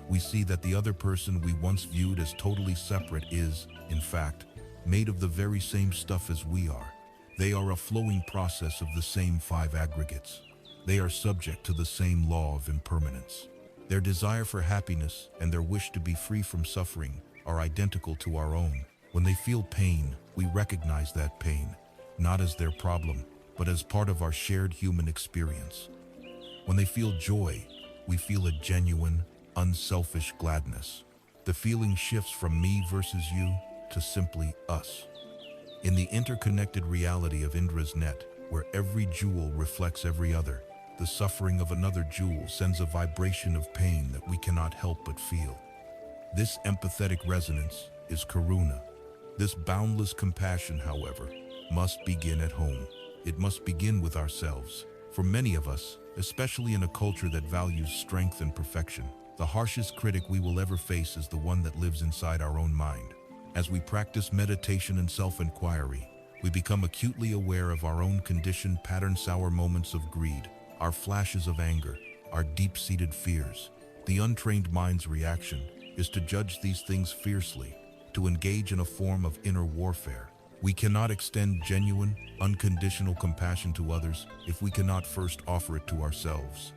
We see that the other person we once viewed as totally separate is, in fact, made of the very same stuff as we are. They are a flowing process of the same five aggregates. They are subject to the same law of impermanence. Their desire for happiness and their wish to be free from suffering are identical to our own. When they feel pain, we recognize that pain, not as their problem, but as part of our shared human experience. When they feel joy, we feel a genuine, unselfish gladness. The feeling shifts from me versus you to simply us. In the interconnected reality of Indra's net, where every jewel reflects every other, the suffering of another jewel sends a vibration of pain that we cannot help but feel. This empathetic resonance is karuna. This boundless compassion, however, must begin at home. It must begin with ourselves. For many of us, especially in a culture that values strength and perfection, the harshest critic we will ever face is the one that lives inside our own mind. As we practice meditation and self-inquiry, we become acutely aware of our own conditioned patterns, our moments of greed, our flashes of anger, our deep-seated fears. The untrained mind's reaction is to judge these things fiercely, to engage in a form of inner warfare. We cannot extend genuine, unconditional compassion to others if we cannot first offer it to ourselves.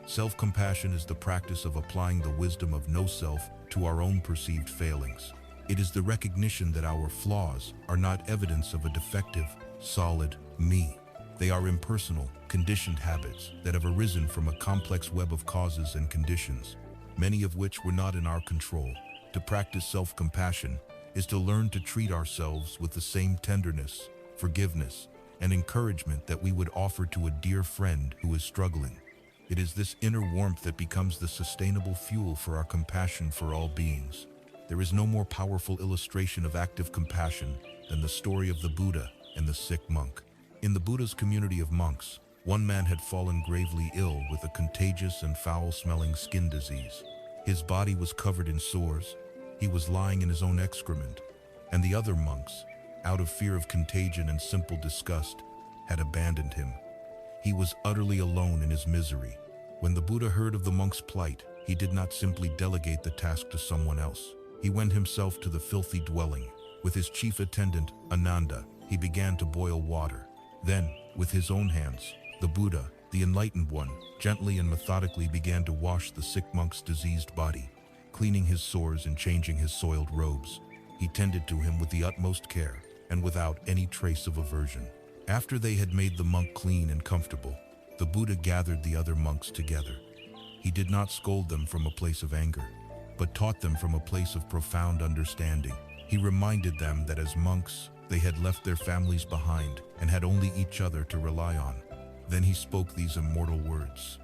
Self-compassion is the practice of applying the wisdom of no self to our own perceived failings. It is the recognition that our flaws are not evidence of a defective, solid me. They are impersonal, conditioned habits that have arisen from a complex web of causes and conditions, many of which were not in our control. To practice self-compassion is to learn to treat ourselves with the same tenderness, forgiveness, and encouragement that we would offer to a dear friend who is struggling. It is this inner warmth that becomes the sustainable fuel for our compassion for all beings. There is no more powerful illustration of active compassion than the story of the Buddha and the sick monk. In the Buddha's community of monks, one man had fallen gravely ill with a contagious and foul-smelling skin disease. His body was covered in sores. He was lying in his own excrement, and the other monks, out of fear of contagion and simple disgust, had abandoned him. He was utterly alone in his misery. When the Buddha heard of the monk's plight, he did not simply delegate the task to someone else. He went himself to the filthy dwelling. With his chief attendant, Ananda, he began to boil water. Then, with his own hands, the Buddha, the enlightened one, gently and methodically began to wash the sick monk's diseased body, cleaning his sores and changing his soiled robes. He tended to him with the utmost care and without any trace of aversion. After they had made the monk clean and comfortable, the Buddha gathered the other monks together. He did not scold them from a place of anger, but taught them from a place of profound understanding. He reminded them that as monks, they had left their families behind and had only each other to rely on. Then he spoke these immortal words: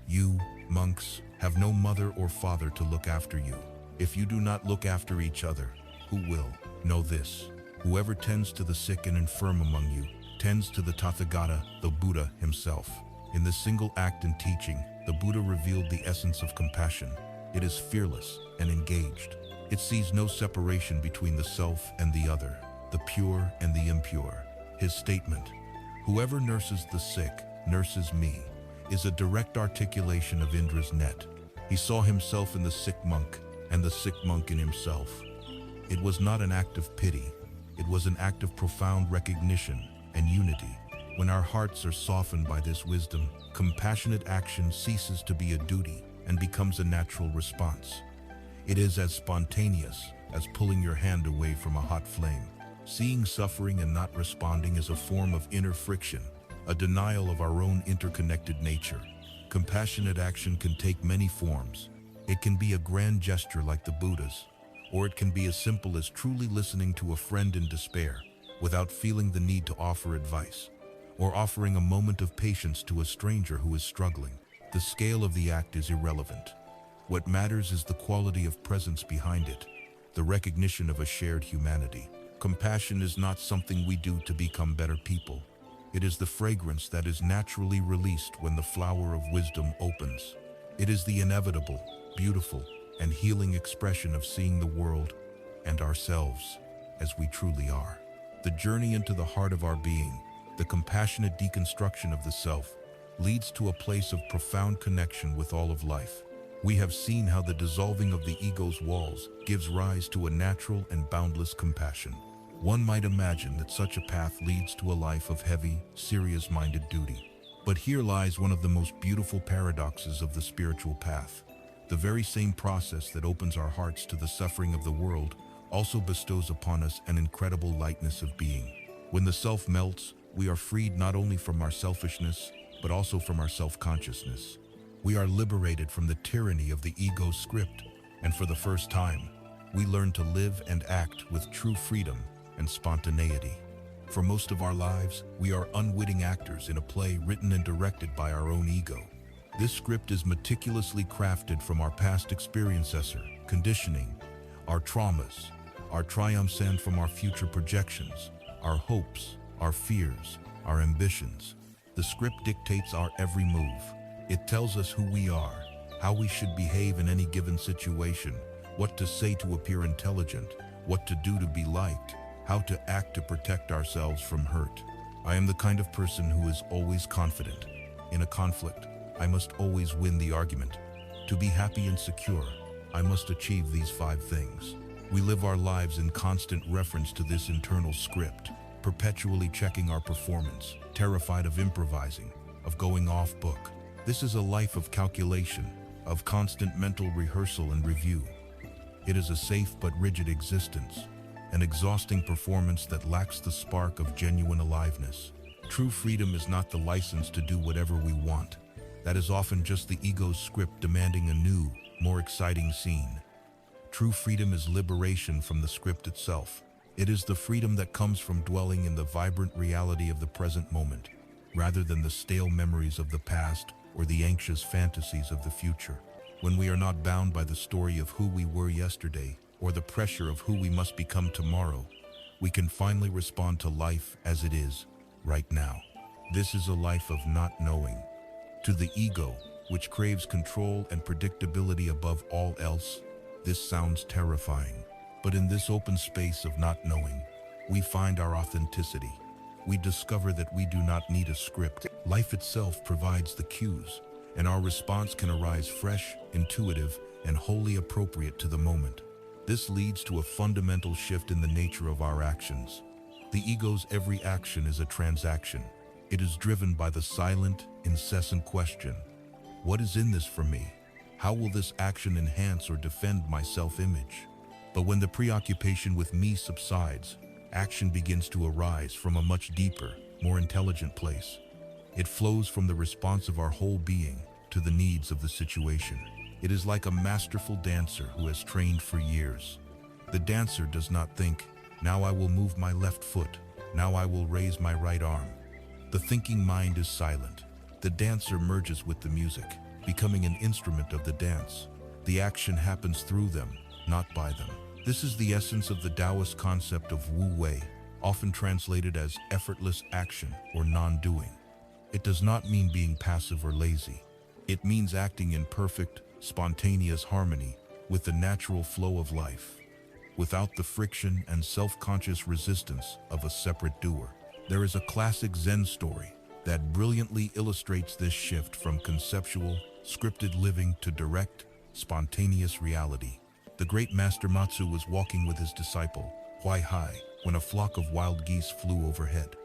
"You, monks, have no mother or father to look after you. If you do not look after each other, who will? Know this: whoever tends to the sick and infirm among you tends to the Tathagata, the Buddha himself." In this single act and teaching, the Buddha revealed the essence of compassion. It is fearless and engaged. It sees no separation between the self and the other, the pure and the impure. His statement, "Whoever nurses the sick, nurses me," is a direct articulation of Indra's net. He saw himself in the sick monk and the sick monk in himself. It was not an act of pity. It was an act of profound recognition and unity. When our hearts are softened by this wisdom, compassionate action ceases to be a duty and becomes a natural response. It is as spontaneous as pulling your hand away from a hot flame. Seeing suffering and not responding is a form of inner friction, a denial of our own interconnected nature. Compassionate action can take many forms. It can be a grand gesture like the Buddha's, or it can be as simple as truly listening to a friend in despair without feeling the need to offer advice, or offering a moment of patience to a stranger who is struggling. The scale of the act is irrelevant. What matters is the quality of presence behind it, the recognition of a shared humanity. Compassion is not something we do to become better people. It is the fragrance that is naturally released when the flower of wisdom opens. It is the inevitable, beautiful, and healing expression of seeing the world and ourselves as we truly are. The journey into the heart of our being, The compassionate deconstruction of the self leads to a place of profound connection with all of life. We have seen how the dissolving of the ego's walls gives rise to a natural and boundless compassion. One might imagine that such a path leads to a life of heavy, serious-minded duty. But here lies one of the most beautiful paradoxes of the spiritual path. The very same process that opens our hearts to the suffering of the world also bestows upon us an incredible lightness of being. When the self melts, we are freed not only from our selfishness, but also from our self-consciousness. We are liberated from the tyranny of the ego's script, and for the first time, we learn to live and act with true freedom and spontaneity. For most of our lives, we are unwitting actors in a play written and directed by our own ego. This script is meticulously crafted from our past experiences, conditioning, our traumas, our triumphs, and from our future projections, our hopes, our fears, our ambitions. The script dictates our every move. It tells us who we are, how we should behave in any given situation, what to say to appear intelligent, what to do to be liked, how to act to protect ourselves from hurt. I am the kind of person who is always confident. In a conflict, I must always win the argument. To be happy and secure, I must achieve these 5 things. We live our lives in constant reference to this internal script, perpetually checking our performance, terrified of improvising, of going off book. This is a life of calculation, of constant mental rehearsal and review. It is a safe but rigid existence, an exhausting performance that lacks the spark of genuine aliveness. True freedom is not the license to do whatever we want. That is often just the ego's script demanding a new, more exciting scene. True freedom is liberation from the script itself. It is the freedom that comes from dwelling in the vibrant reality of the present moment, rather than the stale memories of the past or the anxious fantasies of the future. When we are not bound by the story of who we were yesterday or the pressure of who we must become tomorrow, we can finally respond to life as it is, right now. This is a life of not knowing. To the ego, which craves control and predictability above all else, this sounds terrifying. But in this open space of not knowing, we find our authenticity. We discover that we do not need a script. Life itself provides the cues, and our response can arise fresh, intuitive, and wholly appropriate to the moment. This leads to a fundamental shift in the nature of our actions. The ego's every action is a transaction. It is driven by the silent, incessant question, what is in this for me? How will this action enhance or defend my self-image? But when the preoccupation with me subsides, action begins to arise from a much deeper, more intelligent place. It flows from the response of our whole being to the needs of the situation. It is like a masterful dancer who has trained for years. The dancer does not think, now I will move my left foot, now I will raise my right arm. The thinking mind is silent. The dancer merges with the music, becoming an instrument of the dance. The action happens through them, not by them. This is the essence of the Taoist concept of Wu Wei, often translated as effortless action or non-doing. It does not mean being passive or lazy. It means acting in perfect, spontaneous harmony with the natural flow of life, without the friction and self-conscious resistance of a separate doer. There is a classic Zen story that brilliantly illustrates this shift from conceptual, scripted living to direct, spontaneous reality. The great master Matsu was walking with his disciple, Huai Hai, when a flock of wild geese flew overhead.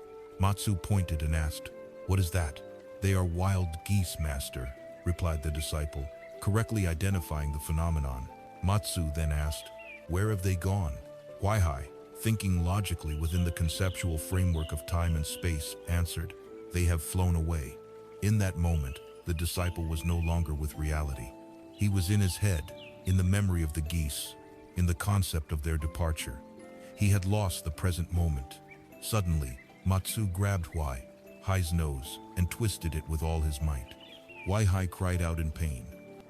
Matsu pointed and asked, "What is that?" "They are wild geese, master," replied the disciple, correctly identifying the phenomenon. Matsu then asked, "Where have they gone?" Huai Hai, thinking logically within the conceptual framework of time and space, answered, "They have flown away." In that moment, the disciple was no longer with reality. He was in his head, in the memory of the geese, in the concept of their departure. He had lost the present moment. Suddenly, Matsu grabbed Huai Hai's nose and twisted it with all his might. Huai Hai cried out in pain.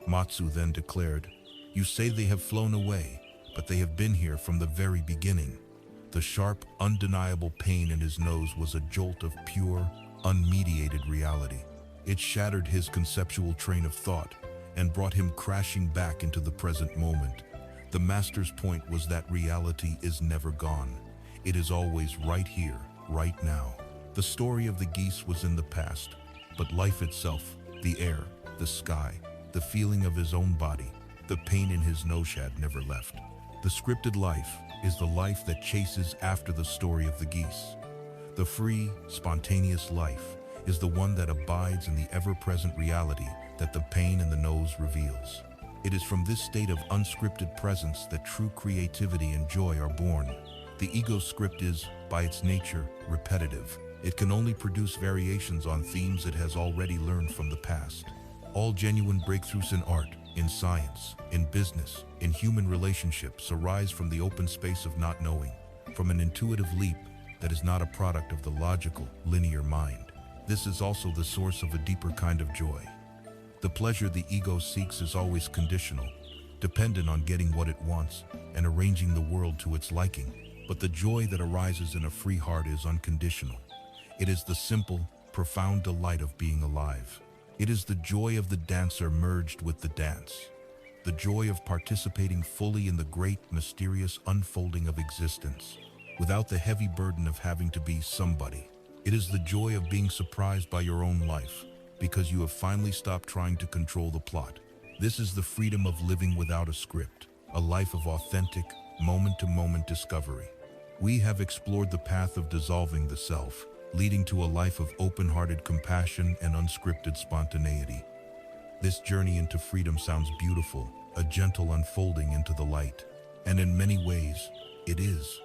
Matsu then declared, "You say they have flown away, but they have been here from the very beginning." The sharp, undeniable pain in his nose was a jolt of pure, unmediated reality. It shattered his conceptual train of thought and brought him crashing back into the present moment. The master's point was that reality is never gone. It is always right here, right now. The story of the geese was in the past, but life itself, the air, the sky, the feeling of his own body, the pain in his nose had never left. The scripted life is the life that chases after the story of the geese. The free, spontaneous life is the one that abides in the ever-present reality that the pain in the nose reveals. It is from this state of unscripted presence that true creativity and joy are born. The ego script is, by its nature, repetitive. It can only produce variations on themes it has already learned from the past. All genuine breakthroughs in art, in science, in business, in human relationships arise from the open space of not knowing, from an intuitive leap that is not a product of the logical, linear mind. This is also the source of a deeper kind of joy. The pleasure the ego seeks is always conditional, dependent on getting what it wants and arranging the world to its liking. But the joy that arises in a free heart is unconditional. It is the simple, profound delight of being alive. It is the joy of the dancer merged with the dance. The joy of participating fully in the great, mysterious unfolding of existence, without the heavy burden of having to be somebody. It is the joy of being surprised by your own life, because you have finally stopped trying to control the plot. This is the freedom of living without a script, a life of authentic, moment-to-moment discovery. We have explored the path of dissolving the self, leading to a life of open-hearted compassion and unscripted spontaneity. This journey into freedom sounds beautiful, a gentle unfolding into the light. And in many ways, it is.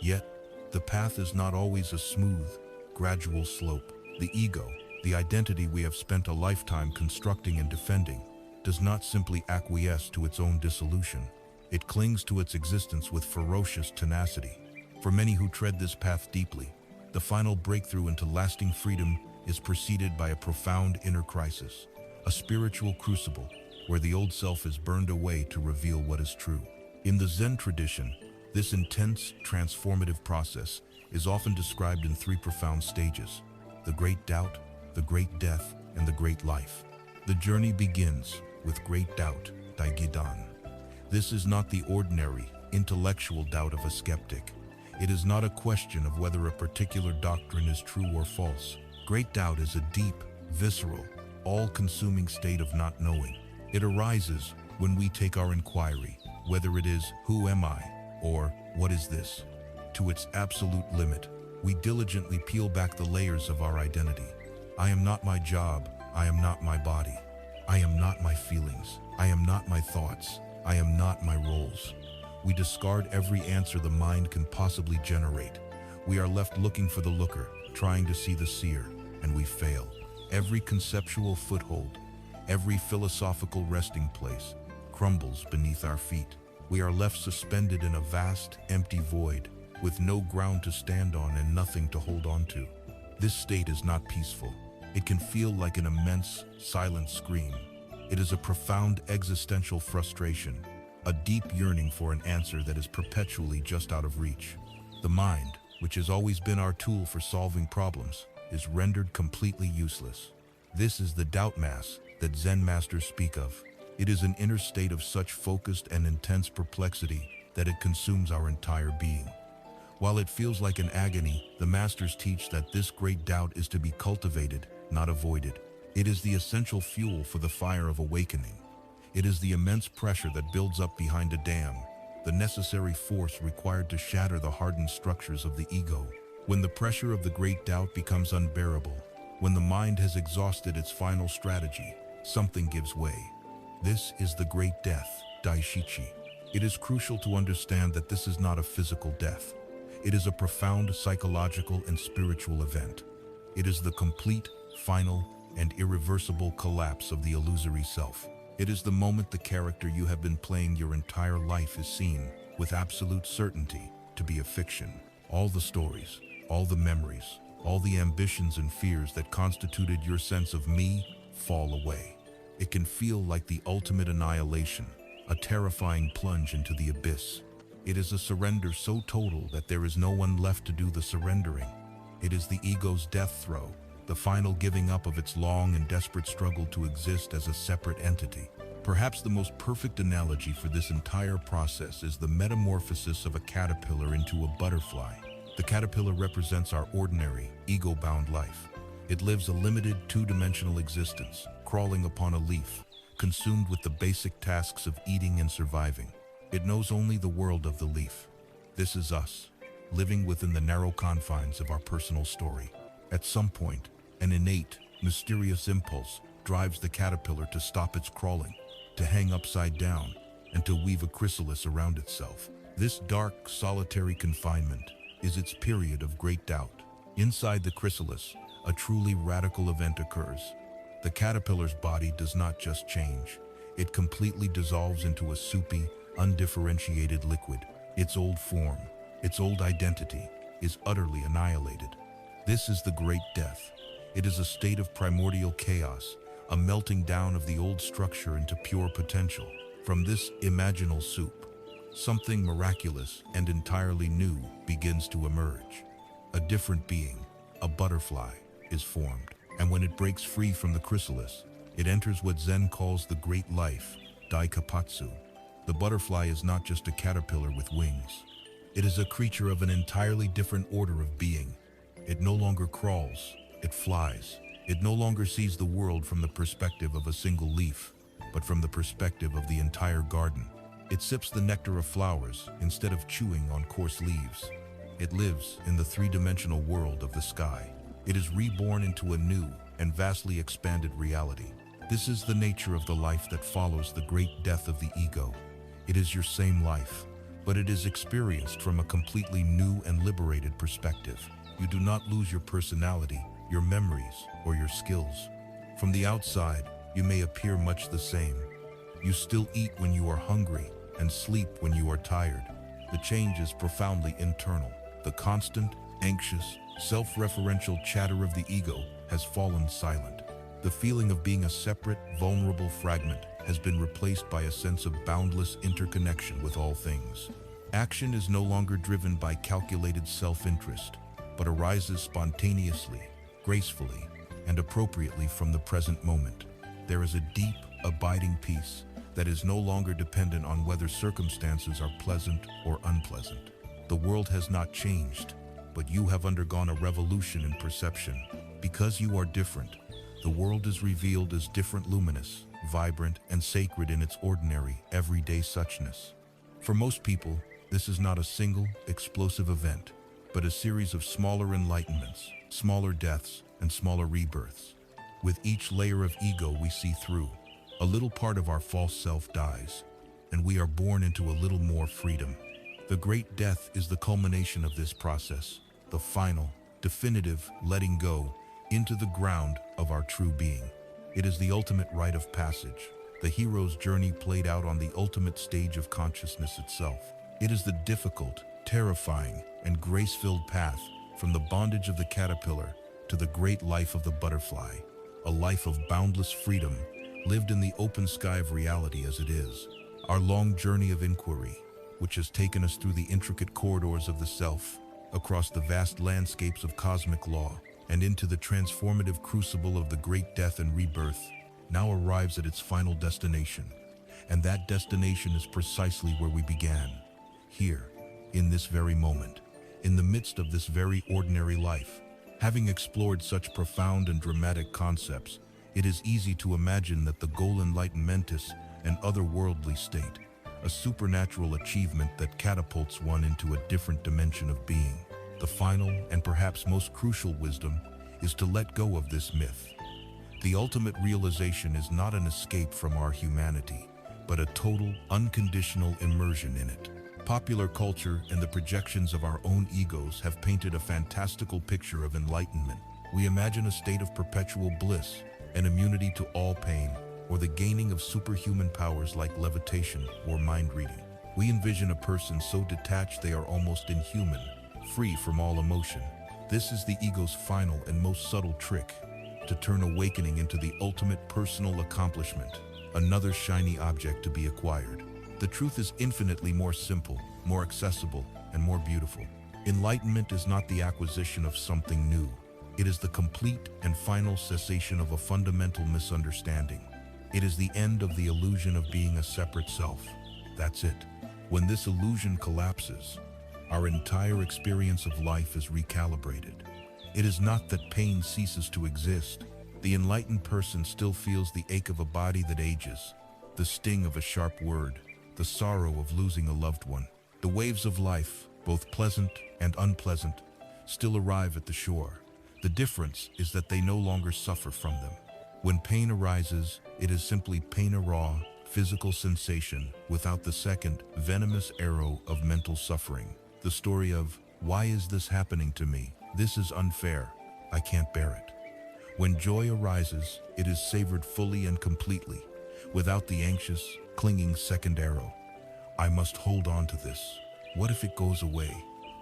Yet, the path is not always a smooth, gradual slope. The ego, the identity we have spent a lifetime constructing and defending, does not simply acquiesce to its own dissolution. It clings to its existence with ferocious tenacity. For many who tread this path deeply, the final breakthrough into lasting freedom is preceded by a profound inner crisis, a spiritual crucible where the old self is burned away to reveal what is true. In the Zen tradition, this intense, transformative process is often described in three profound stages: the great doubt, the great death, and the great life. The journey begins with great doubt, Daigidan. This is not the ordinary, intellectual doubt of a skeptic. It is not a question of whether a particular doctrine is true or false. Great doubt is a deep, visceral, all-consuming state of not knowing. It arises when we take our inquiry, whether it is, "Who am I?" or "What is this?" to its absolute limit. We diligently peel back the layers of our identity. I am not my job. I am not my body. I am not my feelings. I am not my thoughts. I am not my roles. We discard every answer the mind can possibly generate. We are left looking for the looker, trying to see the seer, and we fail. Every conceptual foothold, every philosophical resting place, crumbles beneath our feet. We are left suspended in a vast, empty void, with no ground to stand on and nothing to hold on to. This state is not peaceful. It can feel like an immense, silent scream. It is a profound existential frustration, a deep yearning for an answer that is perpetually just out of reach. The mind, which has always been our tool for solving problems, is rendered completely useless. This is the doubt mass that Zen masters speak of. It is an inner state of such focused and intense perplexity that it consumes our entire being. While it feels like an agony, the masters teach that this great doubt is to be cultivated, not avoided. It is the essential fuel for the fire of awakening. It is the immense pressure that builds up behind a dam, the necessary force required to shatter the hardened structures of the ego. When the pressure of the great doubt becomes unbearable, when the mind has exhausted its final strategy, something gives way. This is the great death, Daishichi. It is crucial to understand that this is not a physical death. It is a profound psychological and spiritual event. It is the complete, final, and irreversible collapse of the illusory self. It is the moment the character you have been playing your entire life is seen, with absolute certainty, to be a fiction. All the stories, all the memories, all the ambitions and fears that constituted your sense of me fall away. It can feel like the ultimate annihilation, a terrifying plunge into the abyss. It is a surrender so total that there is no one left to do the surrendering. It is the ego's death throe, the final giving up of its long and desperate struggle to exist as a separate entity. Perhaps the most perfect analogy for this entire process is the metamorphosis of a caterpillar into a butterfly. The caterpillar represents our ordinary, ego-bound life. It lives a limited, two-dimensional existence, crawling upon a leaf, consumed with the basic tasks of eating and surviving. It knows only the world of the leaf. This is us, living within the narrow confines of our personal story. At some point, an innate, mysterious impulse drives the caterpillar to stop its crawling, to hang upside down, and to weave a chrysalis around itself. This dark, solitary confinement is its period of great doubt. Inside the chrysalis, a truly radical event occurs. The caterpillar's body does not just change, it completely dissolves into a soupy, undifferentiated liquid. Its old form, its old identity, is utterly annihilated. This is the Great Death. It is a state of primordial chaos, a melting down of the old structure into pure potential. From this imaginal soup, something miraculous and entirely new begins to emerge. A different being, a butterfly, is formed. And when it breaks free from the chrysalis, it enters what Zen calls the great life, Daikapatsu. The butterfly is not just a caterpillar with wings. It is a creature of an entirely different order of being. It no longer crawls, it flies. It no longer sees the world from the perspective of a single leaf, but from the perspective of the entire garden. It sips the nectar of flowers instead of chewing on coarse leaves. It lives in the three-dimensional world of the sky. It is reborn into a new and vastly expanded reality. This is the nature of the life that follows the great death of the ego. It is your same life, but it is experienced from a completely new and liberated perspective. You do not lose your personality, your memories, or your skills. From the outside, you may appear much the same. You still eat when you are hungry and sleep when you are tired. The change is profoundly internal. The constant, anxious, self-referential chatter of the ego has fallen silent. The feeling of being a separate, vulnerable fragment has been replaced by a sense of boundless interconnection with all things. Action is no longer driven by calculated self-interest, but arises spontaneously, gracefully, and appropriately from the present moment. There is a deep, abiding peace that is no longer dependent on whether circumstances are pleasant or unpleasant. The world has not changed, but you have undergone a revolution in perception. Because you are different, the world is revealed as different, luminous, vibrant, and sacred in its ordinary, everyday suchness. For most people, this is not a single, explosive event, but a series of smaller enlightenments, smaller deaths, and smaller rebirths. With each layer of ego we see through, a little part of our false self dies, and we are born into a little more freedom. The Great Death is the culmination of this process, the final, definitive letting go into the ground of our true being. It is the ultimate rite of passage, the hero's journey played out on the ultimate stage of consciousness itself. It is the difficult, terrifying, and grace-filled path from the bondage of the caterpillar to the great life of the butterfly, a life of boundless freedom, lived in the open sky of reality as it is. Our long journey of inquiry, which has taken us through the intricate corridors of the self, across the vast landscapes of cosmic law, and into the transformative crucible of the great death and rebirth, now arrives at its final destination. And that destination is precisely where we began, here, in this very moment, in the midst of this very ordinary life. Having explored such profound and dramatic concepts, it is easy to imagine that the goal enlightenmentis, an otherworldly state, a supernatural achievement that catapults one into a different dimension of being. The final and perhaps most crucial wisdom is to let go of this myth. The ultimate realization is not an escape from our humanity, but a total, unconditional immersion in it. Popular culture and the projections of our own egos have painted a fantastical picture of enlightenment. We imagine a state of perpetual bliss, an immunity to all pain, or the gaining of superhuman powers like levitation or mind reading. We envision a person so detached they are almost inhuman, free from all emotion. This is the ego's final and most subtle trick, to turn awakening into the ultimate personal accomplishment, another shiny object to be acquired. The truth is infinitely more simple, more accessible, and more beautiful. Enlightenment is not the acquisition of something new. It is the complete and final cessation of a fundamental misunderstanding. It is the end of the illusion of being a separate self. That's it. When this illusion collapses, our entire experience of life is recalibrated. It is not that pain ceases to exist. The enlightened person still feels the ache of a body that ages, the sting of a sharp word, the sorrow of losing a loved one. The waves of life, both pleasant and unpleasant, still arrive at the shore. The difference is that they no longer suffer from them. When pain arises, it is simply pain, a raw, physical sensation without the second, venomous arrow of mental suffering. The story of, why is this happening to me? This is unfair. I can't bear it. When joy arises, it is savored fully and completely, without the anxious, clinging second arrow. I must hold on to this. What if it goes away?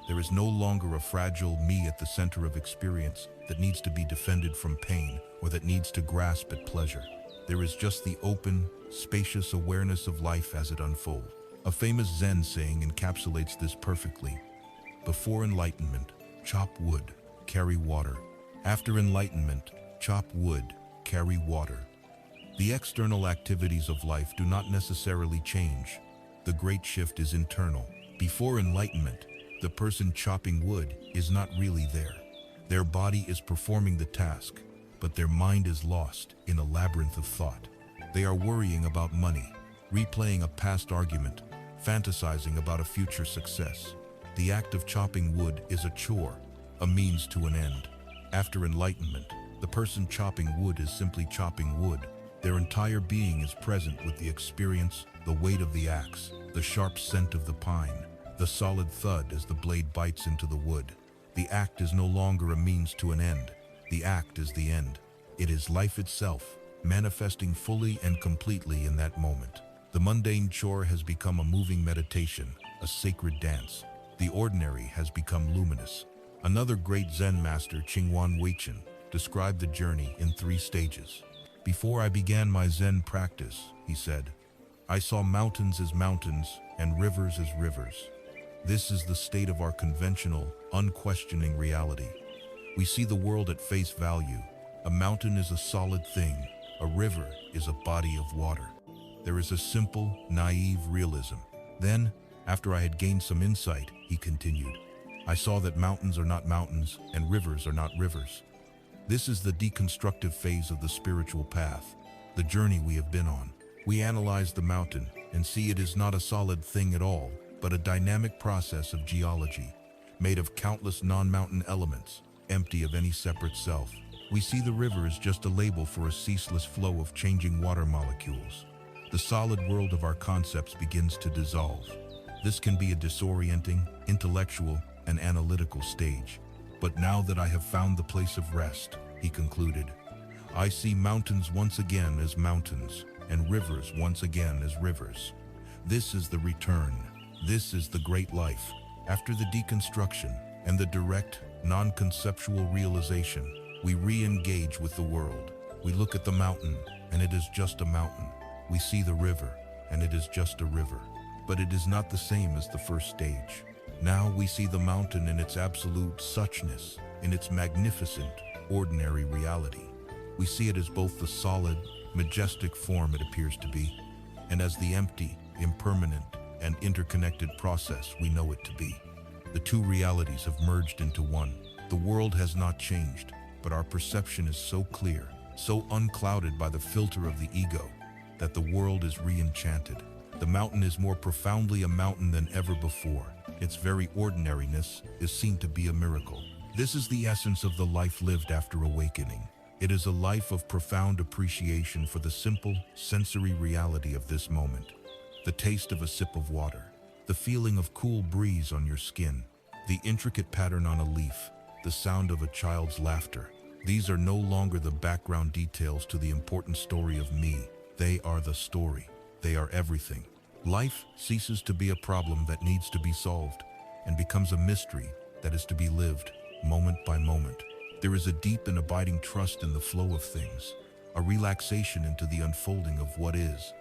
There is no longer a fragile me at the center of experience that needs to be defended from pain or that needs to grasp at pleasure. There is just the open, spacious awareness of life as it unfolds. A famous Zen saying encapsulates this perfectly. Before enlightenment, chop wood, carry water. After enlightenment, chop wood, carry water. The external activities of life do not necessarily change. The great shift is internal. Before enlightenment, the person chopping wood is not really there. Their body is performing the task, but their mind is lost in a labyrinth of thought. They are worrying about money, replaying a past argument, fantasizing about a future success. The act of chopping wood is a chore, a means to an end. After enlightenment, the person chopping wood is simply chopping wood. Their entire being is present with the experience, the weight of the axe, the sharp scent of the pine, the solid thud as the blade bites into the wood. The act is no longer a means to an end. The act is the end. It is life itself, manifesting fully and completely in that moment. The mundane chore has become a moving meditation, a sacred dance. The ordinary has become luminous. Another great Zen master, Chingwan Weichen, described the journey in 3 stages. Before I began my Zen practice, he said, I saw mountains as mountains and rivers as rivers. This is the state of our conventional, unquestioning reality. We see the world at face value. A mountain is a solid thing. A river is a body of water. There is a simple, naive realism. Then, after I had gained some insight, he continued, I saw that mountains are not mountains and rivers are not rivers. This is the deconstructive phase of the spiritual path, the journey we have been on. We analyze the mountain and see it is not a solid thing at all, but a dynamic process of geology, made of countless non-mountain elements, empty of any separate self. We see the river as just a label for a ceaseless flow of changing water molecules. The solid world of our concepts begins to dissolve. This can be a disorienting, intellectual, and analytical stage. But now that I have found the place of rest, he concluded, I see mountains once again as mountains, and rivers once again as rivers. This is the return. This is the great life. After the deconstruction and the direct, non-conceptual realization, we re-engage with the world. We look at the mountain, and it is just a mountain. We see the river, and it is just a river. But it is not the same as the first stage. Now we see the mountain in its absolute suchness, in its magnificent, ordinary reality. We see it as both the solid, majestic form it appears to be, and as the empty, impermanent, and interconnected process we know it to be. The two realities have merged into one. The world has not changed, but our perception is so clear, so unclouded by the filter of the ego, that the world is re-enchanted. The mountain is more profoundly a mountain than ever before. Its very ordinariness is seen to be a miracle. This is the essence of the life lived after awakening. It is a life of profound appreciation for the simple, sensory reality of this moment. The taste of a sip of water, the feeling of cool breeze on your skin, the intricate pattern on a leaf, the sound of a child's laughter. These are no longer the background details to the important story of me. They are the story. They are everything. Life ceases to be a problem that needs to be solved and becomes a mystery that is to be lived moment by moment. There is a deep and abiding trust in the flow of things, a relaxation into the unfolding of what is.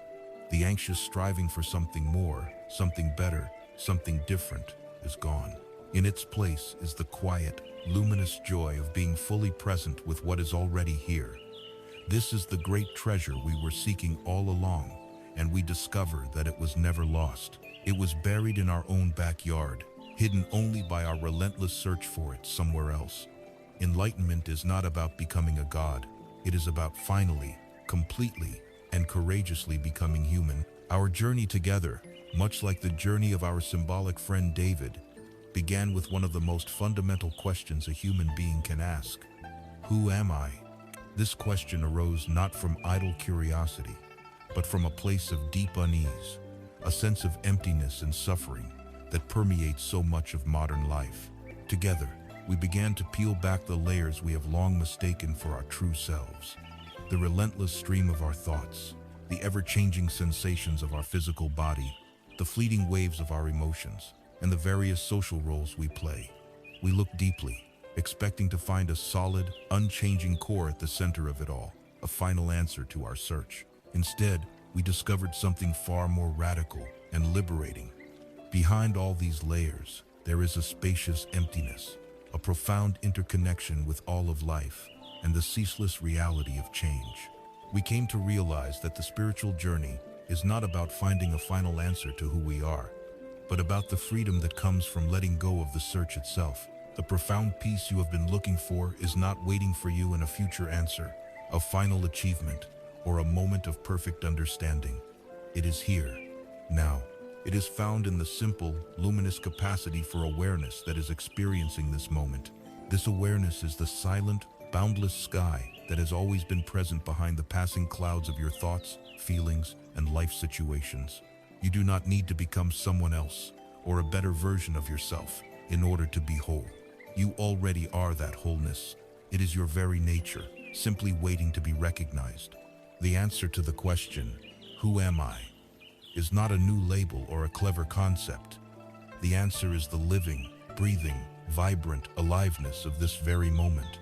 The anxious striving for something more, something better, something different is gone. In its place is the quiet, luminous joy of being fully present with what is already here. This is the great treasure we were seeking all along, and we discover that it was never lost. It was buried in our own backyard, hidden only by our relentless search for it somewhere else. Enlightenment is not about becoming a god. It is about finally, completely, and courageously becoming human. Our journey together, much like the journey of our symbolic friend David, began with one of the most fundamental questions a human being can ask. Who am I? This question arose not from idle curiosity, but from a place of deep unease, a sense of emptiness and suffering that permeates so much of modern life. Together, we began to peel back the layers we have long mistaken for our true selves. The relentless stream of our thoughts, the ever-changing sensations of our physical body, the fleeting waves of our emotions, and the various social roles we play. We looked deeply, expecting to find a solid, unchanging core at the center of it all, a final answer to our search. Instead, we discovered something far more radical and liberating. Behind all these layers, there is a spacious emptiness, a profound interconnection with all of life, and the ceaseless reality of change. We came to realize that the spiritual journey is not about finding a final answer to who we are, but about the freedom that comes from letting go of the search itself. The profound peace you have been looking for is not waiting for you in a future answer, a final achievement, or a moment of perfect understanding. It is here, now. It is found in the simple, luminous capacity for awareness that is experiencing this moment. This awareness is the silent, boundless sky that has always been present behind the passing clouds of your thoughts, feelings, and life situations. You do not need to become someone else or a better version of yourself in order to be whole. You already are that wholeness. It is your very nature, simply waiting to be recognized. The answer to the question, who am I, is not a new label or a clever concept. The answer is the living, breathing, vibrant aliveness of this very moment.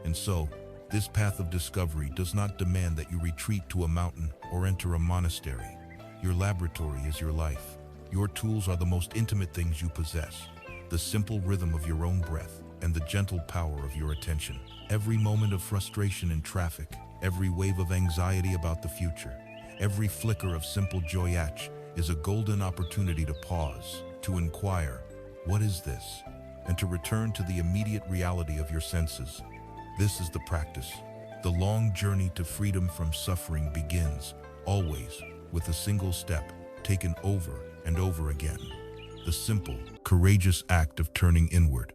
And so, this path of discovery does not demand that you retreat to a mountain or enter a monastery. Your laboratory is your life. Your tools are the most intimate things you possess. The simple rhythm of your own breath and the gentle power of your attention. Every moment of frustration in traffic, every wave of anxiety about the future, every flicker of simple joy is a golden opportunity to pause, to inquire, what is this? And to return to the immediate reality of your senses. This is the practice. The long journey to freedom from suffering begins, always, with a single step, taken over and over again. The simple, courageous act of turning inward.